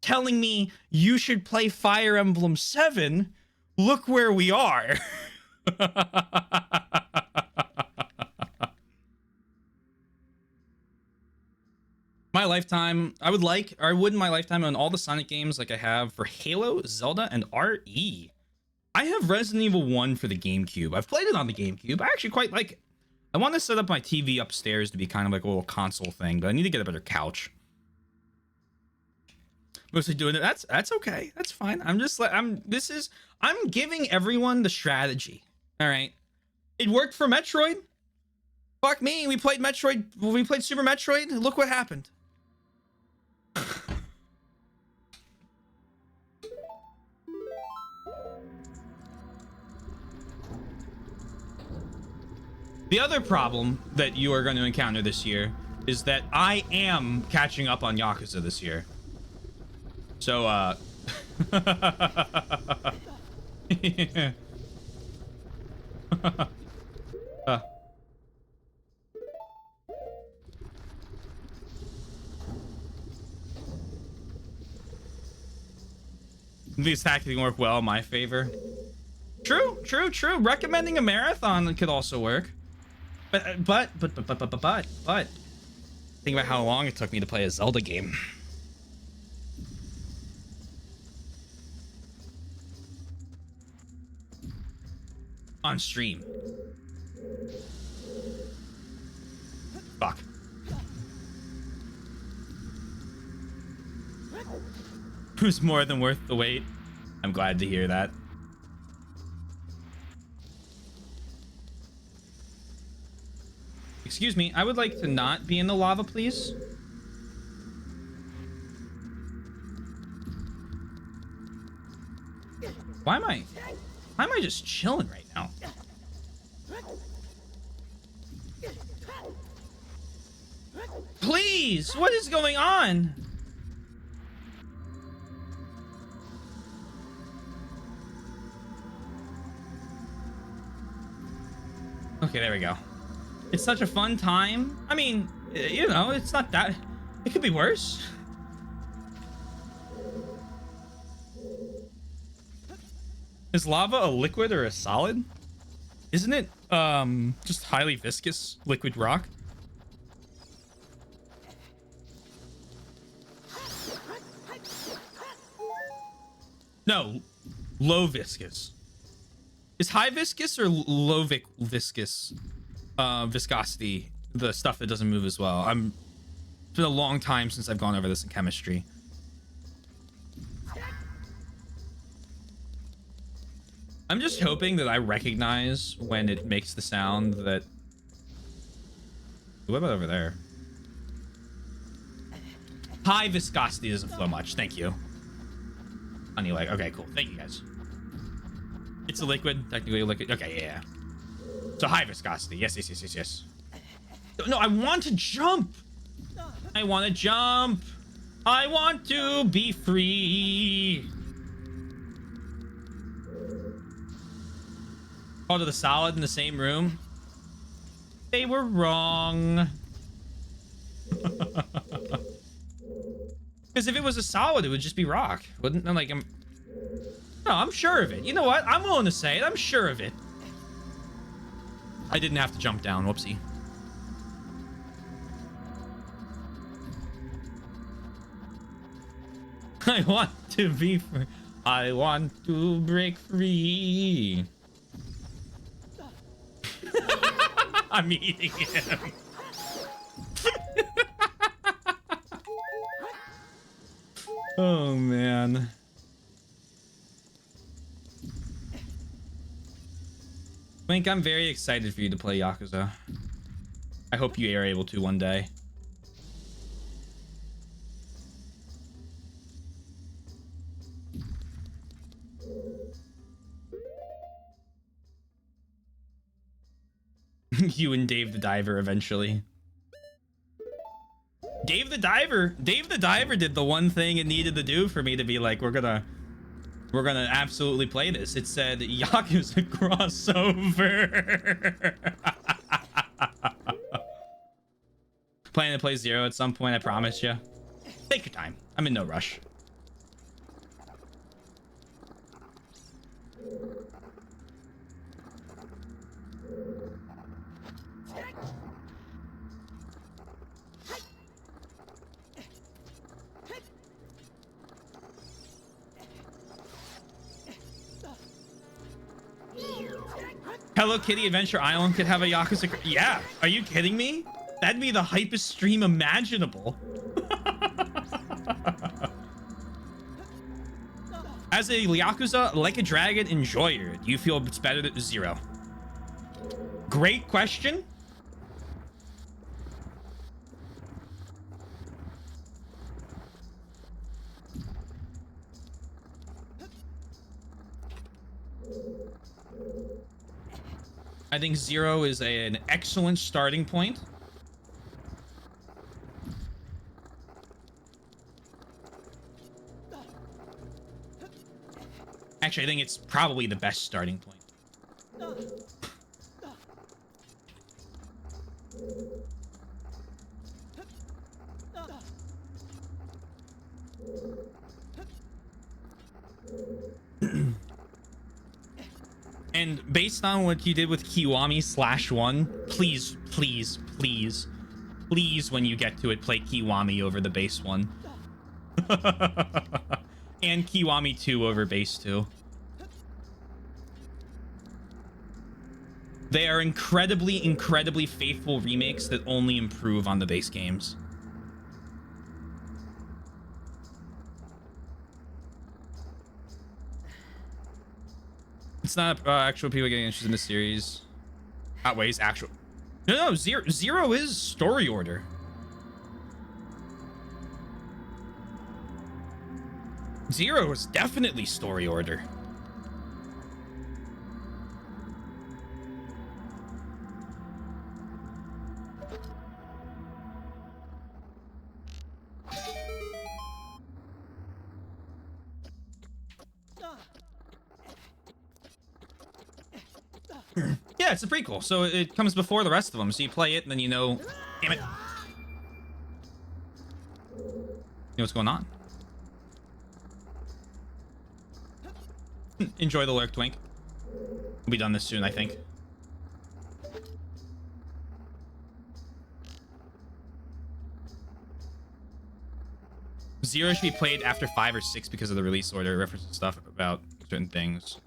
Telling me you should play Fire Emblem 7, look where we are. My lifetime, I would in my lifetime own all the Sonic games like I have for Halo, Zelda, and RE. I have Resident Evil 1 for the GameCube. I've played it on the GameCube. I actually quite like it. I want to set up my TV upstairs to be kind of like a little console thing, but I need to get a better couch. Mostly doing it. That's okay. That's fine. I'm just like I'm giving everyone the strategy. All right. It worked for Metroid. Fuck me. We played Super Metroid. Look what happened. The other problem that you are going to encounter this year is that I am catching up on Yakuza this year. So, These tactics work well in my favor. True. Recommending a marathon could also work. But think about how long it took me to play a Zelda game. On stream. Fuck. It was more than worth the wait. I'm glad to hear that. Excuse me, I would like to not be in the lava, please. Why am I just chilling right now? Please, what is going on? Okay, there we go. It's such a fun time. I mean, you know, it's not that... It could be worse. Is lava a liquid or a solid? Isn't it, just highly viscous liquid rock? No, low viscous. Is high viscous or low viscous viscosity the stuff that doesn't move as well? It's been a long time since I've gone over this in chemistry. I'm just hoping that I recognize when it makes the sound that... What about over there? High viscosity doesn't flow much. Thank you. Honey leg. Okay, cool. Thank you guys. It's a liquid. Technically a liquid. Okay, yeah. So high viscosity. Yes. No, I want to jump. I want to jump. I want to be free. Called to the solid in the same room. They were wrong. Because if it was a solid, it would just be rock. Wouldn't like I'm... No, I'm sure of it. You know what? I'm willing to say it. I'm sure of it. I didn't have to jump down. Whoopsie. I want to be free. I want to break free. I'm eating him. Oh man. Link, I'm very excited for you to play Yakuza. I hope you are able to one day. You and Dave the Diver eventually. Dave the Diver did the one thing it needed to do for me to be like, we're gonna absolutely play this. It said Yakuza crossover. Planning to play Zero at some point, I promise you. Take your time. I'm in no rush. Hello Kitty Adventure Island could have a Yakuza. Yeah, are you kidding me? That'd be the hypest stream imaginable. As a Yakuza Like a Dragon enjoyer, do you feel it's better than Zero? Great question. I think Zero is an excellent starting point. Actually, I think it's probably the best starting point. And based on what you did with Kiwami/1, please, please, please, please, when you get to it, play Kiwami over the base one. And Kiwami 2 over base 2. They are incredibly, incredibly faithful remakes that only improve on the base games. It's not actual people getting interested in the series. Outweighs actual. No, Zero is story order. Zero is definitely story order. Yeah, it's a prequel, so it comes before the rest of them. So you play it, and then you know. Damn it! You know what's going on. Enjoy the lurk, Twink. We'll be done this soon, I think. Zero should be played after 5 or 6 because of the release order. It references stuff about certain things.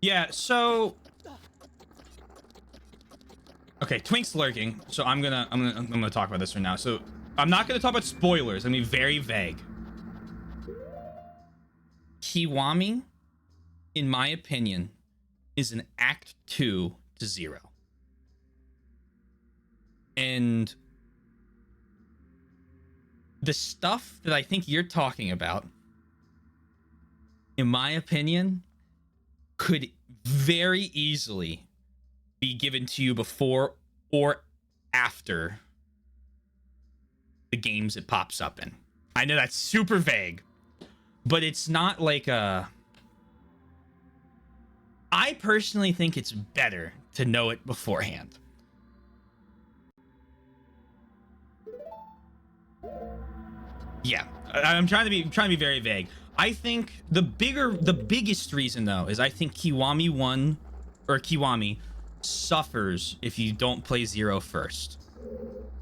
Yeah, so. Okay, Twink's lurking, so I'm gonna talk about this right now. So I'm not gonna talk about spoilers. I'm gonna be very vague. Kiwami, in my opinion, is an Act 2 to Zero. And the stuff that I think you're talking about, in my opinion, could very easily be given to you before or after the games it pops up in. I know that's super vague, but it's not like a... I personally think it's better to know it beforehand. Yeah, I'm trying to be very vague. I think the biggest reason though is I think Kiwami 1 or Kiwami suffers if you don't play Zero first.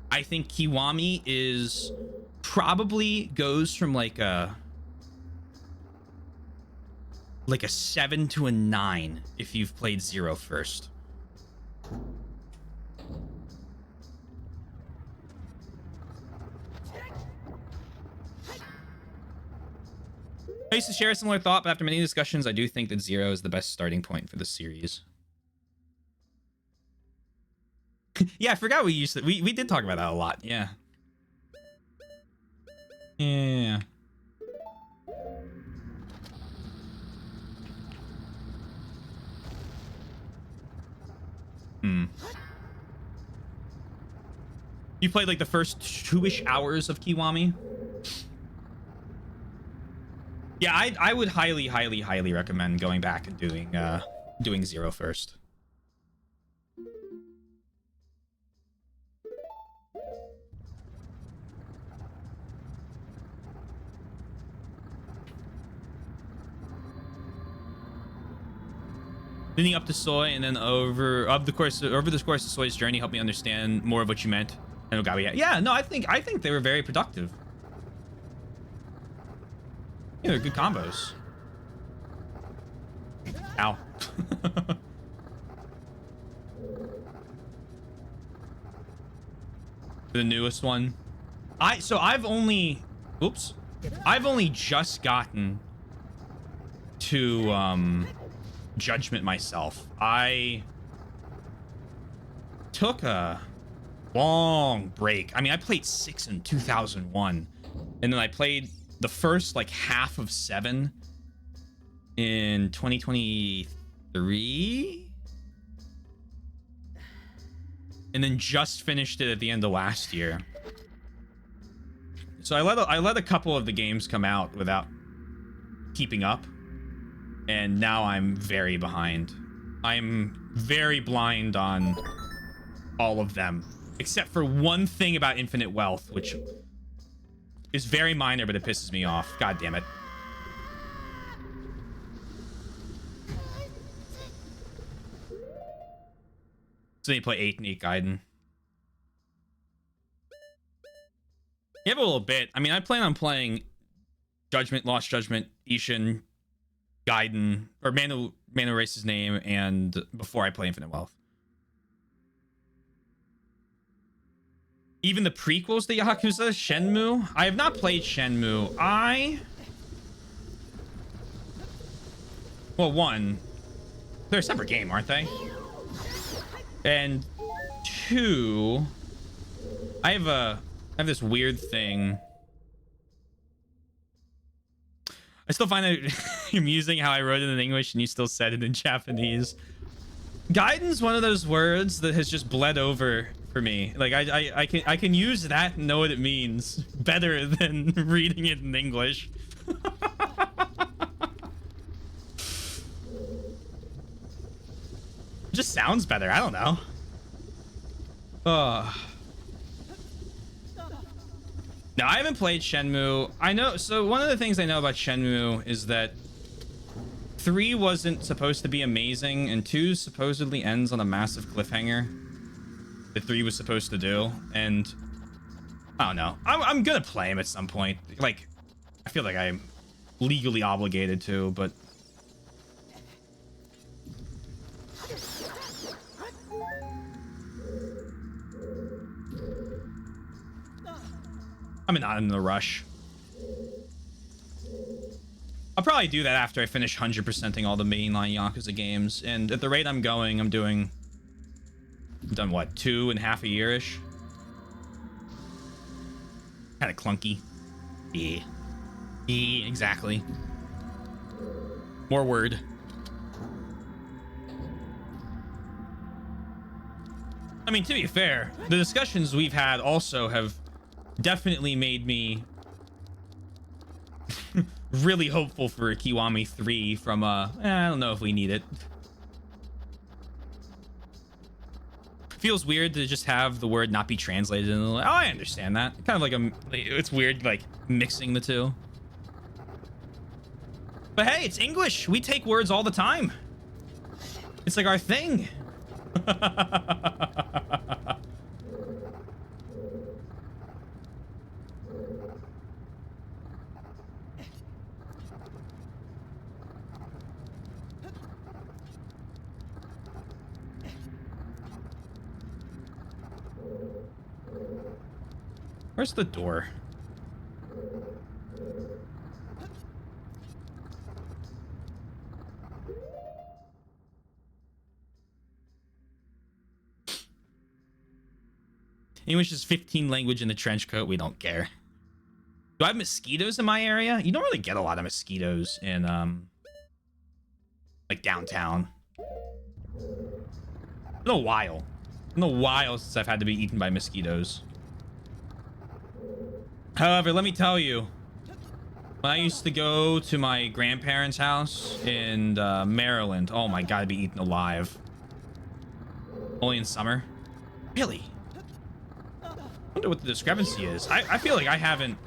I think Kiwami is probably goes from like a 7 to a 9 if you've played Zero first. I used to share a similar thought, but after many discussions, I do think that 0 is the best starting point for the series. Yeah, I forgot we used to... We did talk about that a lot, yeah. Yeah. You played like the first 2-ish hours of Kiwami? Yeah, I would highly recommend going back and doing 0 first. Leading up to Soy and then over this course of Soy's journey helped me understand more of what you meant. And Ogawa, yeah, no, I think they were very productive. Yeah, they're good combos. Ow. The newest one. I've only just gotten to Judgment myself. I took a long break. I mean, I played 6 in 2001, and then I played the first like half of 7 in 2023, and then just finished it at the end of last year. So I let a couple of the games come out without keeping up, and now I'm very behind. I'm very blind on all of them, except for one thing about Infinite Wealth, which is very minor, but it pisses me off. God damn it. So you play 8 and 8 Gaiden. You have a little bit. I mean, I plan on playing Judgment, Lost Judgment, Ishin, Gaiden, or Mano Race's Name, and before I play Infinite Wealth. Even the prequels to Yakuza, Shenmue. I have not played Shenmue. Well, one, they're a separate game, aren't they? And 2, I have this weird thing. I still find it amusing how I wrote it in English and you still said it in Japanese. Gaiden's one of those words that has just bled over for me. Like I can use that and know what it means better than reading it in English. It just sounds better. I don't know. Now, I haven't played Shenmue. I know, so one of the things I know about Shenmue is that 3 wasn't supposed to be amazing, and 2 supposedly ends on a massive cliffhanger that 3 was supposed to do, and I don't know. I'm gonna play him at some point. Like, I feel like I'm legally obligated to, but... I'm not in the rush. I'll probably do that after I finish 100%ing all the mainline Yakuza games. And at the rate I'm going, I've done what, 2.5 a year-ish? Kind of clunky. Yeah. Yeah, exactly. More word. I mean, to be fair, the discussions we've had also have definitely made me really hopeful for Kiwami 3 from I don't know if we need it. Feels weird to just have the word not be translated in. Oh, I understand that. Kind of like it's weird like mixing the two. But hey, it's English. We take words all the time. It's like our thing. Where's the door? English is 15 language in the trench coat. We don't care. Do I have mosquitoes in my area? You don't really get a lot of mosquitoes in like downtown. It's been a while. It's been a while since I've had to be eaten by mosquitoes. However, let me tell you, when I used to go to my grandparents' house in Maryland, oh my god, I'd be eaten alive. Only in summer. Really? I wonder what the discrepancy is. I feel like I haven't.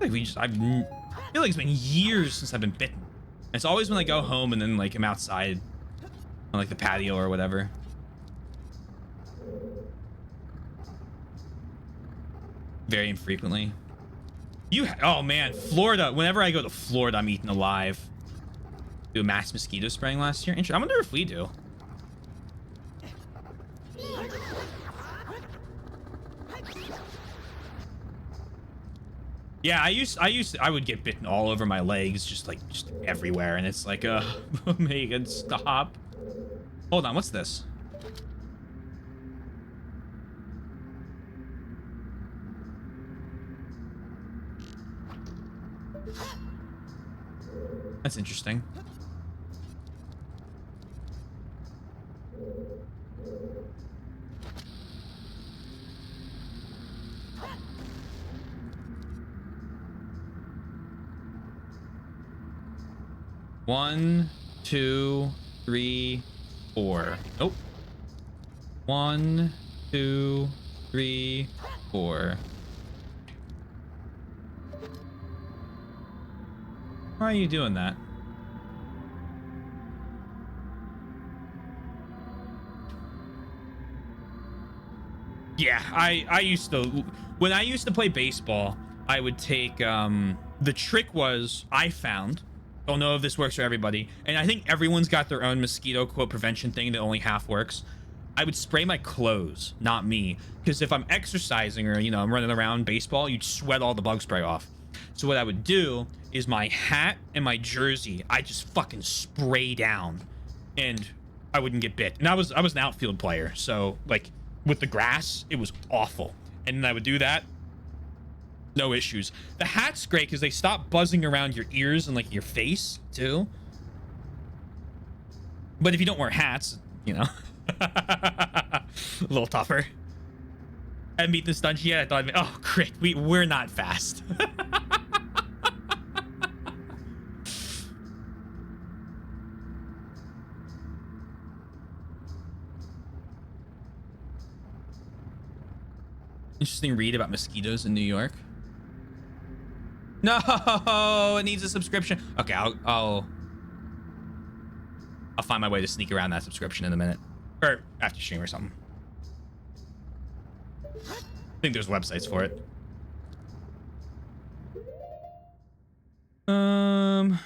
I feel like it's been years since I've been bitten. And it's always when I go home and then like I'm outside on like the patio or whatever. Very infrequently. Oh man, Florida. Whenever I go to Florida, I'm eaten alive. Do a mass mosquito spraying last year. I wonder if we do. Yeah, I would get bitten all over my legs, just everywhere, and it's like, Megan, stop. Hold on, what's this? That's interesting. One, two, three, four. Nope. 1, 2, 3, 4. Why are you doing that? Yeah, I used to, when I used to play baseball, I would take, the trick was, I found, don't know if this works for everybody, and I think everyone's got their own mosquito quote prevention thing that only half works. I would spray my clothes, not me, because if I'm exercising or, you know, I'm running around baseball, you'd sweat all the bug spray off. So what I would do is my hat and my jersey, I just fucking spray down, and I wouldn't get bit. And I was an outfield player, so like with the grass, it was awful. And then I would do that, no issues. The hat's great because they stop buzzing around your ears and like your face too. But if you don't wear hats, you know, a little tougher. I haven't beat this dungeon yet. I thought, oh, great, we're not fast. Interesting read about mosquitoes in New York. No, it needs a subscription. Okay, I'll find my way to sneak around that subscription in a minute, or after stream or something. I think there's websites for it. Oh,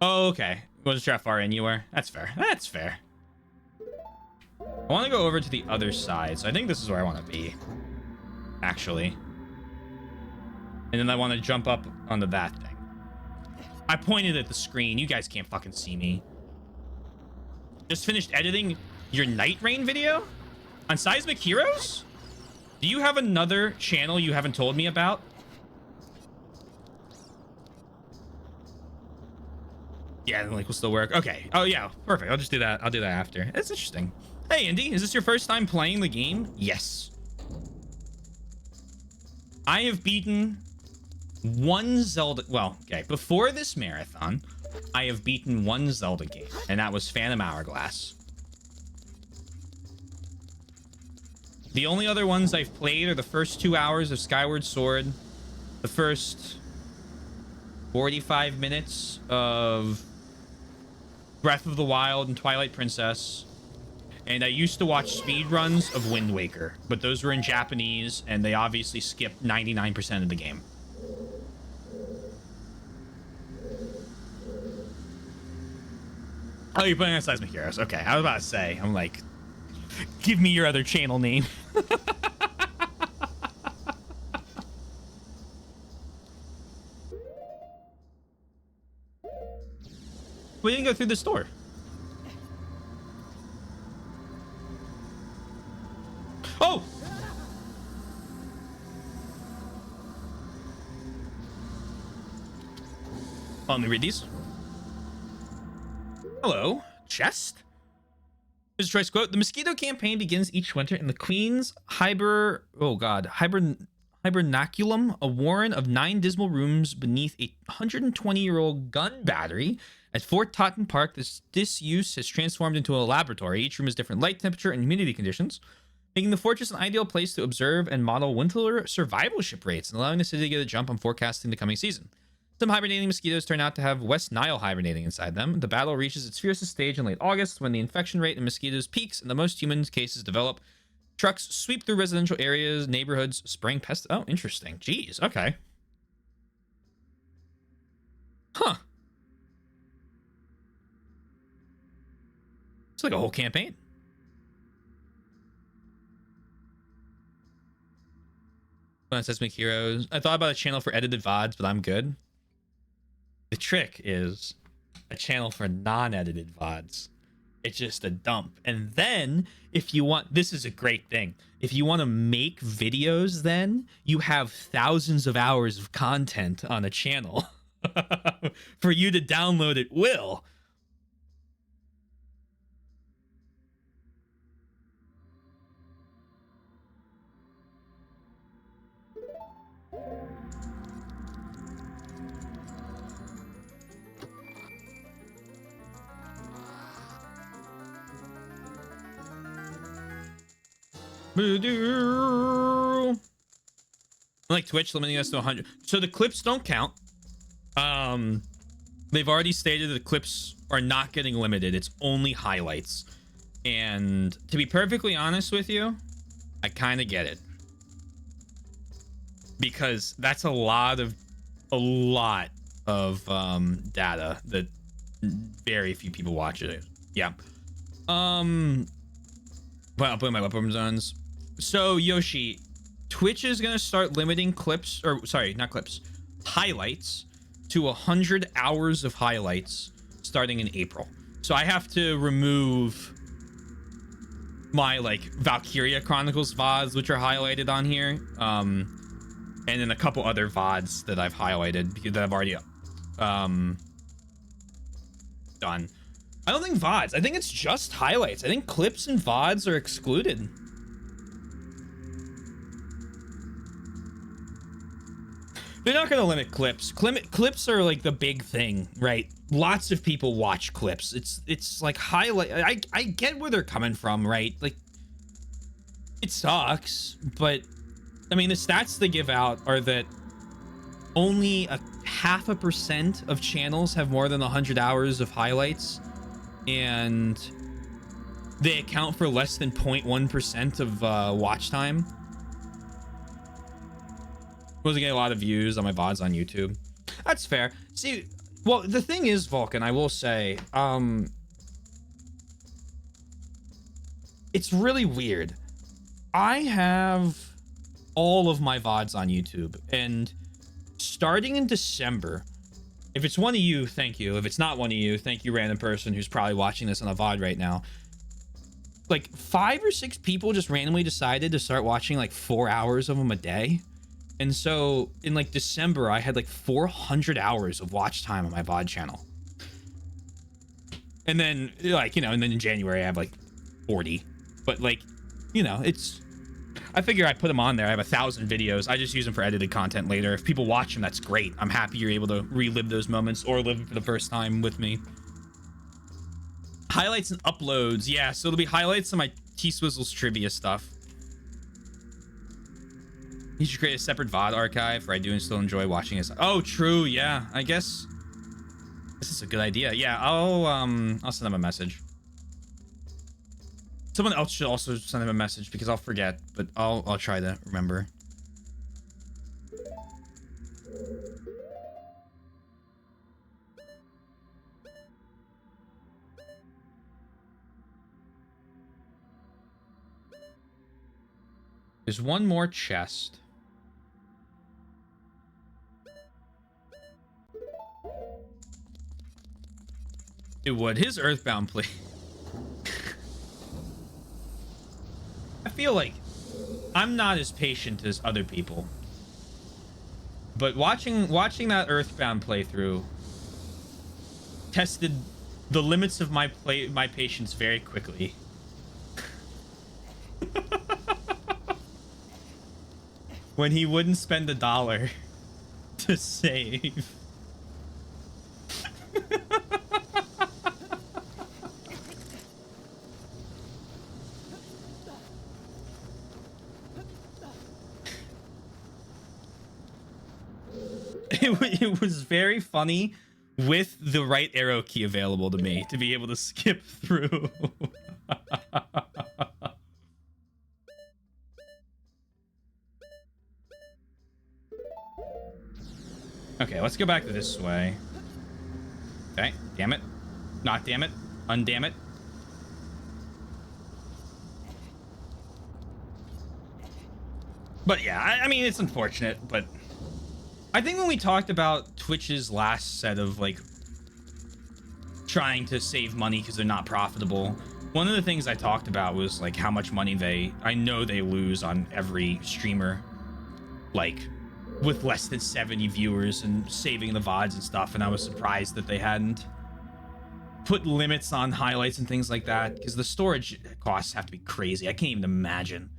okay. Wasn't sure how far in you were. That's fair. That's fair. I want to go over to the other side, so I think this is where I want to be, actually. And then I want to jump up onto that thing. I pointed at the screen. You guys can't fucking see me. Just finished editing your Night Rain video on Seismic Heroes? Do you have another channel you haven't told me about? Yeah, the link will still work. Okay. Oh, yeah. Perfect. I'll just do that. I'll do that after. That's interesting. Hey, Indy, is this your first time playing the game? Yes. I have beaten one Zelda... Well, okay. Before this marathon, I have beaten one Zelda game, and that was Phantom Hourglass. The only other ones I've played are the first 2 hours of Skyward Sword, the first 45 minutes of Breath of the Wild and Twilight Princess, and I used to watch speedruns of Wind Waker, but those were in Japanese, and they obviously skipped 99% of the game. Oh, you're playing on Seismic Heroes. Okay, I was about to say, I'm like, give me your other channel name. We didn't go through this door. Let me read these. Hello, chest. Here's a choice quote. The mosquito campaign begins each winter in the Queen's hibernaculum, a warren of 9 dismal rooms beneath a 120-year-old gun battery at Fort Totten Park. This use has transformed into a laboratory. Each room has different light, temperature, and humidity conditions, making the fortress an ideal place to observe and model winter survivalship rates and allowing the city to get a jump on forecasting the coming season. Some hibernating mosquitoes turn out to have West Nile hibernating inside them. The battle reaches its fiercest stage in late August when the infection rate in mosquitoes peaks and the most human cases develop. Trucks sweep through residential areas, neighborhoods, spraying pests. Oh, interesting. Jeez, okay. Huh. It's like a whole campaign. Sesame Heroes. I thought about a channel for edited VODs, but I'm good. The trick is a channel for non-edited VODs. It's just a dump. And then if you want, this is a great thing. If you want to make videos, then you have thousands of hours of content on a channel for you to download at will. Like Twitch limiting us to 100. So the clips don't count. They've already stated that the clips are not getting limited. It's only highlights. And to be perfectly honest with you, I kind of get it. Because that's a lot of data that very few people watch it. Yeah. Well, I'll put in my weapon zones. So Yoshi, Twitch is gonna start limiting clips, or sorry, not clips, highlights to 100 hours of highlights starting in April. So I have to remove my like Valkyria Chronicles VODs, which are highlighted on here, and then a couple other VODs that I've highlighted because that I've already done. I don't think VODs. I think it's just highlights. I think clips and VODs are excluded. They're not going to limit clips. Clips are like the big thing, right? Lots of people watch clips. It's like highlight. I get where they're coming from, right? Like, it sucks, but I mean, the stats they give out are that only a 0.5% of channels have more than 100 hours of highlights, and they account for less than 0.1% of watch time. Wasn't getting a lot of views on my VODs on YouTube. That's fair. See, well, the thing is, Vulcan, I will say, it's really weird. I have all of my VODs on YouTube, and starting in December, if it's one of you, thank you. If it's not one of you, thank you, random person who's probably watching this on a VOD right now. Like 5 or 6 people just randomly decided to start watching like 4 hours of them a day. And so in like December, I had like 400 hours of watch time on my VOD channel. And then like, you know, and then in January I have like 40. But like, you know, I figure I put them on there. I have 1,000 videos. I just use them for edited content later. If people watch them, that's great. I'm happy you're able to relive those moments or live them for the first time with me. Highlights and uploads. Yeah, so it'll be highlights of my T-Swizzles trivia stuff. You should create a separate VOD archive, for I do still enjoy watching it. Oh, true. Yeah, I guess this is a good idea. Yeah, I'll send them a message. Someone else should also send them a message because I'll forget, but I'll try to remember. There's one more chest. It would. His Earthbound play. I feel like I'm not as patient as other people. But watching that Earthbound playthrough, tested the limits of my patience very quickly. When he wouldn't spend $1 to save. It was very funny with the right arrow key available to me to be able to skip through. Okay, let's go back to this way. Okay, damn it. Not damn it. Undamn it. But yeah, I mean, it's unfortunate, but I think when we talked about Twitch's last set of like trying to save money because they're not profitable, one of the things I talked about was like how much money I know they lose on every streamer, like with less than 70 viewers and saving the VODs and stuff. And I was surprised that they hadn't put limits on highlights and things like that, because the storage costs have to be crazy. I can't even imagine.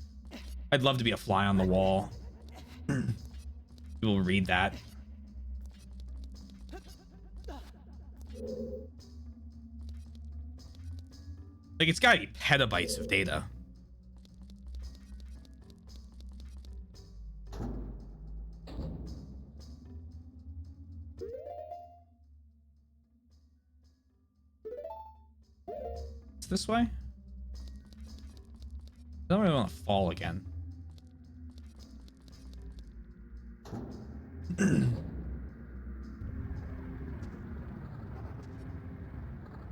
I'd love to be a fly on the wall. People read that. Like, it's gotta be petabytes of data. It's this way? I don't really want to fall again.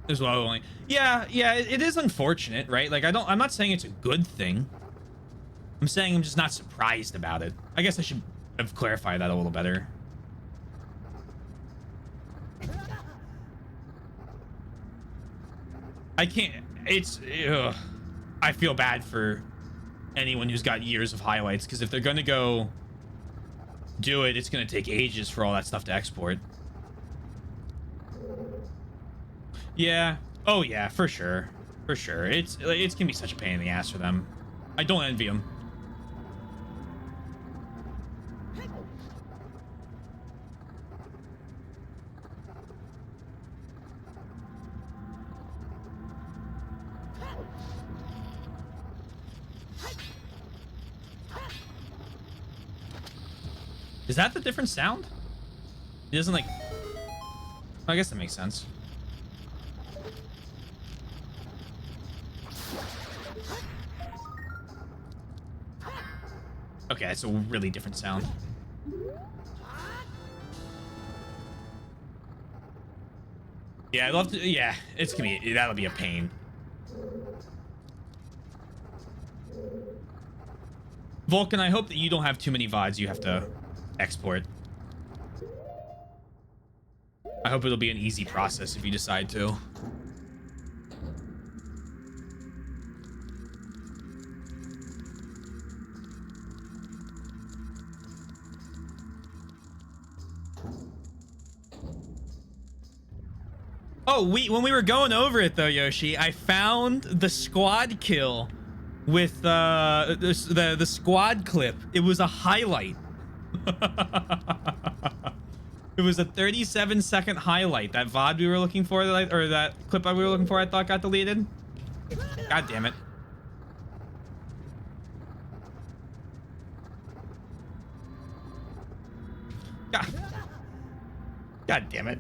As well, only. Yeah, it is unfortunate, right? Like, I'm not saying it's a good thing. I'm saying I'm just not surprised about it. I guess I should have clarified that a little better. I can't, ugh. I feel bad for anyone who's got years of highlights, because if they're gonna go do it, it's gonna take ages for all that stuff to export. Yeah. Oh yeah, for sure. For sure. It's gonna be such a pain in the ass for them. I don't envy them. Is that the different sound? It doesn't like... I guess that makes sense. Okay, it's a really different sound. Yeah, I'd love to... Yeah, it's gonna be... That'll be a pain. Vulcan, I hope that you don't have too many VODs you have to export. I hope it'll be an easy process if you decide to. Oh, when we were going over it though, Yoshi, I found the squad kill with the squad clip. It was a highlight. It was a 37-second highlight. That VOD we were looking for, or that clip we were looking for, I thought got deleted. God damn it. God damn it.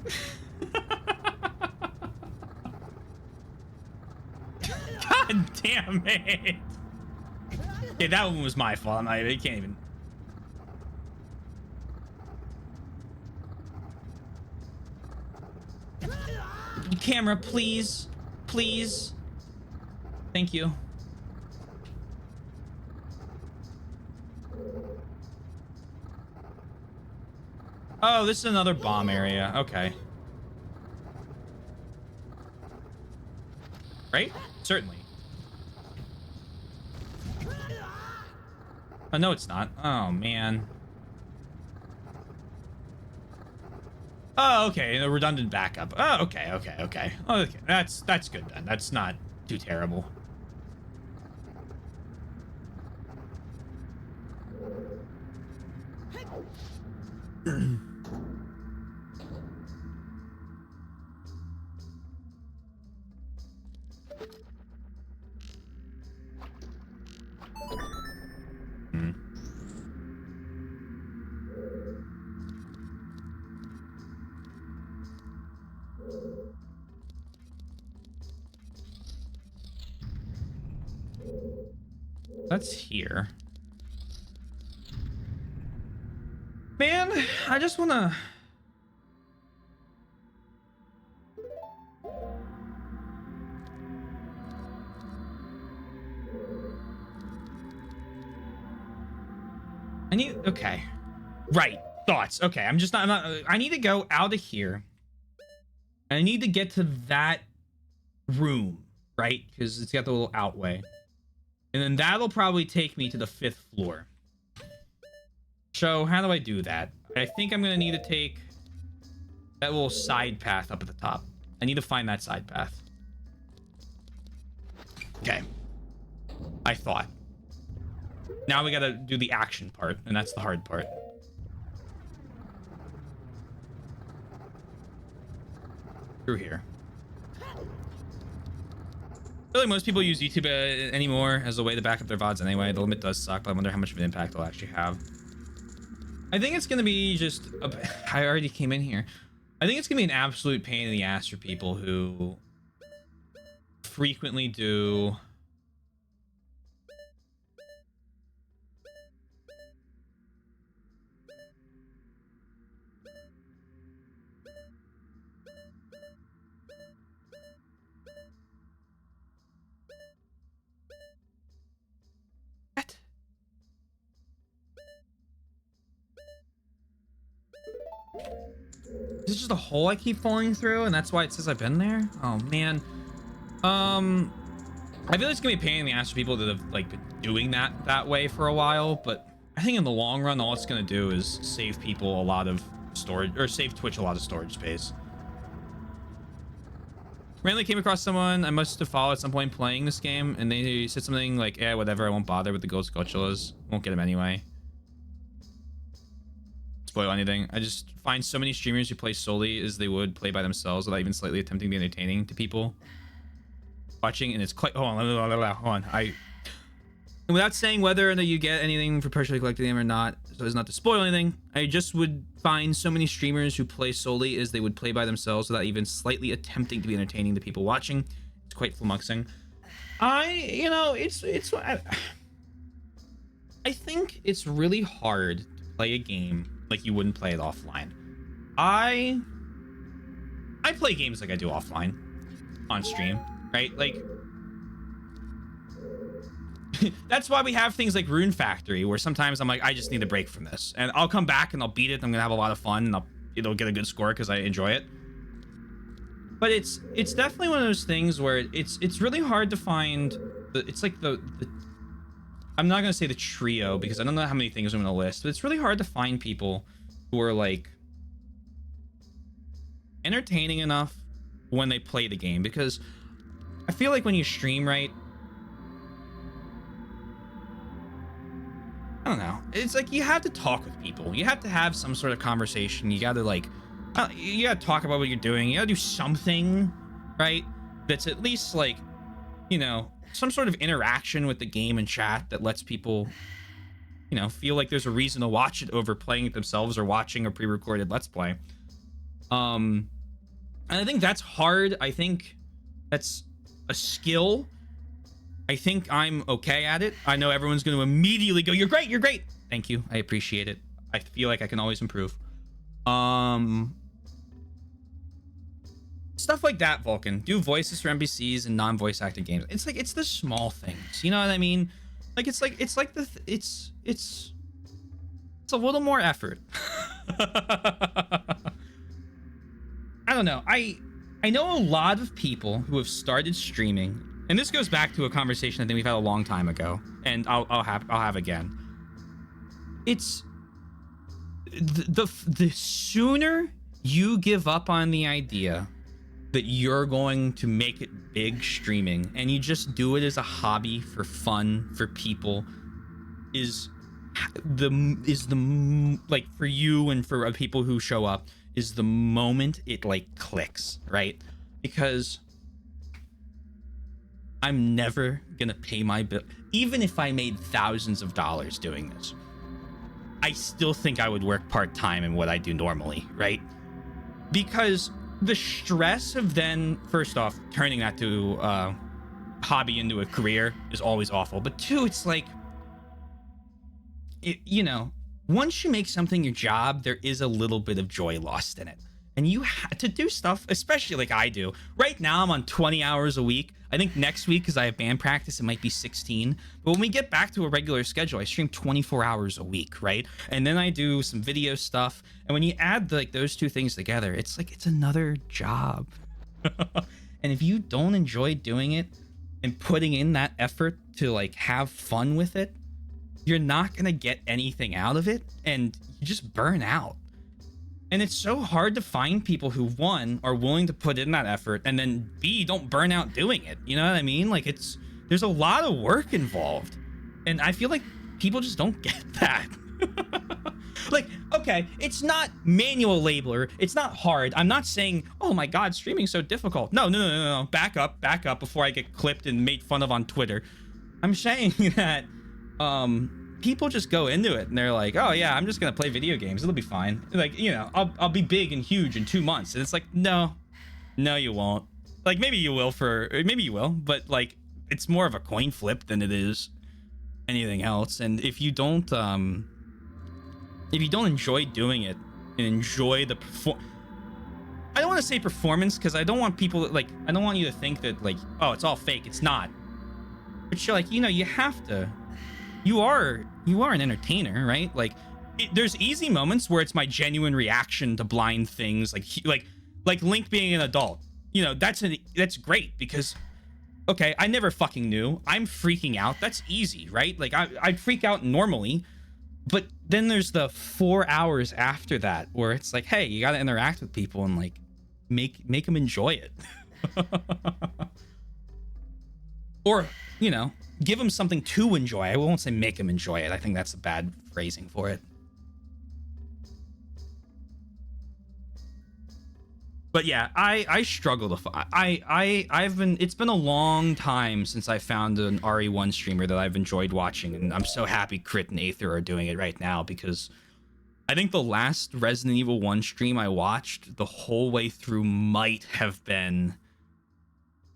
God damn it. Okay, that one was my fault. I can't even. Camera, please. Please. Thank you. Oh, this is another bomb area. Okay. Right? Certainly. Oh, no, it's not. Oh, man. Oh, okay, a redundant backup. Oh, okay. Okay, that's good then. That's not too terrible. Hmm. That's here. Man, I just wanna... I need... Okay. Right. Thoughts. Okay, I'm not... I need to go out of here. I need to get to that room, right? Because it's got the little outway. And then that'll probably take me to the 5th floor. So, how do I do that? I think I'm going to need to take that little side path up at the top. I need to find that side path. Okay. I thought. Now we got to do the action part, and that's the hard part. Through here. I feel like most people use YouTube anymore as a way to back up their VODs anyway. The limit does suck, but I wonder how much of an impact it'll actually have. I think it's going to be just... I already came in here. I think it's going to be an absolute pain in the ass for people who frequently do... What? Is this just a hole I keep falling through, and that's why it says I've been there? Oh man. I feel like it's gonna be a pain in the ass for people that have like been doing that way for a while, but I think in the long run, all it's gonna do is save people a lot of storage, or save Twitch a lot of storage space. Randomly came across someone I must have followed at some point playing this game, and they said something like, "Yeah, whatever, I won't bother with the ghost Gochulas. Won't get them anyway." Spoil anything. I just find so many streamers who play solely as they would play by themselves without even slightly attempting to be entertaining to people watching, and it's quite... Hold on. And without saying whether or not you get anything for personally collecting them or not, so as not to spoil anything, I just would find so many streamers who play solely as they would play by themselves without even slightly attempting to be entertaining to people watching. It's quite flummoxing. I think it's really hard to play a game like you wouldn't play it offline. I play games like I do offline on stream, right? Like that's why we have things like Rune Factory, where sometimes I'm like, I just need a break from this, and I'll come back and I'll beat it. I'm gonna have a lot of fun, and it'll get a good score because I enjoy it. But it's definitely one of those things where it's really hard to find. It's like the I'm not gonna say the trio because I don't know how many things I'm gonna list, but it's really hard to find people who are like entertaining enough when they play the game, because I feel like when you stream, right? I don't know. It's like you have to talk with people. You have to have some sort of conversation. You gotta like, you gotta talk about what you're doing. You gotta do something, right? That's at least like, you know, some sort of interaction with the game and chat that lets people, you know, feel like there's a reason to watch it over playing it themselves or watching a pre-recorded Let's Play. And I think that's hard. I think that's a skill. I think I'm okay at it. I know everyone's going to immediately go, you're great, you're great. Thank you. I appreciate it. I feel like I can always improve. Stuff like that, Vulcan. Do voices for NPCs and non-voice acted games. It's like, it's the small things. You know what I mean? Like, it's a little more effort. I don't know. I know a lot of people who have started streaming, and this goes back to a conversation I think we've had a long time ago, and I'll have again. It's the sooner you give up on the idea that you're going to make it big streaming and you just do it as a hobby for fun for people is the like for you and for people who show up is the moment it like clicks, right? Because I'm never gonna pay my bill. Even if I made thousands of dollars doing this, I still think I would work part-time in what I do normally, right? Because the stress of then, first off, turning that to hobby into a career is always awful. But two, it's like, you know, once you make something your job, there is a little bit of joy lost in it. And you have to do stuff, especially like I do. Right now, I'm on 20 hours a week. I think next week, because I have band practice, it might be 16. But when we get back to a regular schedule, I stream 24 hours a week, right? And then I do some video stuff. And when you add like those two things together, it's like it's another job. And if you don't enjoy doing it and putting in that effort to like have fun with it, you're not gonna get anything out of it, and you just burn out. And it's so hard to find people who, one, are willing to put in that effort, and then B, don't burn out doing it. You know what I mean? Like, there's a lot of work involved. And I feel like people just don't get that. Like, okay, it's not manual labor. It's not hard. I'm not saying, oh my God, streaming's so difficult. No. Back up before I get clipped and made fun of on Twitter. I'm saying that, people just go into it and they're like, oh yeah, I'm just gonna play video games, it'll be fine, like, you know, I'll be big and huge in 2 months. And it's like, no you won't. Like, maybe you will, but like, it's more of a coin flip than it is anything else. And if you don't enjoy doing it and enjoy the I don't want to say performance, because I don't want people to, like, I don't want you to think that like, oh, it's all fake. It's not. But you're like, you know, you have to, you are an entertainer, right? Like, there's easy moments where it's my genuine reaction to blind things, like Link being an adult. You know, that's great, because okay, I never fucking knew. I'm freaking out. That's easy, right? Like, I'd freak out normally, but then there's the 4 hours after that where it's like, hey, you got to interact with people and like make them enjoy it. Or, you know, give them something to enjoy. I won't say make them enjoy it. I think that's a bad phrasing for it. But yeah, I struggle to it's been a long time since I found an RE1 streamer that I've enjoyed watching, and I'm so happy Crit and Aether are doing it right now, because I think the last Resident Evil 1 stream I watched the whole way through might have been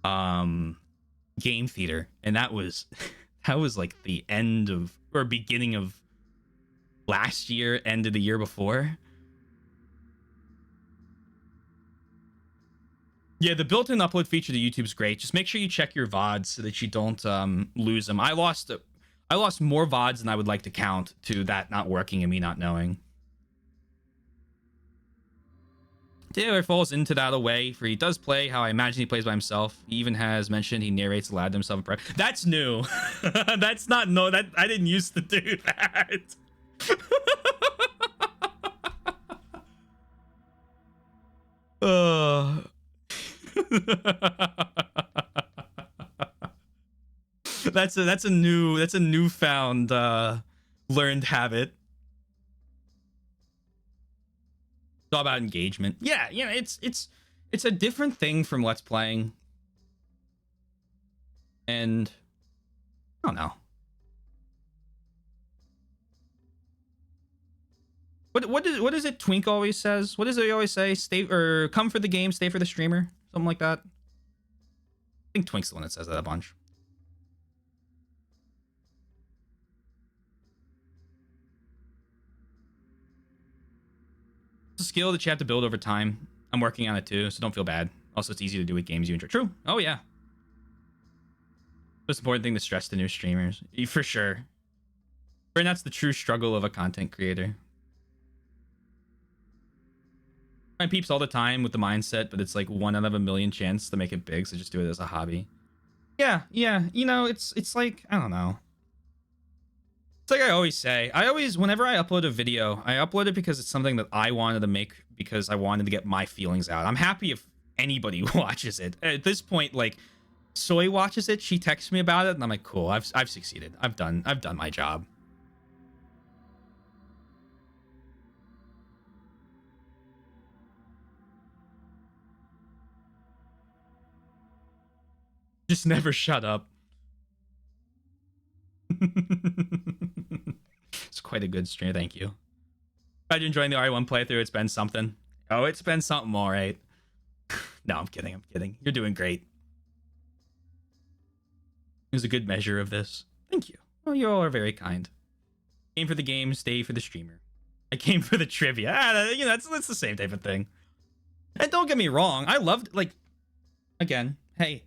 Game Theater, and that was like the end of, or beginning of last year, end of the year before. Yeah, the built-in upload feature to YouTube's great. Just make sure you check your VODs so that you don't lose them. I lost more VODs than I would like to count to that not working and me not knowing. Taylor falls into that away, for he does play how I imagine he plays by himself. He even has mentioned he narrates aloud to himself. That's new. That's not, no, that I didn't used to do that. That's a newfound learned habit. It's all about engagement. Yeah, it's a different thing from Let's Playing. And I don't know. What is it Twink always says? What does he always say? Stay, or come for the game, stay for the streamer? Something like that. I think Twink's the one that says that a bunch. It's a skill that you have to build over time. I'm working on it too, so don't feel bad. Also, it's easy to do with games you enjoy. True. Oh yeah. Most important thing to stress to new streamers. For sure. And that's the true struggle of a content creator. I peeps all the time with the mindset, but it's like 1 out of a million chance to make it big, so just do it as a hobby. Yeah. You know, it's like, I don't know. It's like I always say. Whenever I upload a video, I upload it because it's something that I wanted to make because I wanted to get my feelings out. I'm happy if anybody watches it. At this point, like, Soy watches it, she texts me about it, and I'm like, cool, I've succeeded. I've done my job. Just never shut up. It's quite a good stream, thank you. Glad you're enjoying the RE1 playthrough. It's been something. Oh, it's been something, all right. No, I'm kidding. You're doing great. It was a good measure of this. Thank you. Oh, you all are very kind. Came for the game, stay for the streamer. I came for the trivia. You know, that's the same type of thing. And don't get me wrong, I loved, like, again, hey,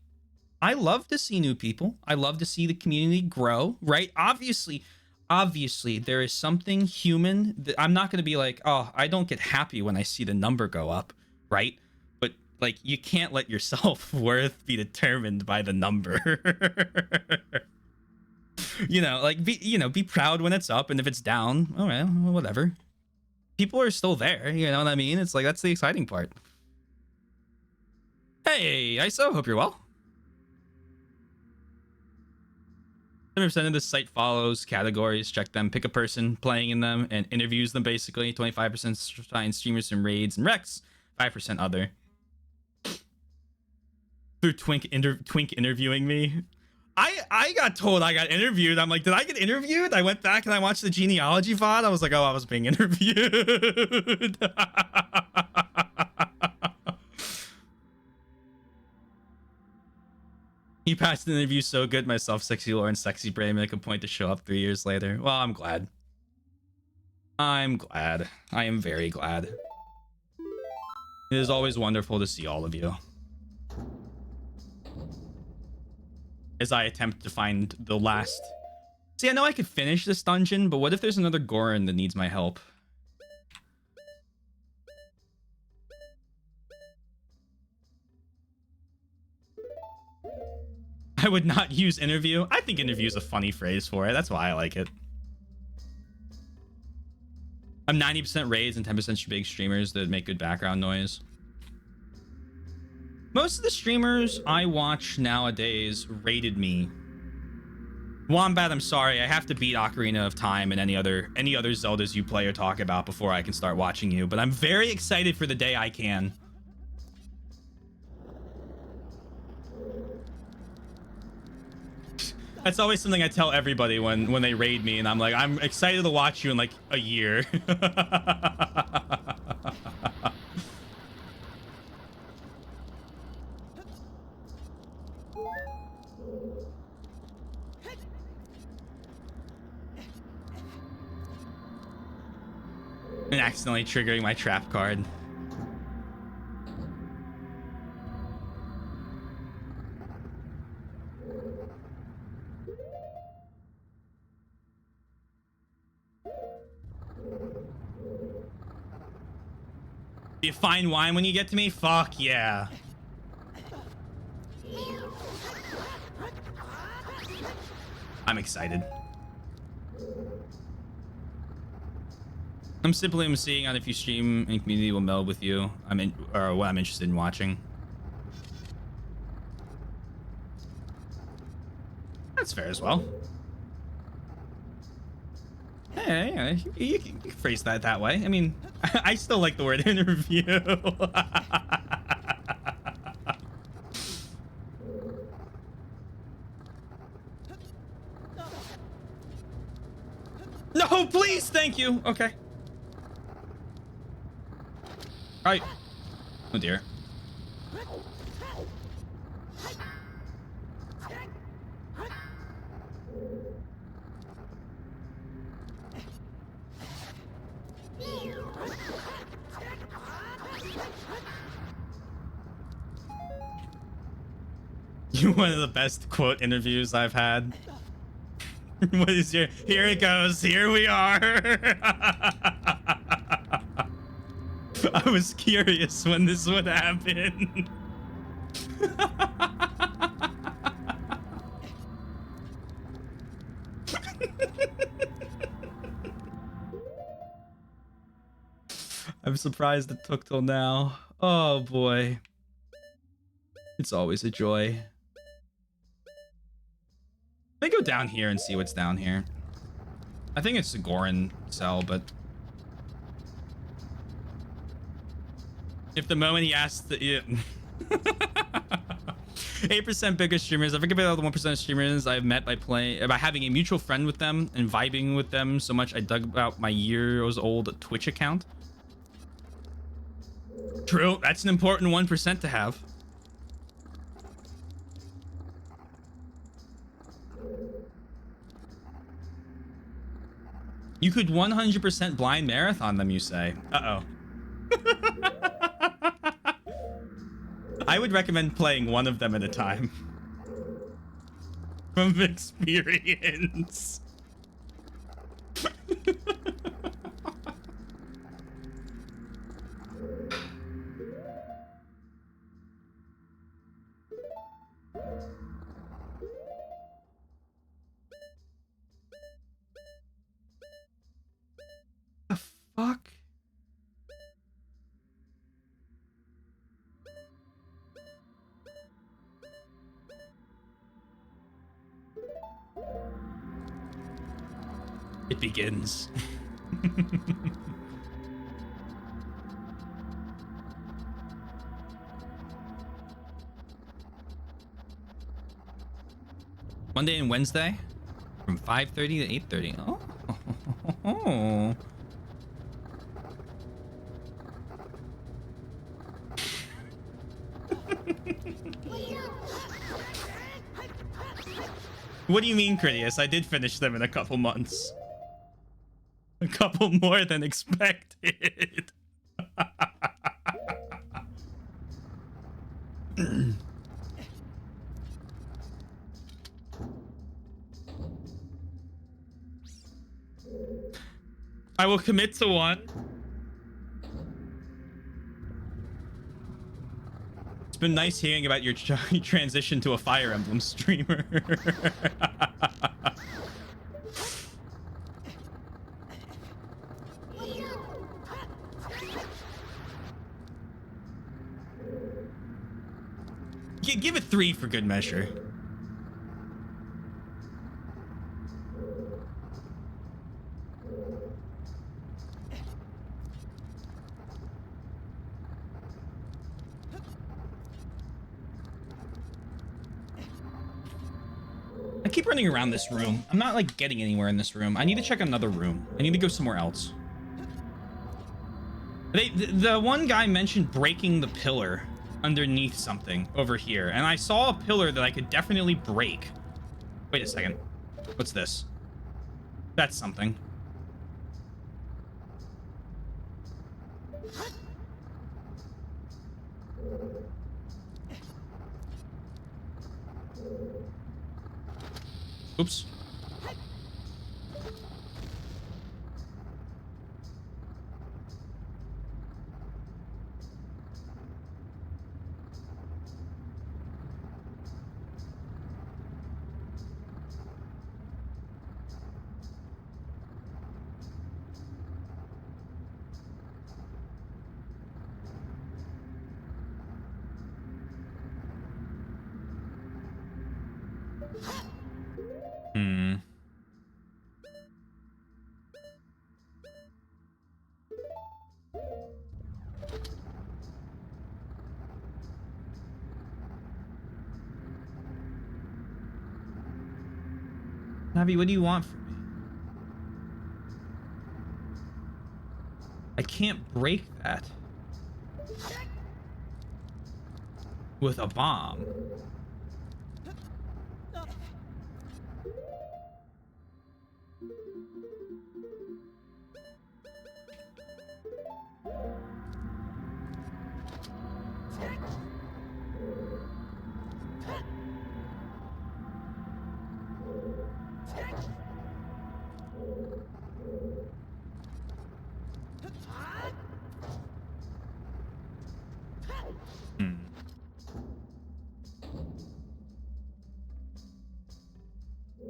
I love to see new people. I love to see the community grow, right? Obviously, there is something human that I'm not going to be like, oh, I don't get happy when I see the number go up, right? But, like, you can't let your self-worth be determined by the number. You know, like, be proud when it's up, and if it's down, all right, well, whatever. People are still there, you know what I mean? It's like, that's the exciting part. Hey, ISO, hope you're well. 7% of the site follows categories, check them, pick a person playing in them, and interviews them, basically. 25% find streamers and raids and Rex, 5% other. Through Twink interviewing me. I got told I got interviewed. I'm like, did I get interviewed? I went back and I watched the genealogy VOD. I was like, oh, I was being interviewed. You passed the interview so good, myself, Sexy Lore, and Sexy Brain make a point to show up 3 years later. Well, I'm glad. I'm glad. I am very glad. It is always wonderful to see all of you. As I attempt to find the last... See, I know I could finish this dungeon, but what if there's another Goron that needs my help? I would not use interview. I think interview is a funny phrase for it. That's why I like it. I'm 90% raids and 10% big streamers that make good background noise. Most of the streamers I watch nowadays rated me. Wombat, I'm sorry. I have to beat Ocarina of Time and any other Zeldas you play or talk about before I can start watching you. But I'm very excited for the day I can. That's always something I tell everybody when they raid me, and I'm like, I'm excited to watch you in like a year. And accidentally triggering my trap card. Do you find wine when you get to me? Fuck yeah. I'm excited. I'm simply seeing on if you stream and community will meld with you. Or what I'm interested in watching. That's fair as well. Yeah, you can phrase that way. I mean, I still like the word interview. No, please, thank you. Okay. All right. Oh dear. You're one of the best quote interviews I've had. What is your... Here it goes. Here we are. I was curious when this would happen. I'm surprised it took till now. Oh boy. It's always a joy. Let me go down here and see what's down here. I think it's a Goron cell, but if the moment he asked the 8% biggest streamers, I forget about all the 1% of streamers I've met by having a mutual friend with them and vibing with them so much I dug out my years old Twitch account. True, that's an important 1% to have. You could 100% blind marathon them, you say? Uh-oh. I would recommend playing one of them at a time. From experience. The fuck? It begins. Monday and Wednesday from 5:30 to 8:30. Oh. What do you mean, Critias? I did finish them in a couple months. A couple more than expected. I will commit to one. It's been nice hearing about your transition to a Fire Emblem streamer. Give it 3 for good measure. I keep running around this room. I'm not like getting anywhere in this room. I need to check another room. I need to go somewhere else. The one guy mentioned breaking the pillar underneath something over here, and I saw a pillar that I could definitely break. Wait a second. What's this? That's something. Oops. Navi, what do you want from me? I can't break that with a bomb.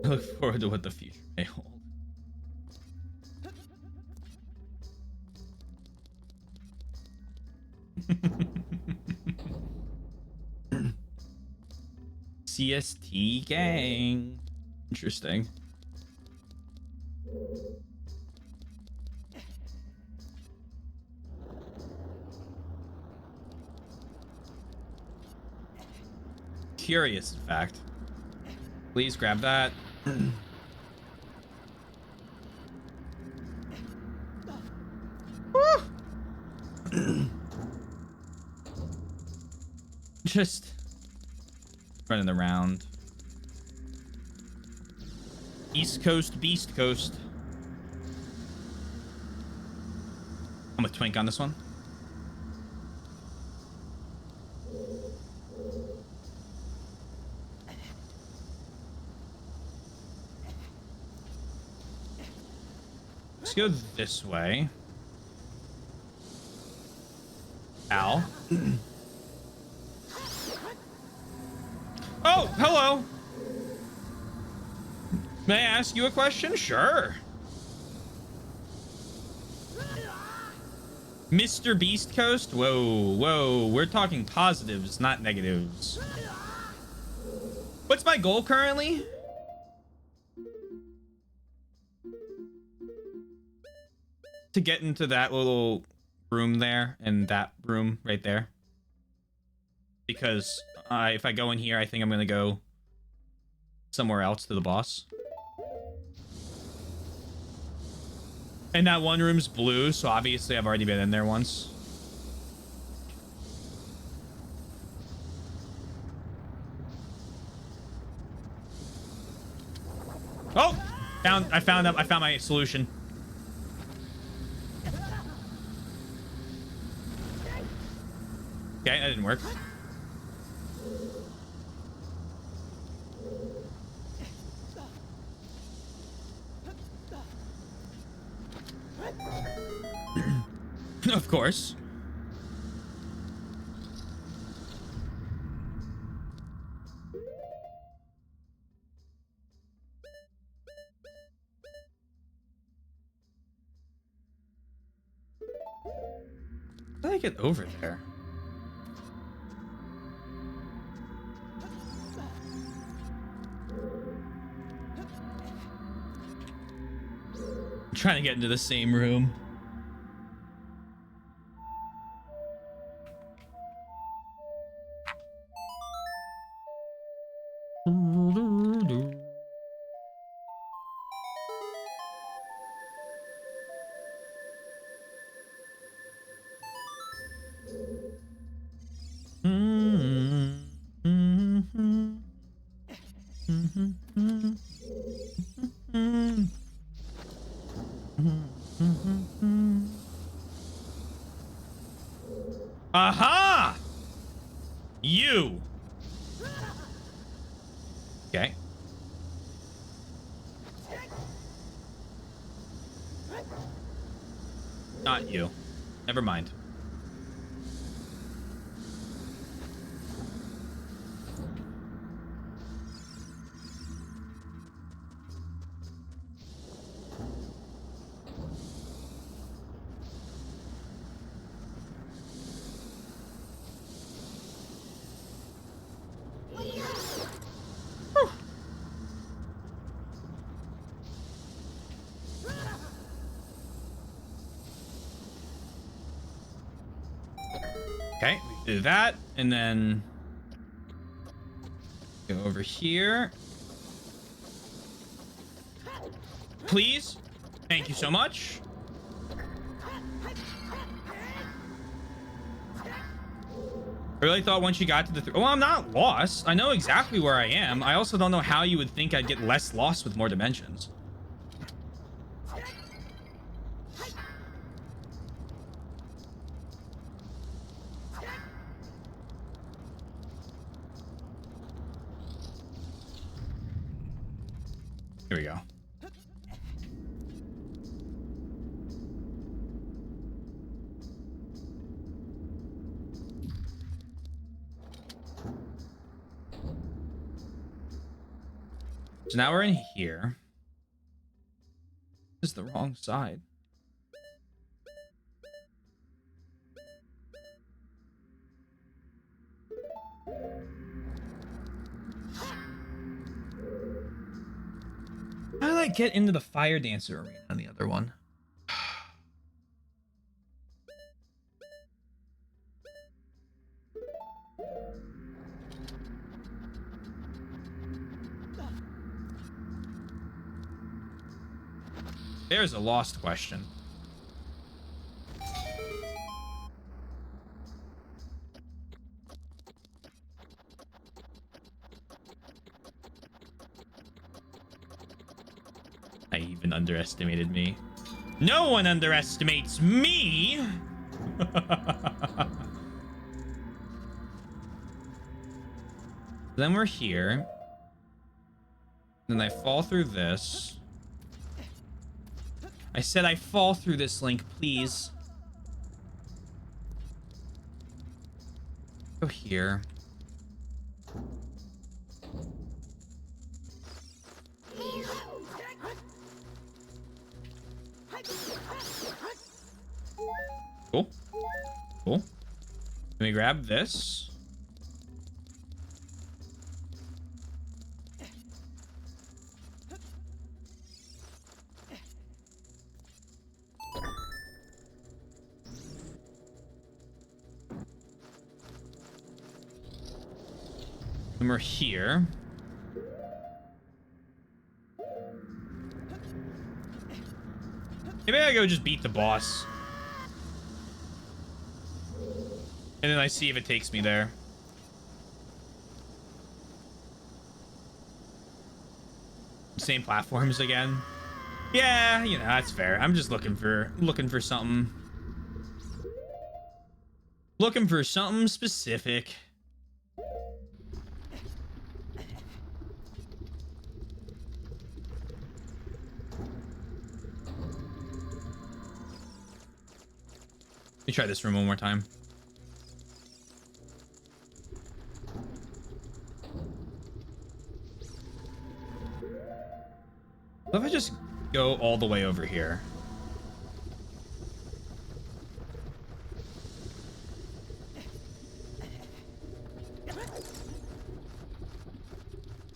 I look forward to what the future may hold. CST gang. Interesting. Curious, in fact. Please grab that. Just running around. East Coast, Beast Coast. I'm with Twink on this one. Let's go this way. Ow. Oh, hello. May I ask you a question? Sure. Mr. Beast Coast? Whoa, whoa. We're talking positives, not negatives. What's my goal currently? To get into that little room there and that room right there. Because if I go in here, I think I'm going to go somewhere else to the boss. And that one room's blue, so obviously I've already been in there once. Oh! I found my solution. Okay, that didn't work. Of course. How do I get over there? I'm trying to get into the same room. Aha! You. Okay. Not you. Never mind. Okay, we do that, and then go over here. Please. Thank you so much. I really thought once you got to the... well, I'm not lost. I know exactly where I am. I also don't know how you would think I'd get less lost with more dimensions. Here we go. So now we're in here. This is the wrong side. I get into the fire dancer arena on the other one? There's a lost question. I even underestimated me. No one underestimates me! Then we're here. Then I fall through this. I said I fall through this, Link, please. Go here. Cool. Cool. Let me grab this. And we're here. Maybe I go just beat the boss. And then I see if it takes me there. Same platforms again. Yeah, you know, that's fair. I'm just looking for something. Looking for something specific. Let me try this room one more time. What if I just go all the way over here?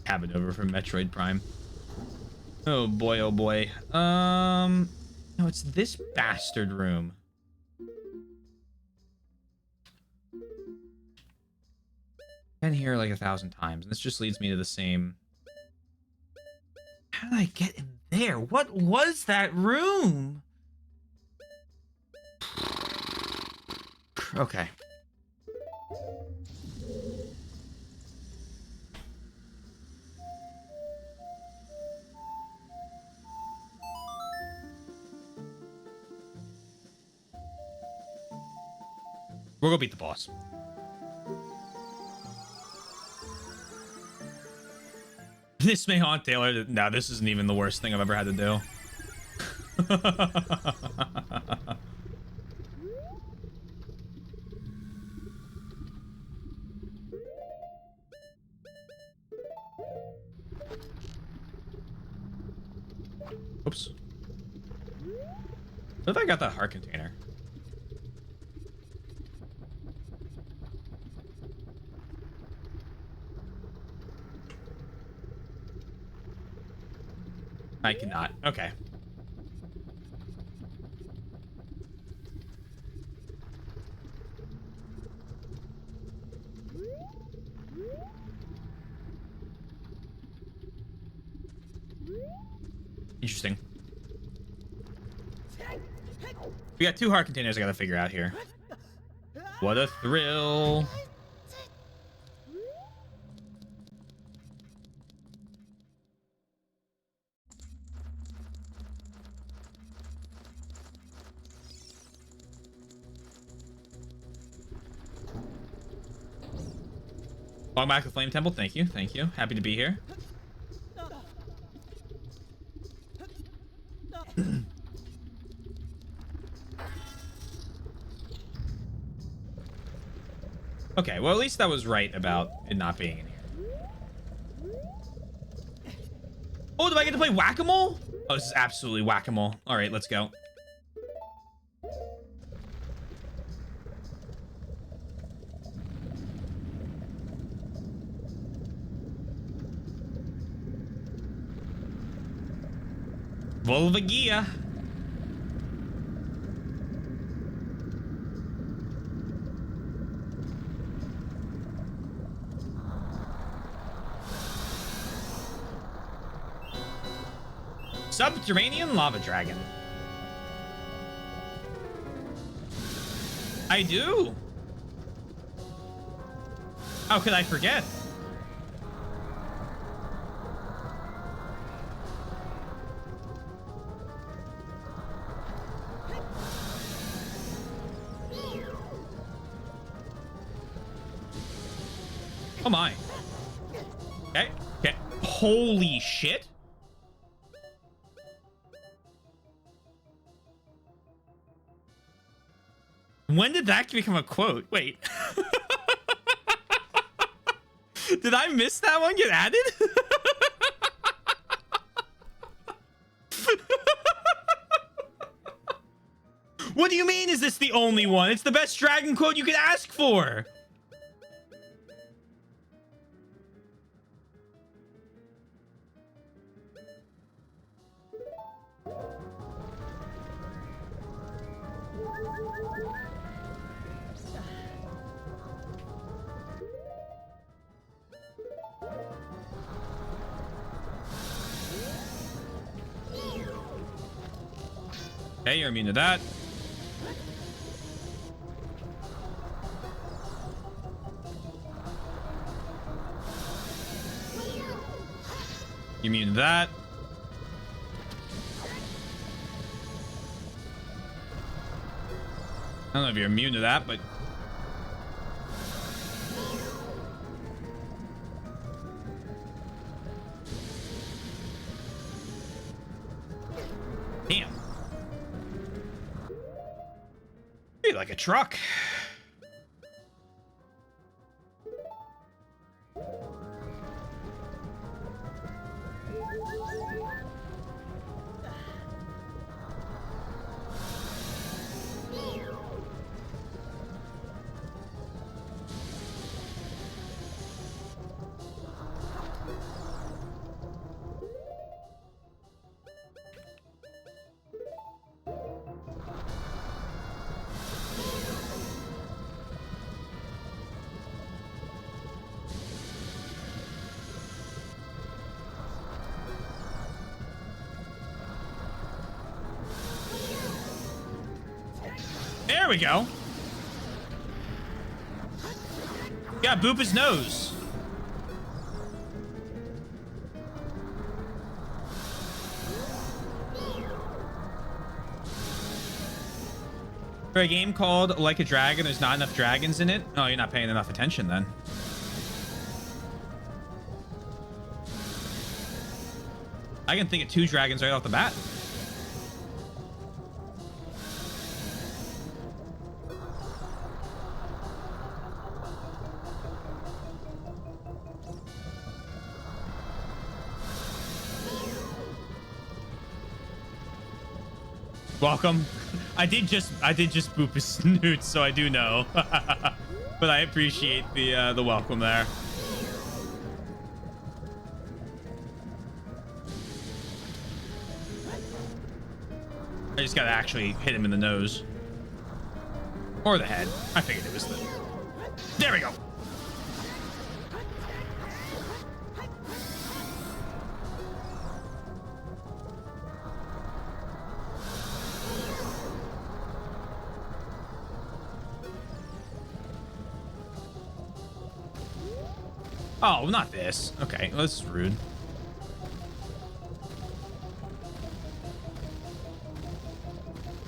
Cabin over from Metroid Prime. Oh boy, oh boy. No, it's this bastard room. Been here like 1,000 times. This just leads me to the same. How did I get in there? What was that room? Okay. We'll go beat the boss. This may haunt Taylor. No, this isn't even the worst thing I've ever had to do. Oops. What if I got that heart container? I cannot. Okay. Interesting. We got 2 heart containers I gotta figure out here. What a thrill. Welcome back to Flame Temple. Thank you. Thank you. Happy to be here. Okay, well, at least that was right about it not being in here. Oh, do I get to play whack-a-mole? Oh, this is absolutely whack-a-mole. All right, let's go. Volvagia. Subterranean lava dragon. I do. How could I forget? Oh my. Okay. Okay. Holy shit. When did that become a quote? Wait. Did I miss that one get added? What do you mean, is this the only one? It's the best dragon quote you could ask for. Okay, you're immune to that. You're immune to that. I don't know if you're immune to that, but... Damn. You're like a truck. There we go. Yeah, boop his nose. For a game called Like a Dragon, there's not enough dragons in it. Oh, you're not paying enough attention then. I can think of 2 dragons right off the bat. Welcome. I did just boop his snoot, so I do know. But I appreciate the welcome there. I just gotta actually hit him in the nose. Or the head. I figured it was the... There we go. Oh, not this. Okay, well, this is rude.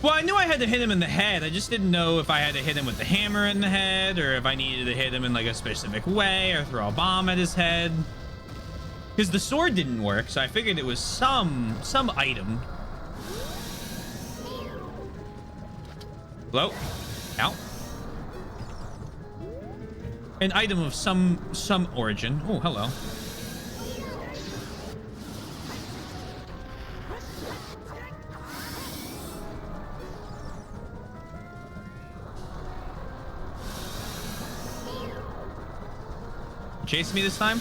Well, I knew I had to hit him in the head. I just didn't know if I had to hit him with the hammer in the head, or if I needed to hit him in like a specific way, or throw a bomb at his head. Because the sword didn't work, so I figured it was some item. Hello? Ow. An item of some origin. Oh, hello. Chase me this time?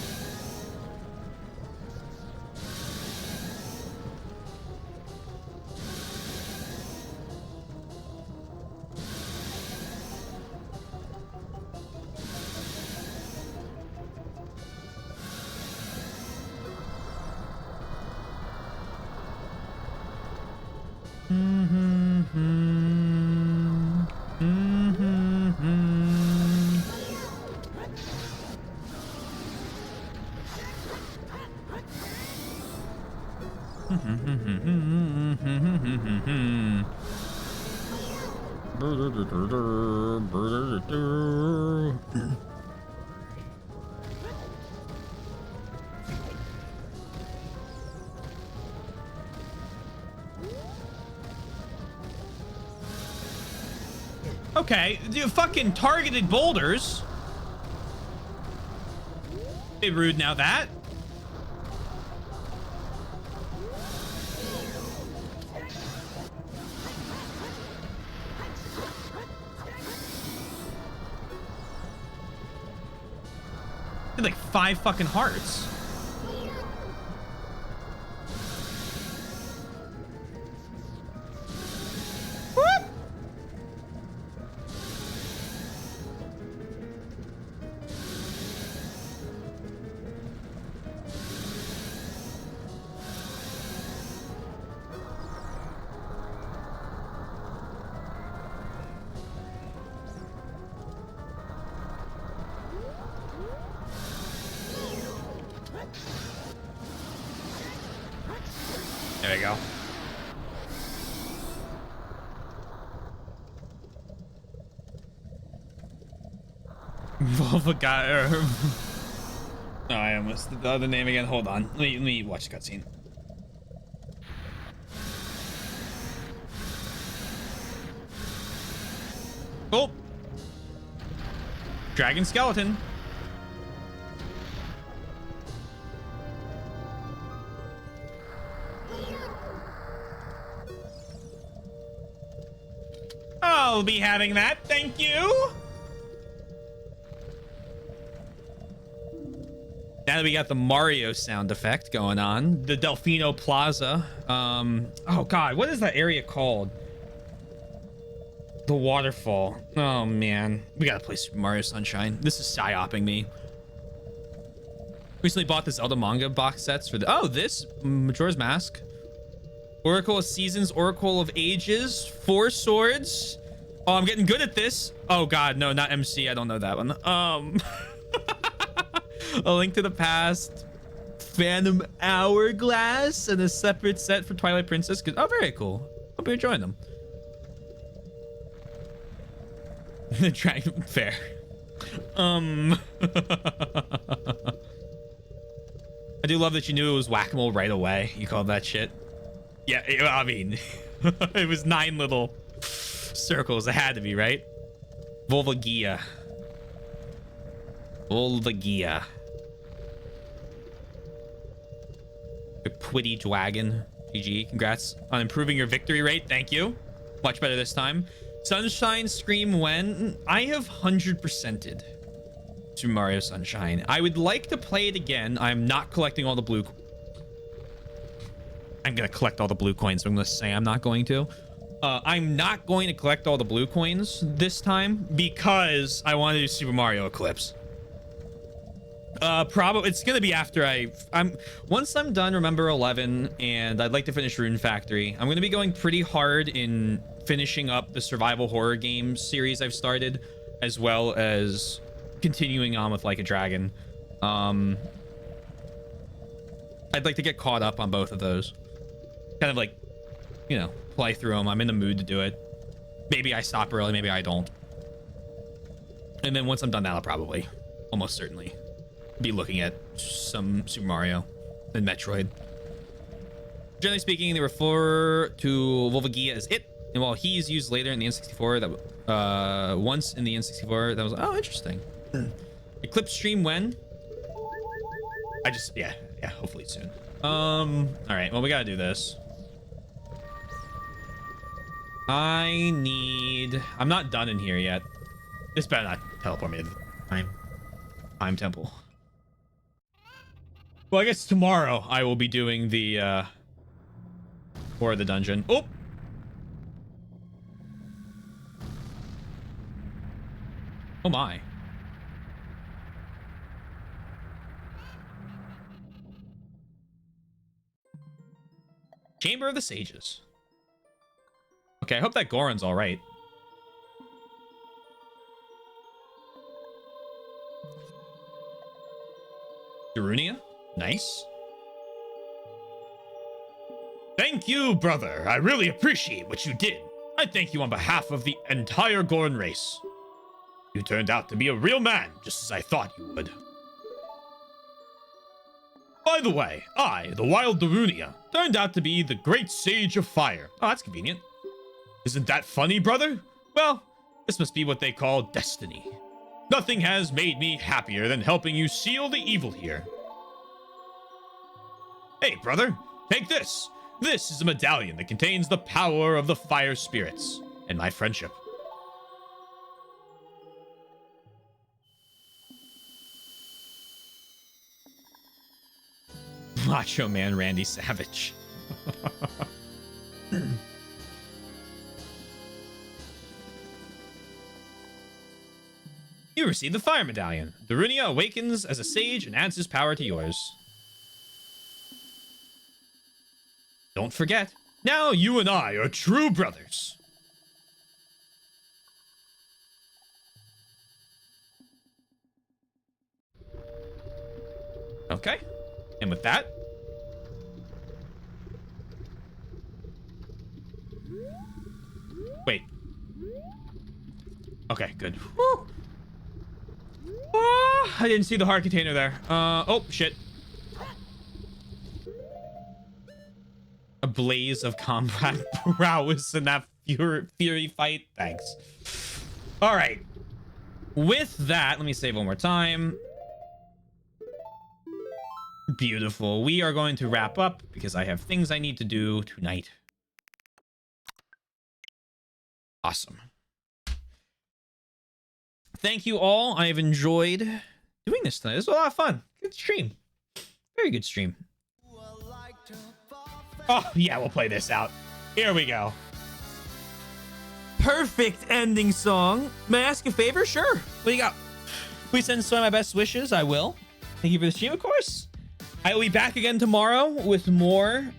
Okay, you fucking targeted boulders. Bit rude now that. Did like 5 fucking hearts. Whoop. There we go. Volvaga. Oh, I almost did the other name again. Hold on. Let me watch the cutscene. Oh. Dragon skeleton. I'll be having that. Thank you. Now that we got the Mario sound effect going on, the Delfino Plaza. Oh God, what is that area called? The waterfall. Oh man, we gotta play Super Mario Sunshine. This is psyoping me. Recently bought the Zelda manga box sets for the. Oh, this Majora's Mask, Oracle of Seasons, Oracle of Ages, 4 Swords. Oh, I'm getting good at this. Oh God, no, not MC. I don't know that one. A Link to the Past, Phantom Hourglass, and a separate set for Twilight Princess. Oh, very cool. Hope you're enjoying them. The Dragon Fair. I do love that you knew it was whack-a-mole right away. You called that shit. Yeah, I mean, it was 9 little circles. It had to be, right? Volvagia. Volvagia. A Twitty Dragon. GG. Congrats on improving your victory rate. Thank you. Much better this time. Sunshine Scream when? I have 100%ed Super Mario Sunshine. I would like to play it again. I'm not collecting all the blue. I'm going to collect all the blue coins. So I'm going to say I'm not going to. I'm not going to collect all the blue coins this time because I want to do Super Mario Eclipse. Probably it's gonna be after once I'm done Remember 11 and I'd like to finish Rune Factory. I'm gonna be going pretty hard in finishing up the survival horror game series I've started, as well as continuing on with Like a Dragon. I'd like to get caught up on both of those, kind of like, you know, play through them. I'm in the mood to do it. Maybe I stop early, maybe I don't. And then once I'm done that, I'll probably almost certainly be looking at some Super Mario and Metroid. Generally speaking, they refer to Volvagia as it, and while he's used later in the N64, that once in the N64, that was, oh, interesting. Eclipse stream when? Yeah, hopefully soon. All right, well, we gotta do this. I'm not done in here yet. This better not teleport me to the time temple. Well, I guess tomorrow I will be doing the for the dungeon. Oh, oh my. Chamber of the Sages. Okay, I hope that Goron's all right. Darunia? Nice. Thank you, brother. I really appreciate what you did. I thank you on behalf of the entire Goron race. You turned out to be a real man, just as I thought you would. By the way, I, the Wild Darunia, turned out to be the Great Sage of Fire. Oh, that's convenient. Isn't that funny, brother? Well, this must be what they call destiny. Nothing has made me happier than helping you seal the evil here. Hey, brother, take this. This is a medallion that contains the power of the fire spirits and my friendship. Macho Man Randy Savage. You receive the fire medallion. Darunia awakens as a sage and adds his power to yours. Don't forget, now you and I are true brothers. Okay. And with that, wait. Okay, good. Woo. Oh, I didn't see the heart container there. Oh, shit. A blaze of combat prowess in that fury fight. Thanks. All right. With that, let me save one more time. Beautiful. We are going to wrap up because I have things I need to do tonight. Awesome. Thank you all. I've enjoyed doing this tonight. This was a lot of fun. Good stream. Very good stream. Oh, yeah, we'll play this out. Here we go. Perfect ending song. May I ask a favor? Sure. What do you got? Please send Soy my best wishes. I will. Thank you for the stream, of course. I will be back again tomorrow with more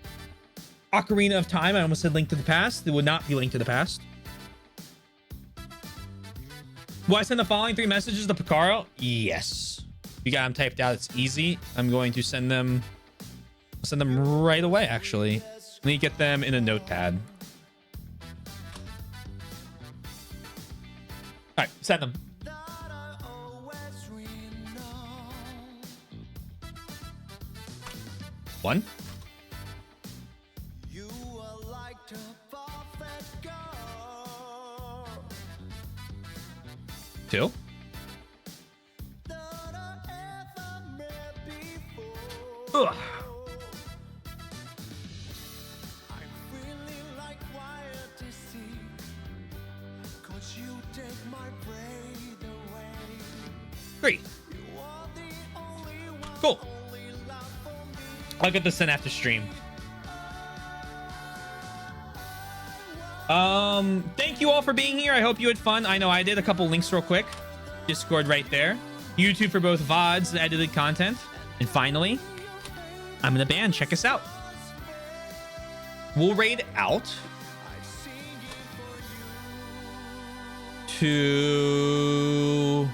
Ocarina of Time. I almost said Link to the Past. It would not be Link to the Past. Will I send the following 3 messages to Picaro? Yes. You got them typed out. It's easy. I'm going to send them. I'll send them right away, actually. Let me get them in a notepad. All right, send them. One. Two. Ugh. Great. Cool. I'll get this sent after stream. Thank you all for being here. I hope you had fun. I know I did. A couple links real quick. Discord right there. YouTube for both VODs and edited content. And finally, I'm in the band. Check us out. We'll raid out to...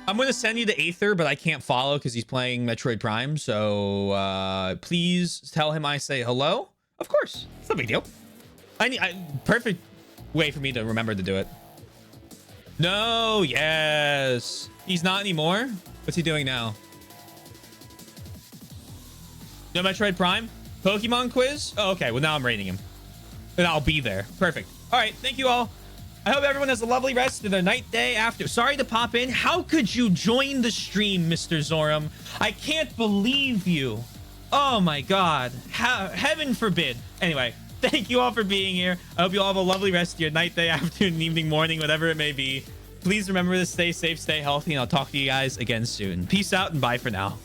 I'm going to send you the Aether, but I can't follow because he's playing Metroid Prime. So please tell him I say hello. Of course. It's no big deal. Perfect way for me to remember to do it. No, yes. He's not anymore. What's he doing now? No Metroid Prime? Pokemon quiz? Oh, okay. Well, now I'm rating him. And I'll be there. Perfect. All right. Thank you all. I hope everyone has a lovely rest of their night, day, after. Sorry to pop in. How could you join the stream, Mr. Zoram? I can't believe you. Oh, my God. Heaven forbid. Anyway, thank you all for being here. I hope you all have a lovely rest of your night, day, afternoon, evening, morning, whatever it may be. Please remember to stay safe, stay healthy, and I'll talk to you guys again soon. Peace out and bye for now.